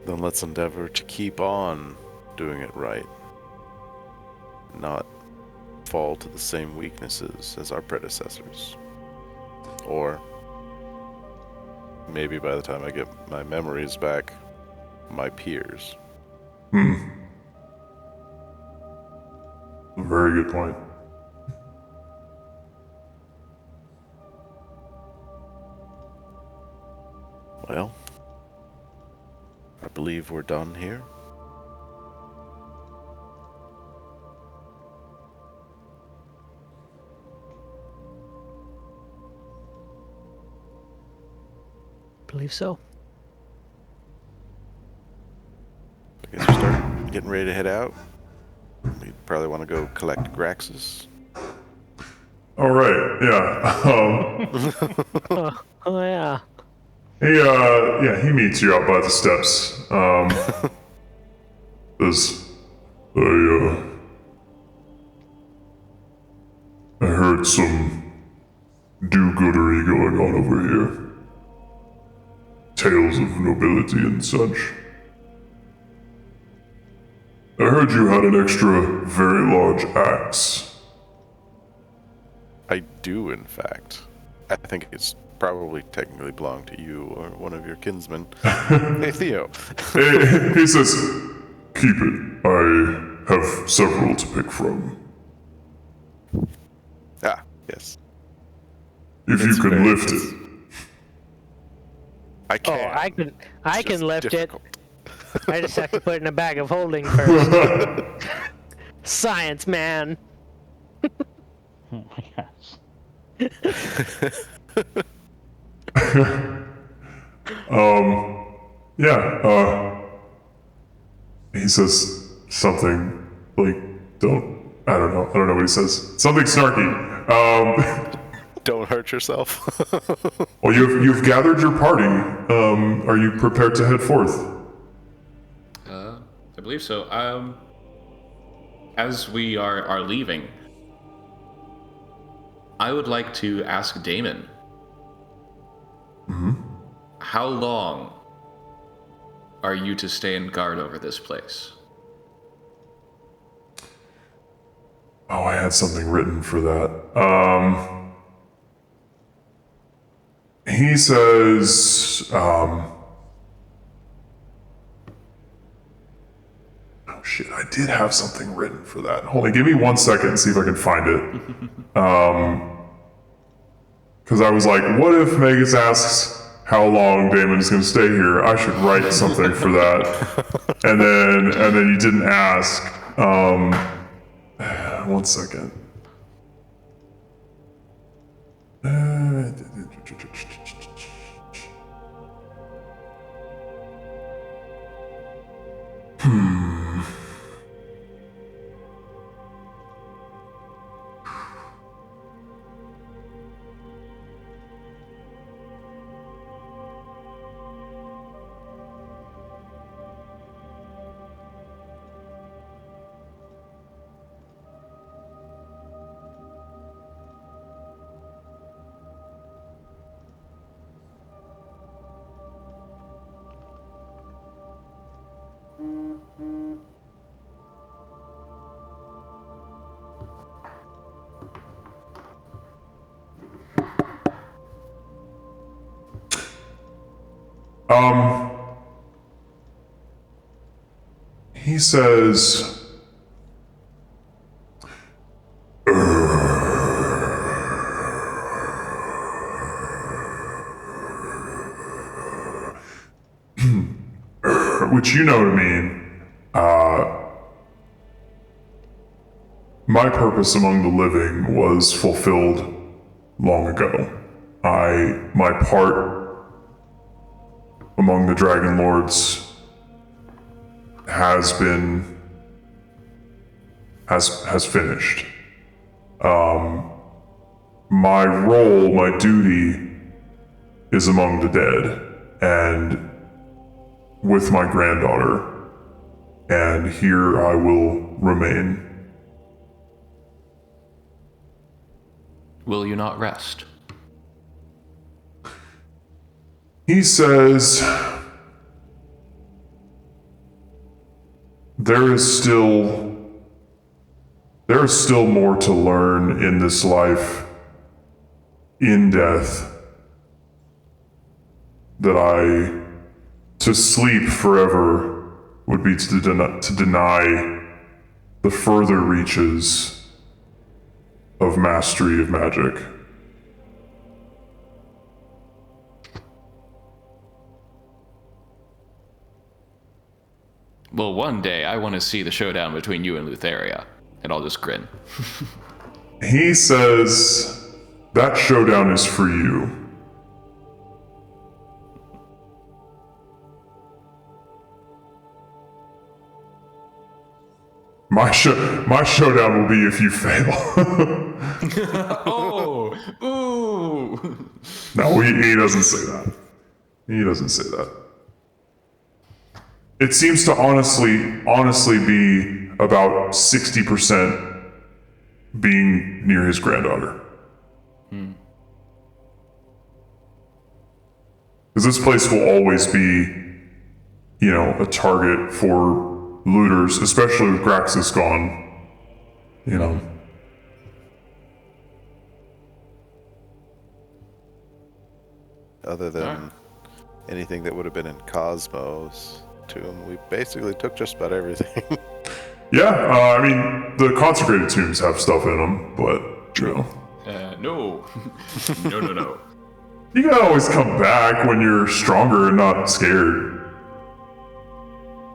Then let's endeavor to keep on doing it right. Not fall to the same weaknesses as our predecessors. Or maybe by the time I get my memories back, my peers. Very good point. Well, I believe we're done here. Believe so. I guess we start getting ready to head out. We probably want to go collect Graxus. All right, yeah. Oh yeah. He meets you out by the steps. Says, I heard some do-goodery going on over here. Tales of nobility and such. I heard you had an extra, very large axe. I do, in fact. I think it's probably technically belong to you or one of your kinsmen. Hey, Theo. He says, keep it. I have several to pick from. Ah, yes. If you can lift it. I can. Oh, I can lift difficult. it. I just have to put it in a bag of holding first. Science, man. Oh my gosh. He says something like, I don't know what he says. Something snarky. Don't hurt yourself. Well, you've gathered your party. Are you prepared to head forth? I believe so. As we are leaving, I would like to ask Damon. How long are you to stay in guard over this place? Oh, I had something written for that. He says, oh shit, I did have something written for that. Hold on, give me 1 second and see if I can find it. Because I was like, what if Magus asks how long Damon is going to stay here? I should write something for that. And then you didn't ask. 1 second. He says, which you know to mean, my purpose among the living was fulfilled long ago. My part among the Dragonlords has finished. My role, my duty, is among the dead, and with my granddaughter, and here I will remain. Will you not rest? He says there is still more to learn in this life, in death, that to sleep forever would be to deny the further reaches of mastery of magic. Well, one day I want to see the showdown between you and Lutheria, and I'll just grin. He says that showdown is for you. My showdown will be if you fail. Oh, ooh. No, he doesn't say that. He doesn't say that. It seems to honestly be about 60% being near his granddaughter. Because this place will always be, a target for looters, especially with Graxus gone. Other than anything that would have been in Cosmos tomb, we basically took just about everything. Yeah, the consecrated tombs have stuff in them, but, No. No. You can always come back when you're stronger and not scared.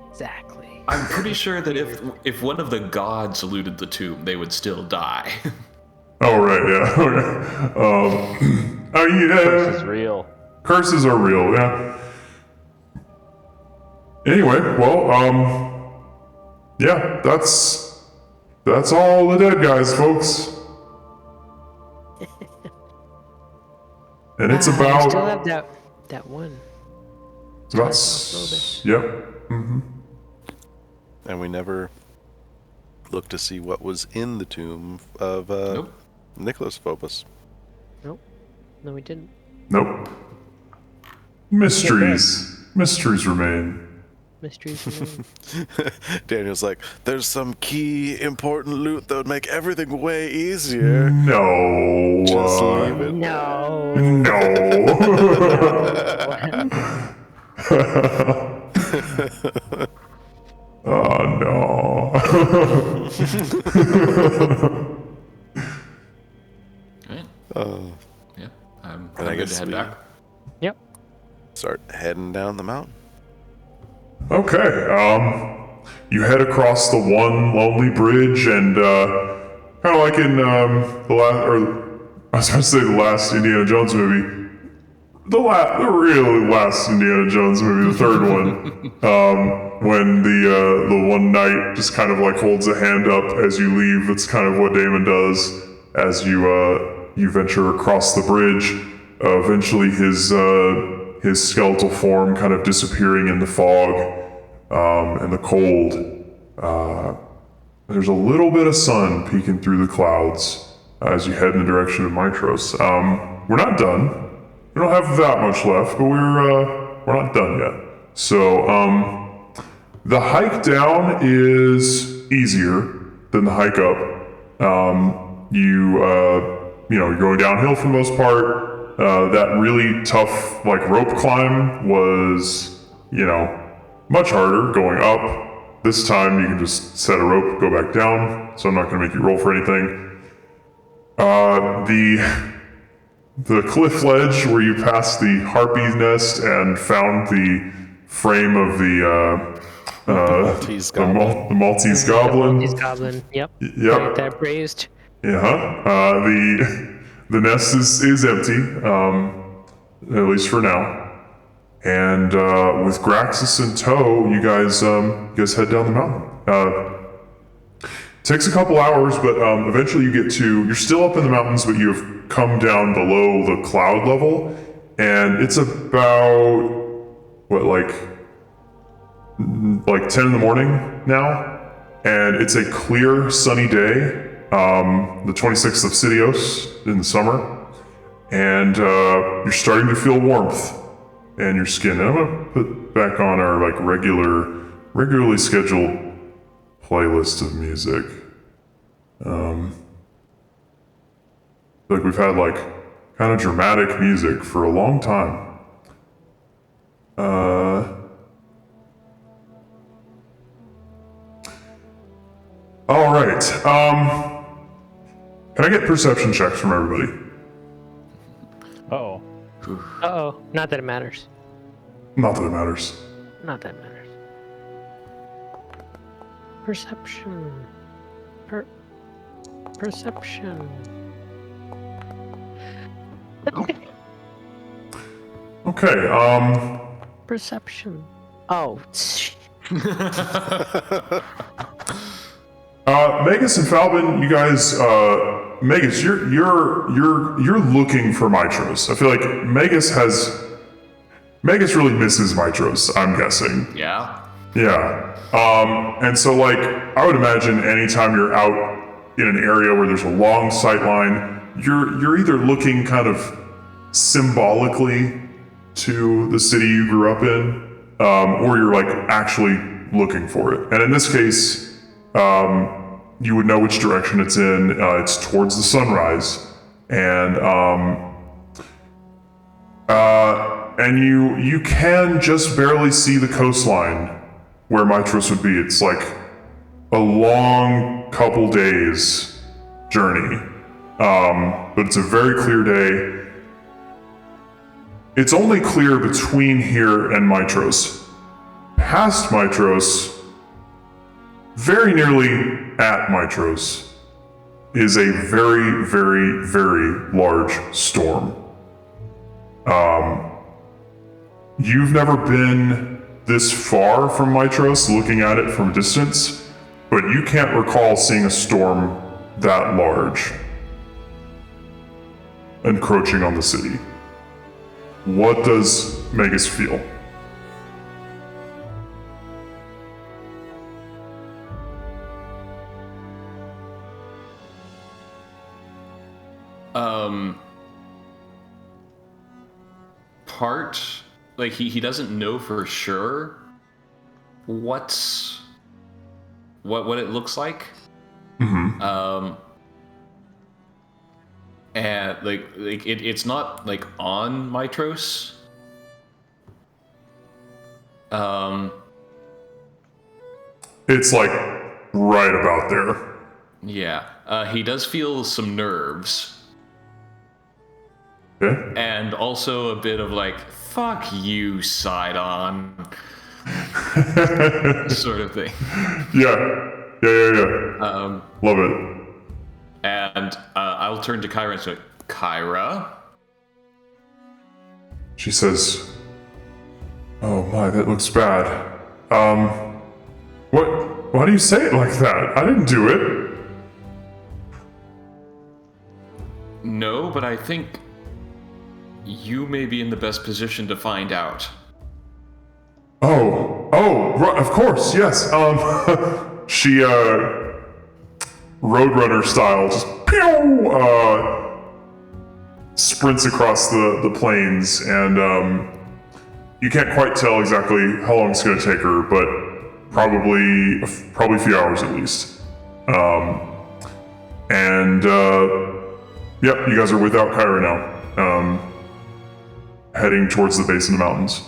Exactly. I'm pretty sure that if one of the gods looted the tomb, they would still die. Oh, right, yeah. Okay. This is real. Curses are real, yeah. Anyway, well, yeah, that's all the dead guys, folks. And it's I still about... have that one. It's about... Yep. Mm-hmm. And we never looked to see what was in the tomb of Nope. Nicholas Phobos. Nope. No, we didn't. Nope. Mysteries. Mysteries remain. Mysteries remain. Daniel's like, there's some key important loot that would make everything way easier. No. Just leave it. No. No. Oh, no. Right. Yeah. I'm And I good to guess head we back. Yep. start heading down the mountain. Okay, you head across the one lonely bridge, and kind of like in the last Indiana Jones movie, the really last Indiana Jones movie, the third one, when the one knight just kind of like holds a hand up as you leave. That's kind of what Damon does as you venture across the bridge. Eventually, his skeletal form kind of disappearing in the fog and the cold. There's a little bit of sun peeking through the clouds as you head in the direction of Mitros. We're not done. We don't have that much left, but we're not done yet. So the hike down is easier than the hike up. You're going downhill for the most part. That really tough rope climb was, much harder going up. This time you can just set a rope, go back down, so I'm not going to make you roll for anything. The cliff ledge where you passed the harpy's nest and found the frame of the Maltese goblin. the Maltese goblin. Maltese goblin. Yep. Yep. Right there, praised. Yeah. the nest is empty, at least for now. And with Graxus in tow, you guys head down the mountain. Takes a couple hours, but eventually you're still up in the mountains, but you've come down below the cloud level, and it's about, like 10 in the morning now, and it's a clear, sunny day, the 26th of Sidios in the summer, and you're starting to feel warmth in your skin. And I'm gonna put back on our regularly scheduled playlist of music. Like we've had kind of dramatic music for a long time. All right. Can I get perception checks from everybody? Uh-oh. Uh-oh. Not that it matters. Not that it matters. Not that it matters. Perception. Perception. Okay, Perception. Oh. Magus and Falbin, you guys, Magus, you're looking for Mitros. I feel like Magus really misses Mitros, I'm guessing. Yeah. Yeah. And so I would imagine anytime you're out in an area where there's a long sight line, you're either looking kind of symbolically to the city you grew up in, or you're actually looking for it. And in this case, you would know which direction it's in. It's towards the sunrise, and you can just barely see the coastline where Mitros would be. It's a long couple days journey, but it's a very clear day. It's only clear between here and Mitros. Past Mitros, very nearly at Mitros, is a very, very, very large storm. You've never been this far from Mitros, looking at it from a distance, but you can't recall seeing a storm that large encroaching on the city. What does Magus feel? He doesn't know for sure what it looks like. Mm-hmm. And it's not on Mitros. It's right about there. Yeah. He does feel some nerves. Okay. And also a bit of fuck you, Sidon. Sort of thing. Yeah. Love it. And I'll turn to Kyra and say, Kyra? She says, "Oh my, that looks bad. Why do you say it like that? I didn't do it." No, but I think you may be in the best position to find out. Right, of course, yes. She, Roadrunner style, just pew, sprints across the plains, and you can't quite tell exactly how long it's going to take her, but probably a few hours at least. Yep, you guys are without Kyra now. Heading towards the base of the mountains.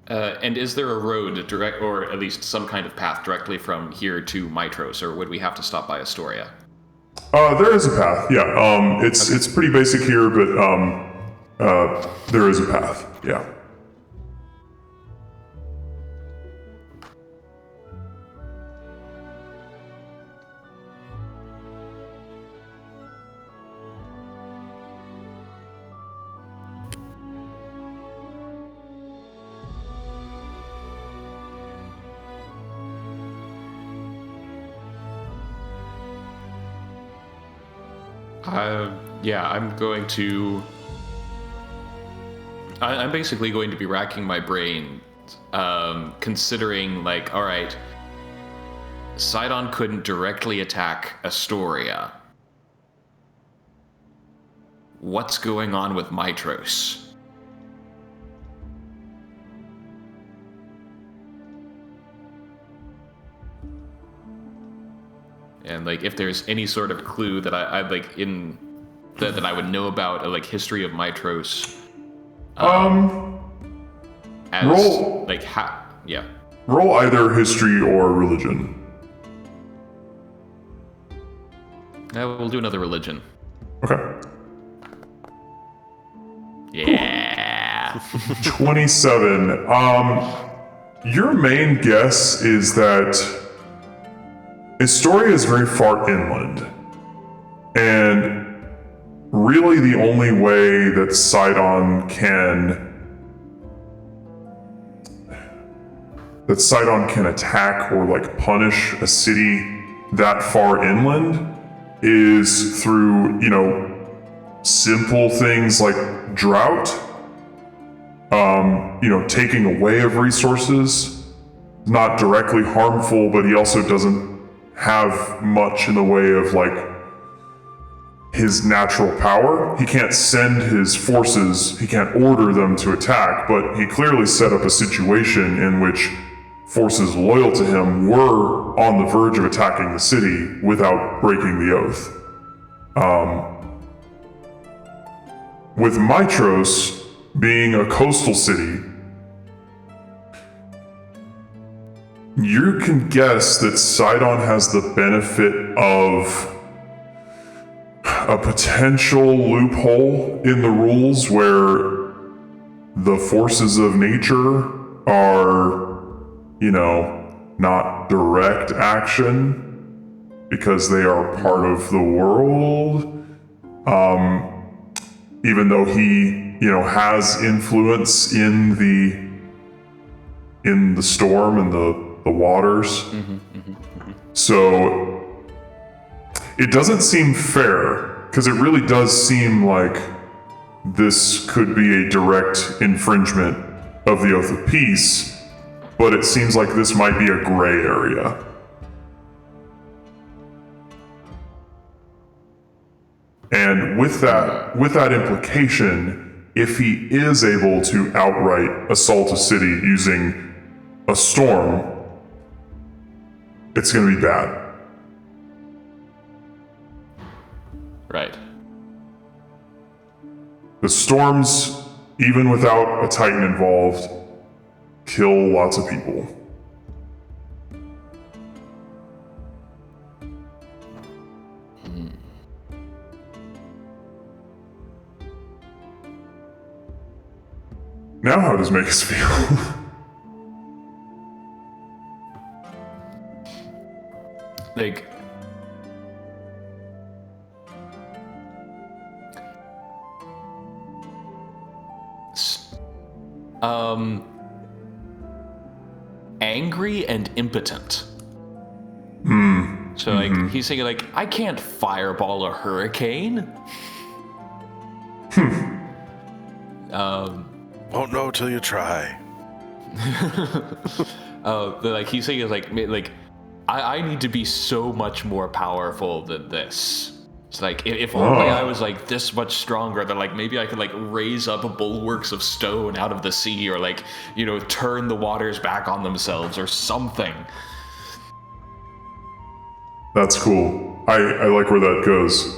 And is there a road direct, or at least some kind of path directly from here to Mitros, or would we have to stop by Astoria? There is a path, yeah. It's pretty basic here, but there is a path, yeah. Yeah, I'm going to. I'm basically going to be racking my brain, considering, like, all right, Sidon couldn't directly attack Astoria. What's going on with Mitros? And like, if there's any sort of clue that I like in that I would know about, like history of Mitros. As roll like yeah. Roll either history or religion. We'll do another religion. Okay. Yeah. 27. Your main guess is that Astoria is very far inland, and really the only way that Sidon can attack or like punish a city that far inland is through, simple things like drought, taking away of resources, not directly harmful, but he also doesn't have much in the way of like his natural power. He can't send his forces, he can't order them to attack, but he clearly set up a situation in which forces loyal to him were on the verge of attacking the city without breaking the oath. With Mitros being a coastal city, you can guess that Sidon has the benefit of a potential loophole in the rules where the forces of nature are, not direct action because they are part of the world. Even though he, has influence in the storm and the waters. So it doesn't seem fair, because it really does seem like this could be a direct infringement of the Oath of Peace, but it seems like this might be a gray area. And with that implication, if he is able to outright assault a city using a storm, it's going to be bad. Right. The storms, even without a Titan involved, kill lots of people. Now how does Magus feel? Like, angry and impotent. So like, he's saying like, I can't fireball a hurricane. Won't know till you try. Like he's saying like I need to be so much more powerful than this. It's like, if only I was like this much stronger, then like maybe I could like raise up bulwarks of stone out of the sea, or like, turn the waters back on themselves or something. That's cool. I like where that goes.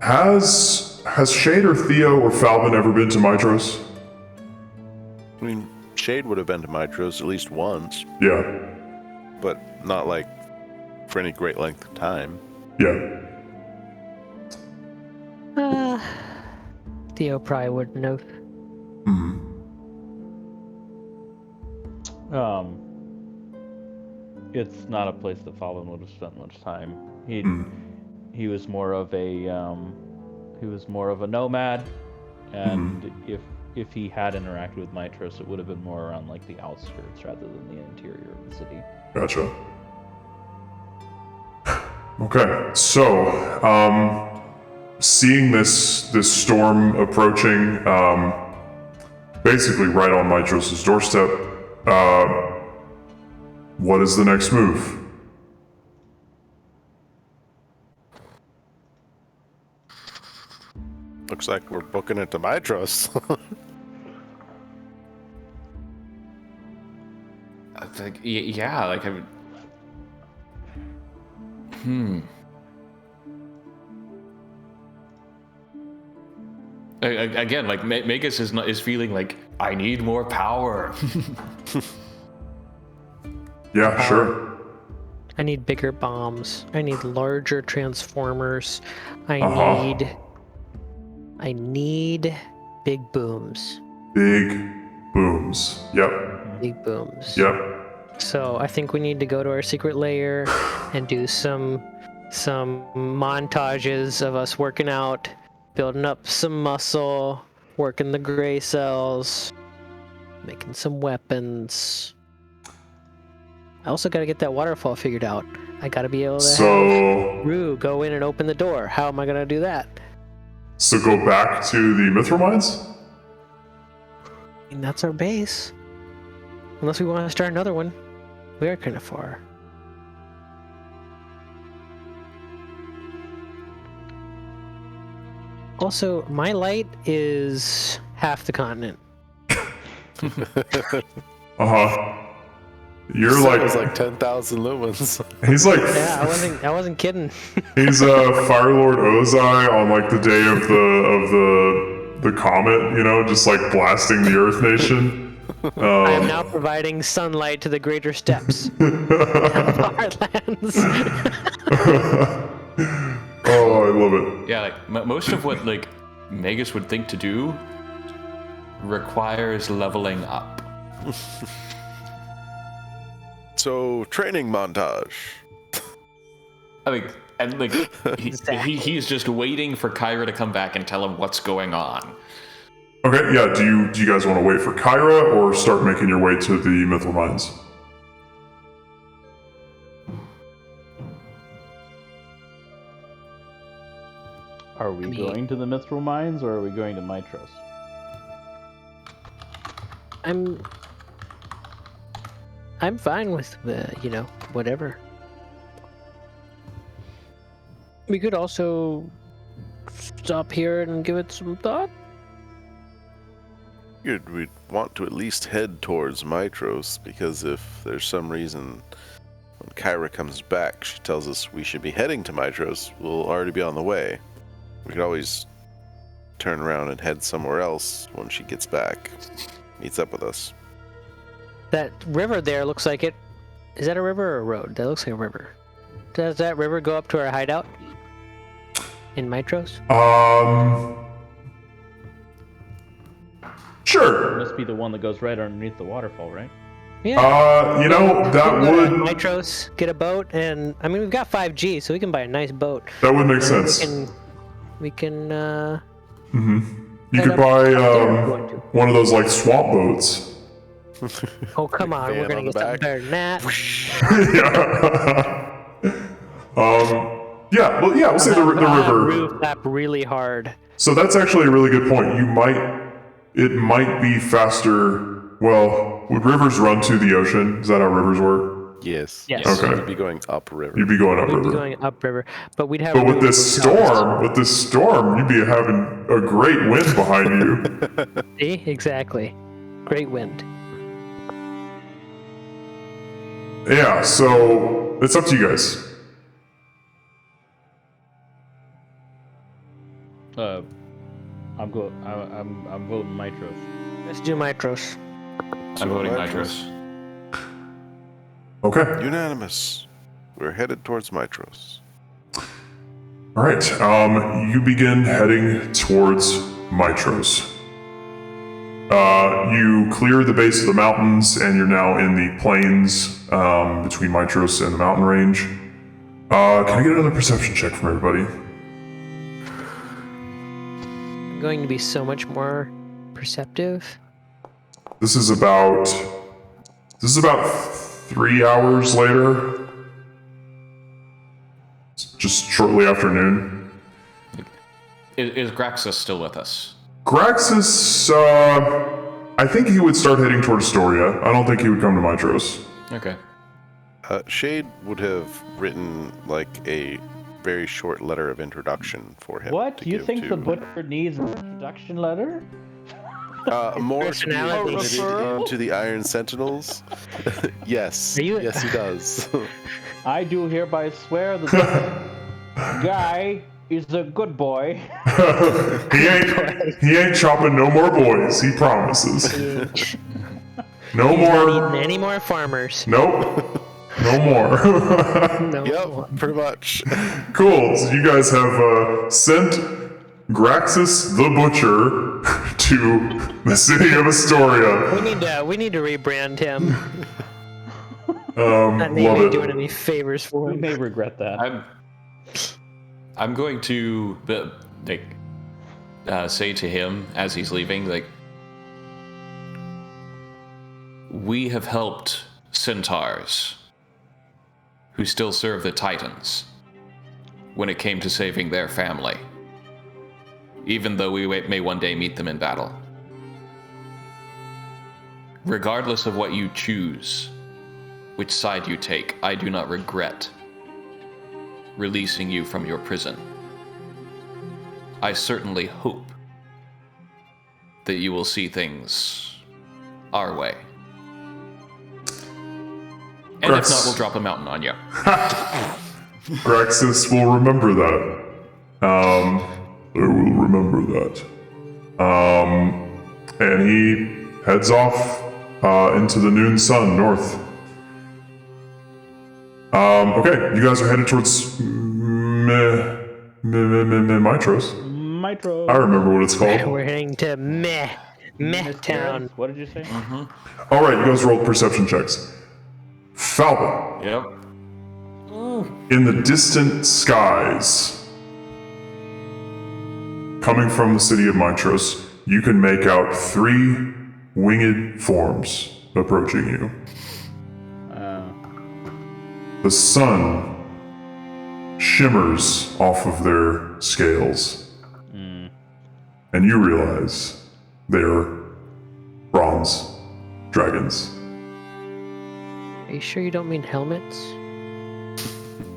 Has Shade or Theo or Falvin ever been to Mitros? I mean, Shade would have been to Mitros at least once, Yeah. but not like for any great length of time. Yeah. Theo probably wouldn't have. It's not a place that Falvin would have spent much time. He was more of a nomad, and if he had interacted with Mitros, it would have been more around like the outskirts rather than the interior of the city. Gotcha. Okay, so seeing this storm approaching, basically right on Mitros' doorstep, what is the next move? Looks like we're booking it to Mitros. It's like, yeah, like I would. Again, like Magus is feeling like I need more power. Yeah, sure. I need bigger bombs. I need larger transformers. I need big booms. Big booms. Yep. Big booms. Yep. So I think we need to go to our secret lair and do some montages of us working out, building up some muscle, working the gray cells, making some weapons. I also got to get that waterfall figured out. I got to be able to have Rue go in and open the door. How am I going to do that? So go back to the Mithril Mines? And that's our base. Unless we want to start another one. We are kind of far. Also, my light is half the continent. You're So like, it was like 10,000 lumens. he's like, Yeah, I wasn't kidding. he's Fire Lord Ozai on like the day of the comet, you know, just like blasting the Earth Nation. I am now providing sunlight to the greater steppes of our lands. Oh, I love it. Yeah, like most of what like Magus would think to do requires leveling up. So, training montage. I mean, and like he's just waiting for Kyra to come back and tell him what's going on. Okay, yeah, do you guys want to wait for Kyra or start making your way to the Mithril Mines? Are we going to the Mithril Mines or are we going to Mitros? I'm fine with whatever. We could also stop here and give it some thought. We'd want to at least head towards Mitros, because if there's some reason when Kyra comes back, she tells us we should be heading to Mitros, we'll already be on the way. We could always turn around and head somewhere else when she gets back, meets up with us. That river there looks like it. Is that a river or a road? That looks like a river. Does that river go up to our hideout in Mitros? Sure. It must be the one that goes right underneath the waterfall, right? Yeah. You know, that We'll go to would Mitros, get a boat, and I mean we've got 5G, so we can buy a nice boat. make sense. We can. You could buy one of those like swamp boats. Oh come on, Fan we're gonna on the get something back. better than that. We'll say the river. Roof tap really hard. So that's actually a really good point. It might be faster. Well, would rivers run to the ocean? Is that how rivers work? Yes. Yes. Okay. You'd be going upriver. You'd be going We'd be upriver. going upriver, but we'd have. But with really this good storm, you'd be having a great wind behind you. See? Exactly. Great wind. Yeah, so it's up to you guys. I'm voting Mitros. Let's do Mitros. I'm voting Mitros. Mitros. Okay. Unanimous. We're headed towards Mitros. All right. You begin heading towards Mitros. You clear the base of the mountains, and you're now in the plains between Mitros and the mountain range. Can I get another perception check from everybody? I'm going to be so much more perceptive. This is about 3 hours later. Just shortly after noon. Is Graxus still with us? Graxus, I think he would start heading towards Astoria. I don't think he would come to Mitros. Okay. Shade would have written like a very short letter of introduction for him. What? to You give think to, the butcher needs an introduction letter? more to be Personality. admitted into the Iron Sentinels? Yes. Are you- Yes, he does. I do hereby swear that this guy is a good boy. He ain't chopping no more boys, he promises. No He's not eating more. any more farmers. Nope. No more. No. Yep, pretty much. Cool. So you guys have sent Graxus the Butcher to the city of Astoria. We need to rebrand him. Love That name ain't it. doing any favors for We him. may regret that. I'm going to say to him as he's leaving, like, we have helped centaurs who still serve the Titans when it came to saving their family, even though we may one day meet them in battle. Regardless of what you choose, which side you take, I do not regret releasing you from your prison. I certainly hope that you will see things our way. And if not, we'll drop a mountain on you. Graxus will remember that. They will remember that. And he heads off into the noon sun north. Okay, you guys are headed towards Mitros. Mitro. I remember what it's called. We're heading to Meh Town. What did you say? All right, you guys roll perception checks. Falba, Yep. in the distant skies, coming from the city of Mitros, you can make out 3 winged forms approaching you. The sun shimmers off of their scales, and you realize they're bronze dragons. Are you sure you don't mean helmets?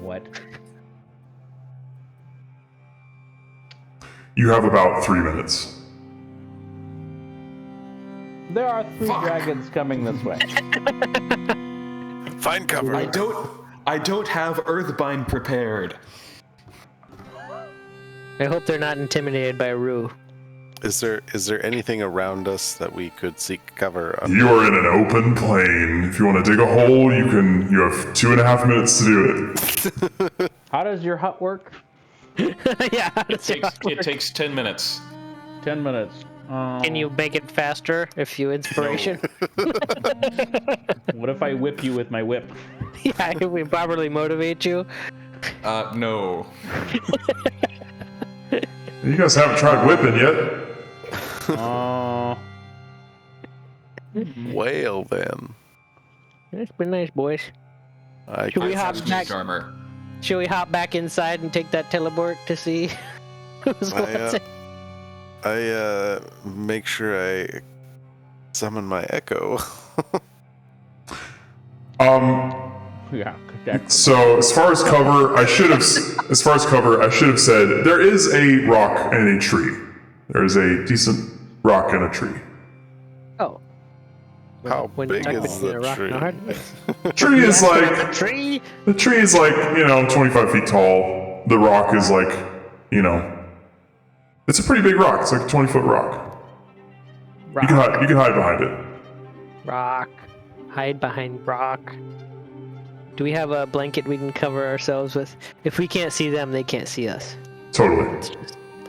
What? You have about 3 minutes. There are 3 dragons coming this way. Find cover. I don't have Earthbind prepared. I hope they're not intimidated by Rue. Is there anything around us that we could seek cover under? You are in an open plain. If you want to dig a hole, you have 2.5 minutes to do it. How does your hut work? Yeah. It takes 10 minutes. 10 minutes. Can you make it faster if you inspiration? What if I whip you with my whip? Yeah, if we properly motivate you. No. You guys haven't tried whipping yet. Well then. It's been nice, boys. Should we hop back? Armor. Should we hop back inside and take that teleport to see who's what's it? I make sure I summon my echo. Yeah, exactly. So as far as cover, I should have said there is a rock and a tree. There is a decent rock and a tree. Oh. How When you big talk is between a the rock and a tree? hard- Tree is like a tree? the tree is like 25 feet tall. The rock is like it's a pretty big rock. It's like a 20-foot rock. Rock. You can hide behind it. Rock. Hide behind rock. Do we have a blanket we can cover ourselves with? If we can't see them, they can't see us. Totally.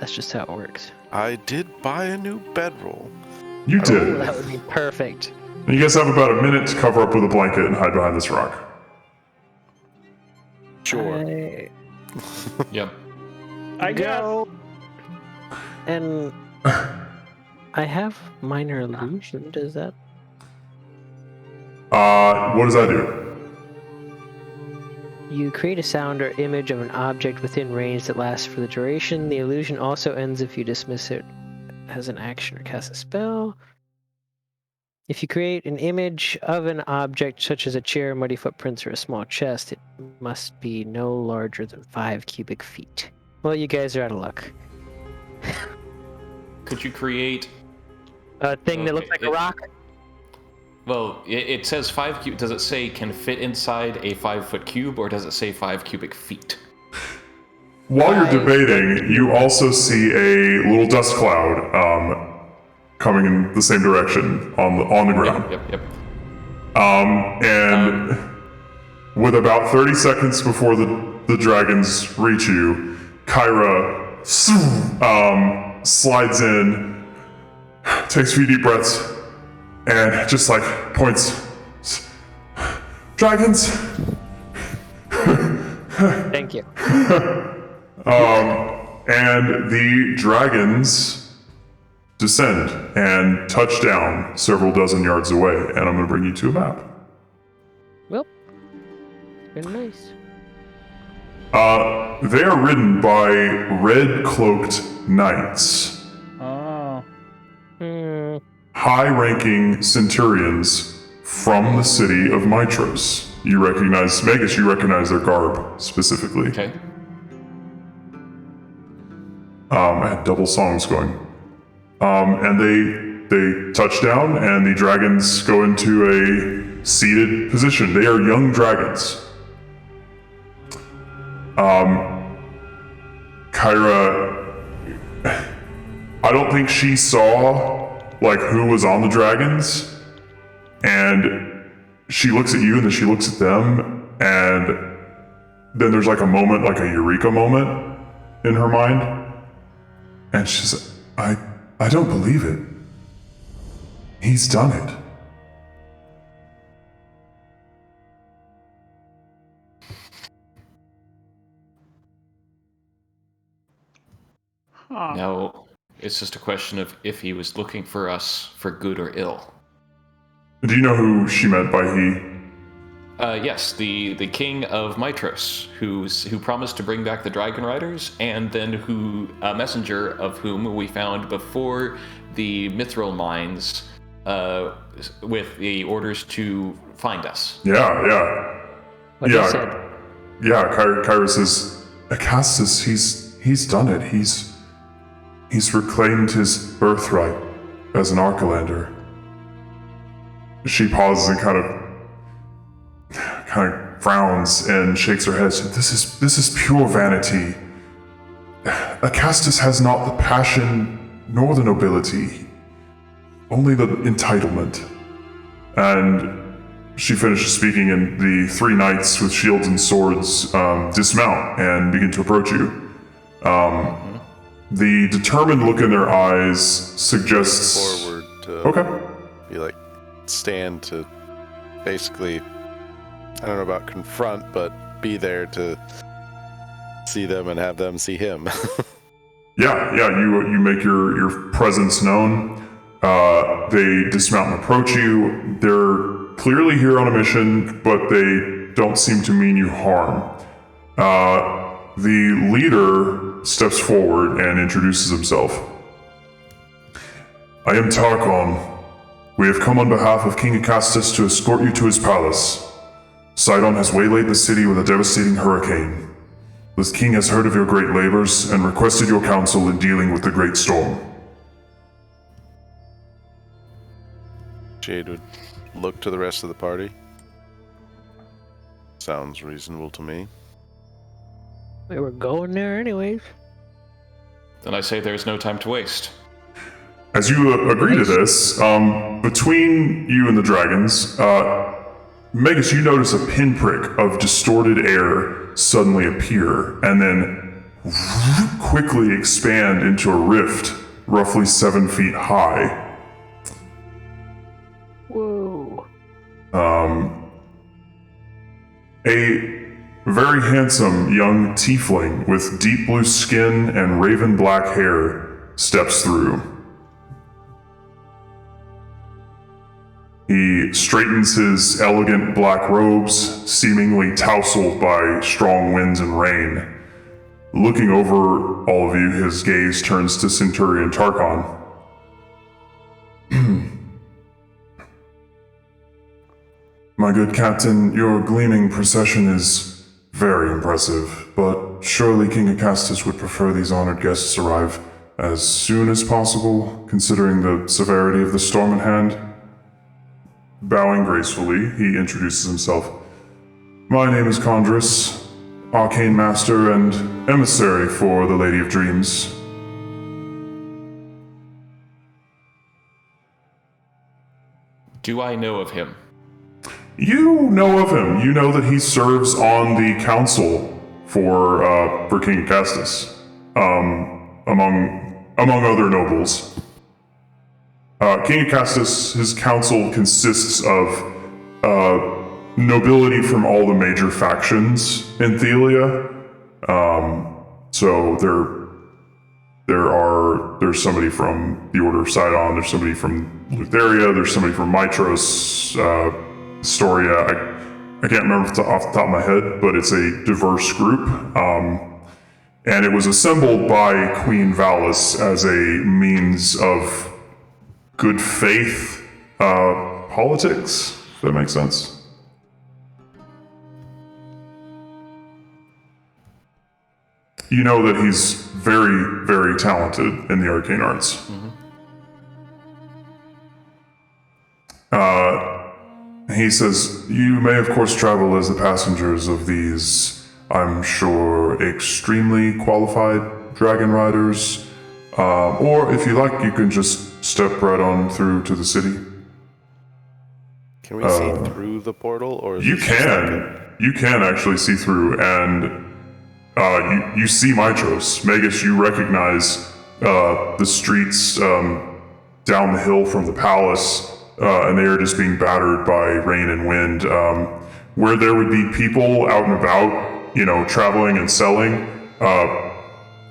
That's just how it works. I did buy a new bedroll. You Ooh, did. that would be perfect. And you guys have about a minute to cover up with a blanket and hide behind this rock. Sure. Yep. I guess. Go and I have minor illusion. Does that? What does that do? You create a sound or image of an object within range that lasts for the duration. The illusion also ends if you dismiss it as an action or cast a spell. If you create an image of an object such as a chair, muddy footprints, or a small chest, it must be no larger than 5 cubic feet. Well, you guys are out of luck. Could you create A thing that looks like a rock? Well, it says 5 cube. Does it say can fit inside a 5-foot cube, or does it say 5 cubic feet? While you're debating, you also see a little dust cloud coming in the same direction on the ground. Yep. And with about 30 seconds before the dragons reach you, Kyra slides in, takes a few deep breaths, and just like points. Dragons! Thank you. And the dragons descend and touch down several dozen yards away, and I'm going to bring you to a map. Well, it's been nice. They are ridden by red-cloaked knights. Oh. High-ranking centurions from the city of Mitros. You recognize, Magus, you recognize their garb specifically. Okay. I had double songs going. And they touch down, and the dragons go into a seated position. They are young dragons. Kyra, I don't think she saw like who was on the dragons, and she looks at you and then she looks at them, and then there's like a moment, like a eureka moment in her mind, and she's like, I don't believe it. He's done it. Now, it's just a question of if he was looking for us for good or ill. Do you know who she meant by he? Yes, the king of Mitros, who promised to bring back the Dragon Riders, and then a messenger of whom we found before the Mithril mines, with the orders to find us. Yeah. What you said. Yeah, Kyra says, Acastus, he's done it. He's reclaimed his birthright as an Archelander. She pauses and kind of frowns and shakes her head. Says, this is pure vanity. Acastus has not the passion nor the nobility, only the entitlement. And she finishes speaking, and the 3 knights with shields and swords dismount and begin to approach you. The determined look in their eyes suggests... Forward to Okay. be like, stand to basically, I don't know about confront, but be there to see them and have them see him. Yeah, you make your presence known. They dismount and approach you. They're clearly here on a mission, but they don't seem to mean you harm. The leader steps forward and introduces himself. I am Tarkon. We have come on behalf of King Acastus to escort you to his palace. Sidon has waylaid the city with a devastating hurricane. The king has heard of your great labors and requested your counsel in dealing with the great storm. Jade would look to the rest of the party. Sounds reasonable to me. We were going there anyways. Then I say there's no time to waste. As you agree to this, between you and the dragons, Megas, you notice a pinprick of distorted air suddenly appear, and then quickly expand into a rift roughly 7 feet high. Whoa. A very handsome young tiefling with deep blue skin and raven black hair steps through. He straightens his elegant black robes, seemingly tousled by strong winds and rain. Looking over all of you, his gaze turns to Centurion Tarkon. My good captain, your gleaming procession is very impressive, but surely King Acastus would prefer these honored guests arrive as soon as possible, considering the severity of the storm in hand. Bowing gracefully, he introduces himself. My name is Condrus, Arcane Master and Emissary for the Lady of Dreams. Do I know of him? You know of him. You know that he serves on the council for King Acastus, among other nobles. King Acastus, his council consists of nobility from all the major factions in Thelia. So there's somebody from the Order of Sidon, there's somebody from Lutheria, there's somebody from Mitros, Storia. I can't remember off the top of my head, but it's a diverse group. And it was assembled by Queen Valis as a means of good faith politics, if that makes sense. You know that he's very, very talented in the arcane arts. Mm-hmm. He says, you may of course travel as the passengers of these, I'm sure, extremely qualified dragon riders. Or if you like, you can just step right on through to the city. Can we see through the portal, or is you can actually see through, and you see Mitros. Magus, you recognize the streets down the hill from the palace, and they are just being battered by rain and wind. Where there would be people out and about, traveling and selling,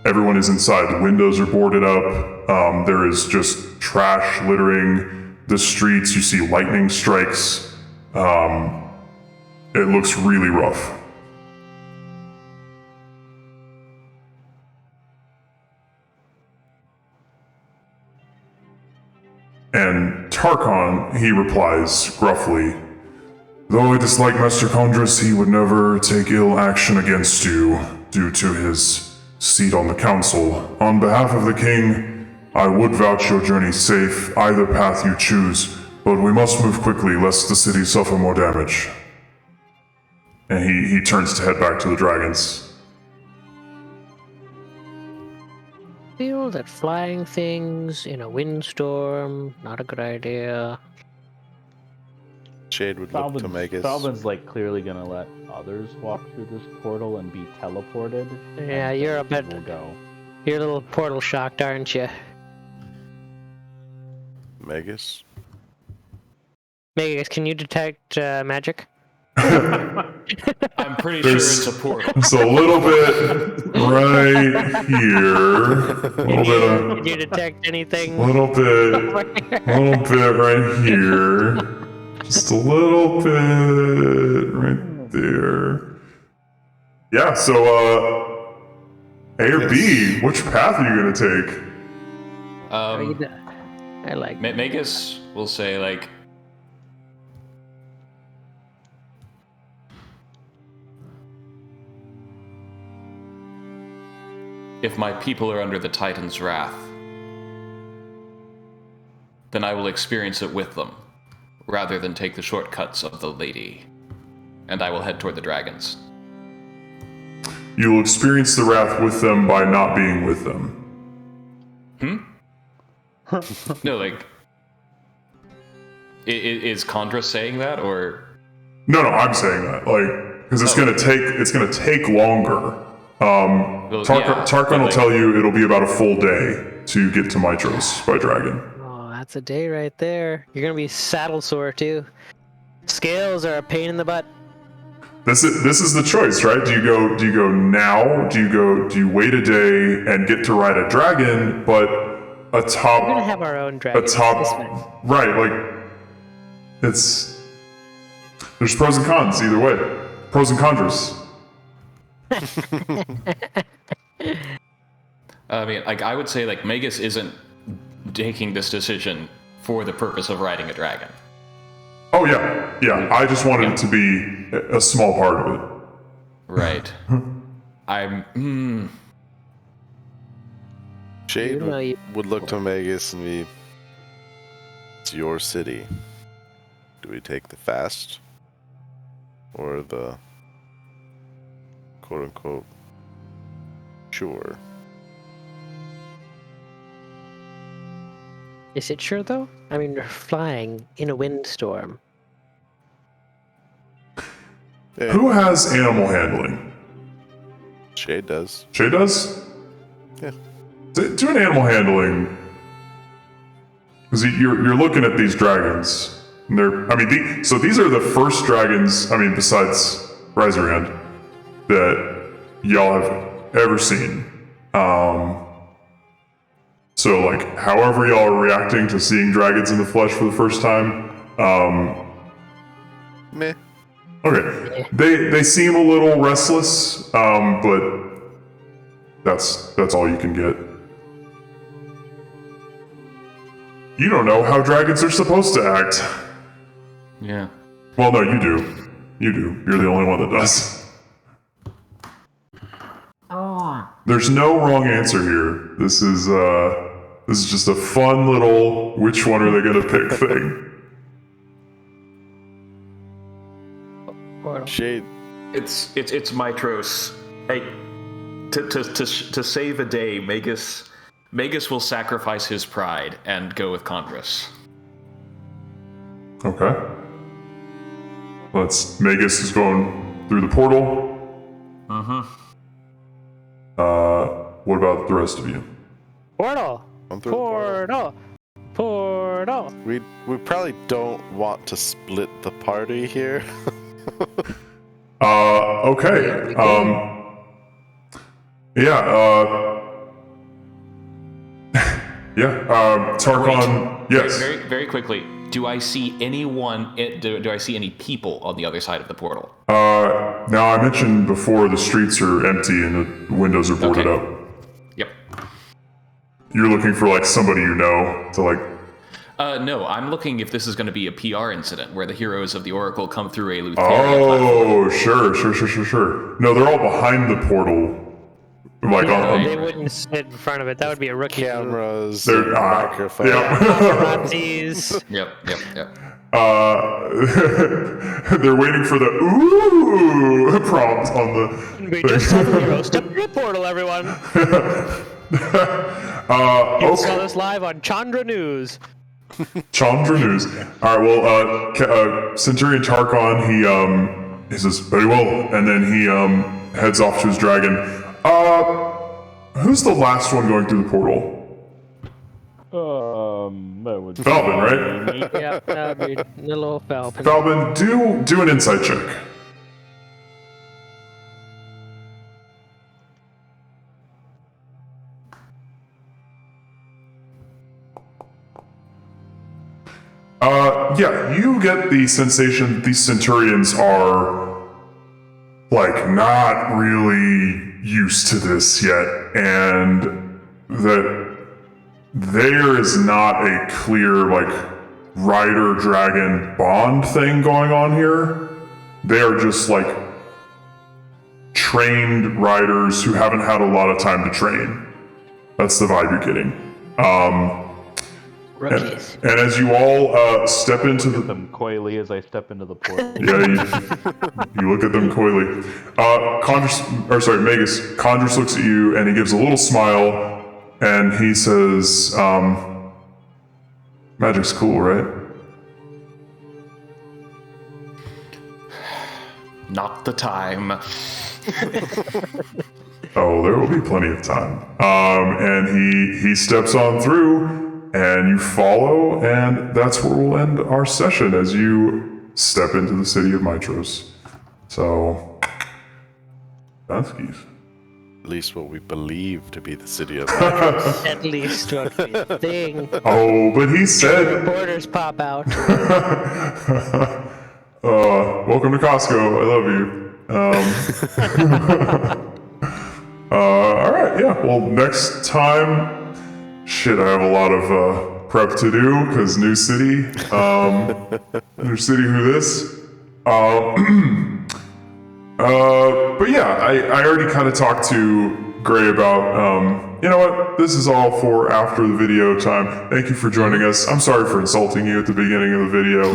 everyone is inside. The windows are boarded up. There is just trash littering the streets. You see lightning strikes. It looks really rough. And Tarkon, he replies gruffly, though I dislike Master Condrus, he would never take ill action against you due to his seat on the council. On behalf of the king, I would vouch your journey safe, either path you choose, but we must move quickly lest the city suffer more damage. And he turns to head back to the dragons. Feel that flying things in a windstorm, not a good idea. Shade would look to Magus. Falvin's clearly gonna let others walk through this portal and be teleported. Yeah, you're a bit. We'll go. You're a little portal shocked, aren't you? Magus? Magus, can you detect magic? I'm pretty sure it's a portal. It's a little bit right here. Can you detect anything? A little bit right here. Just a little bit right there. Yeah, so A or B, which path are you gonna take? I like Magus will say if my people are under the Titan's wrath, then I will experience it with them, rather than take the shortcuts of the lady. And I will head toward the dragons. You will experience the wrath with them by not being with them. No, is Condra saying that, or? No, I'm saying that, because it's gonna take longer. Tarkon will tell you it'll be about a full day to get to Mitros by dragon. Oh, that's a day right there. You're gonna be saddle sore too. Scales are a pain in the butt. This is the choice, right? Do you go now? Do you wait a day and get to ride a dragon, but atop? We're gonna have our own dragon. Right, There's pros and cons either way. Pros and contras. I mean, like, I would say, like, Magus isn't taking this decision for the purpose of riding a dragon. Oh, yeah. Yeah, I just wanted it to be a small part of it. Right. Shade would look to Magus and be, it's your city. Do we take the fast? Or the quote-unquote sure? Is it sure though? I mean, we're flying in a windstorm. Yeah, Who has animal handling? Shade does. Shay does? Yeah. Do an animal handling. Because you're looking at these dragons. And so these are the first dragons, besides Riserand, that y'all have ever seen. So, like, however y'all are reacting to seeing dragons in the flesh for the first time, Meh. okay. They seem a little restless, but that's all you can get. You don't know how dragons are supposed to act. Yeah. Well, no, you do. You do. You're the only one that does. There's no wrong answer here. This is just a fun little which one are they gonna pick thing. Shade. It's Mitros. Hey, to save a day, Magus will sacrifice his pride and go with Condrus. Okay. Magus is going through the portal. What about the rest of you? Portal! Portal! Portal! We probably don't want to split the party here. Okay. Tarkon, yes. Very, very quickly. Do I see anyone? Do I see any people on the other side of the portal? Now I mentioned before the streets are empty and the windows are boarded up. Yep. You're looking for like somebody you know to like. No, I'm looking if this is going to be a PR incident where the heroes of the Oracle come through a Lutheria Oh, sure. No, they're all behind the portal. Like they wouldn't sit in front of it. That would be a rookie. Cameras, They're- microphone. Yeah. Paparazzis. Yep. They're waiting for the ooh prompt on the. We just saw the hero step through the portal, everyone. You saw this live on Chandra News. Chandra News. All right. Well, Centurion Tarkon, he says very well, and then he heads off to his dragon. Who's the last one going through the portal? That would be Falbin, right? Yeah, that would be little Falcon. Falbin, do an insight check. Yeah, you get the sensation that these Centurions are, like, not really used to this yet, and that there is not a clear, like, rider-dragon bond thing going on here. They are just, like, trained riders who haven't had a lot of time to train. That's the vibe you're getting. Rookies. And as you all step into the... them coyly as I step into the portal. Yeah, you look at them coyly. Magus, Condrus looks at you and he gives a little smile and he says, magic's cool, right? Not the time. Oh, there will be plenty of time. And he steps on through and you follow, and that's where we'll end our session as you step into the city of Mitros. So, Dunskies. least what we believe to be the city of Nitros. At least what we think. Oh, but he said, Borders pop out. welcome to Costco. I love you. All right, yeah. Well, next time, shit, I have a lot of prep to do because new city. New city, who this? But yeah, I already kind of talked to Gray about, you know what, this is all for after the video time. Thank you for joining us. I'm sorry for insulting you at the beginning of the video.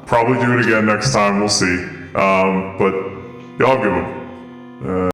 Probably do it again next time, we'll see. But y'all have a good one.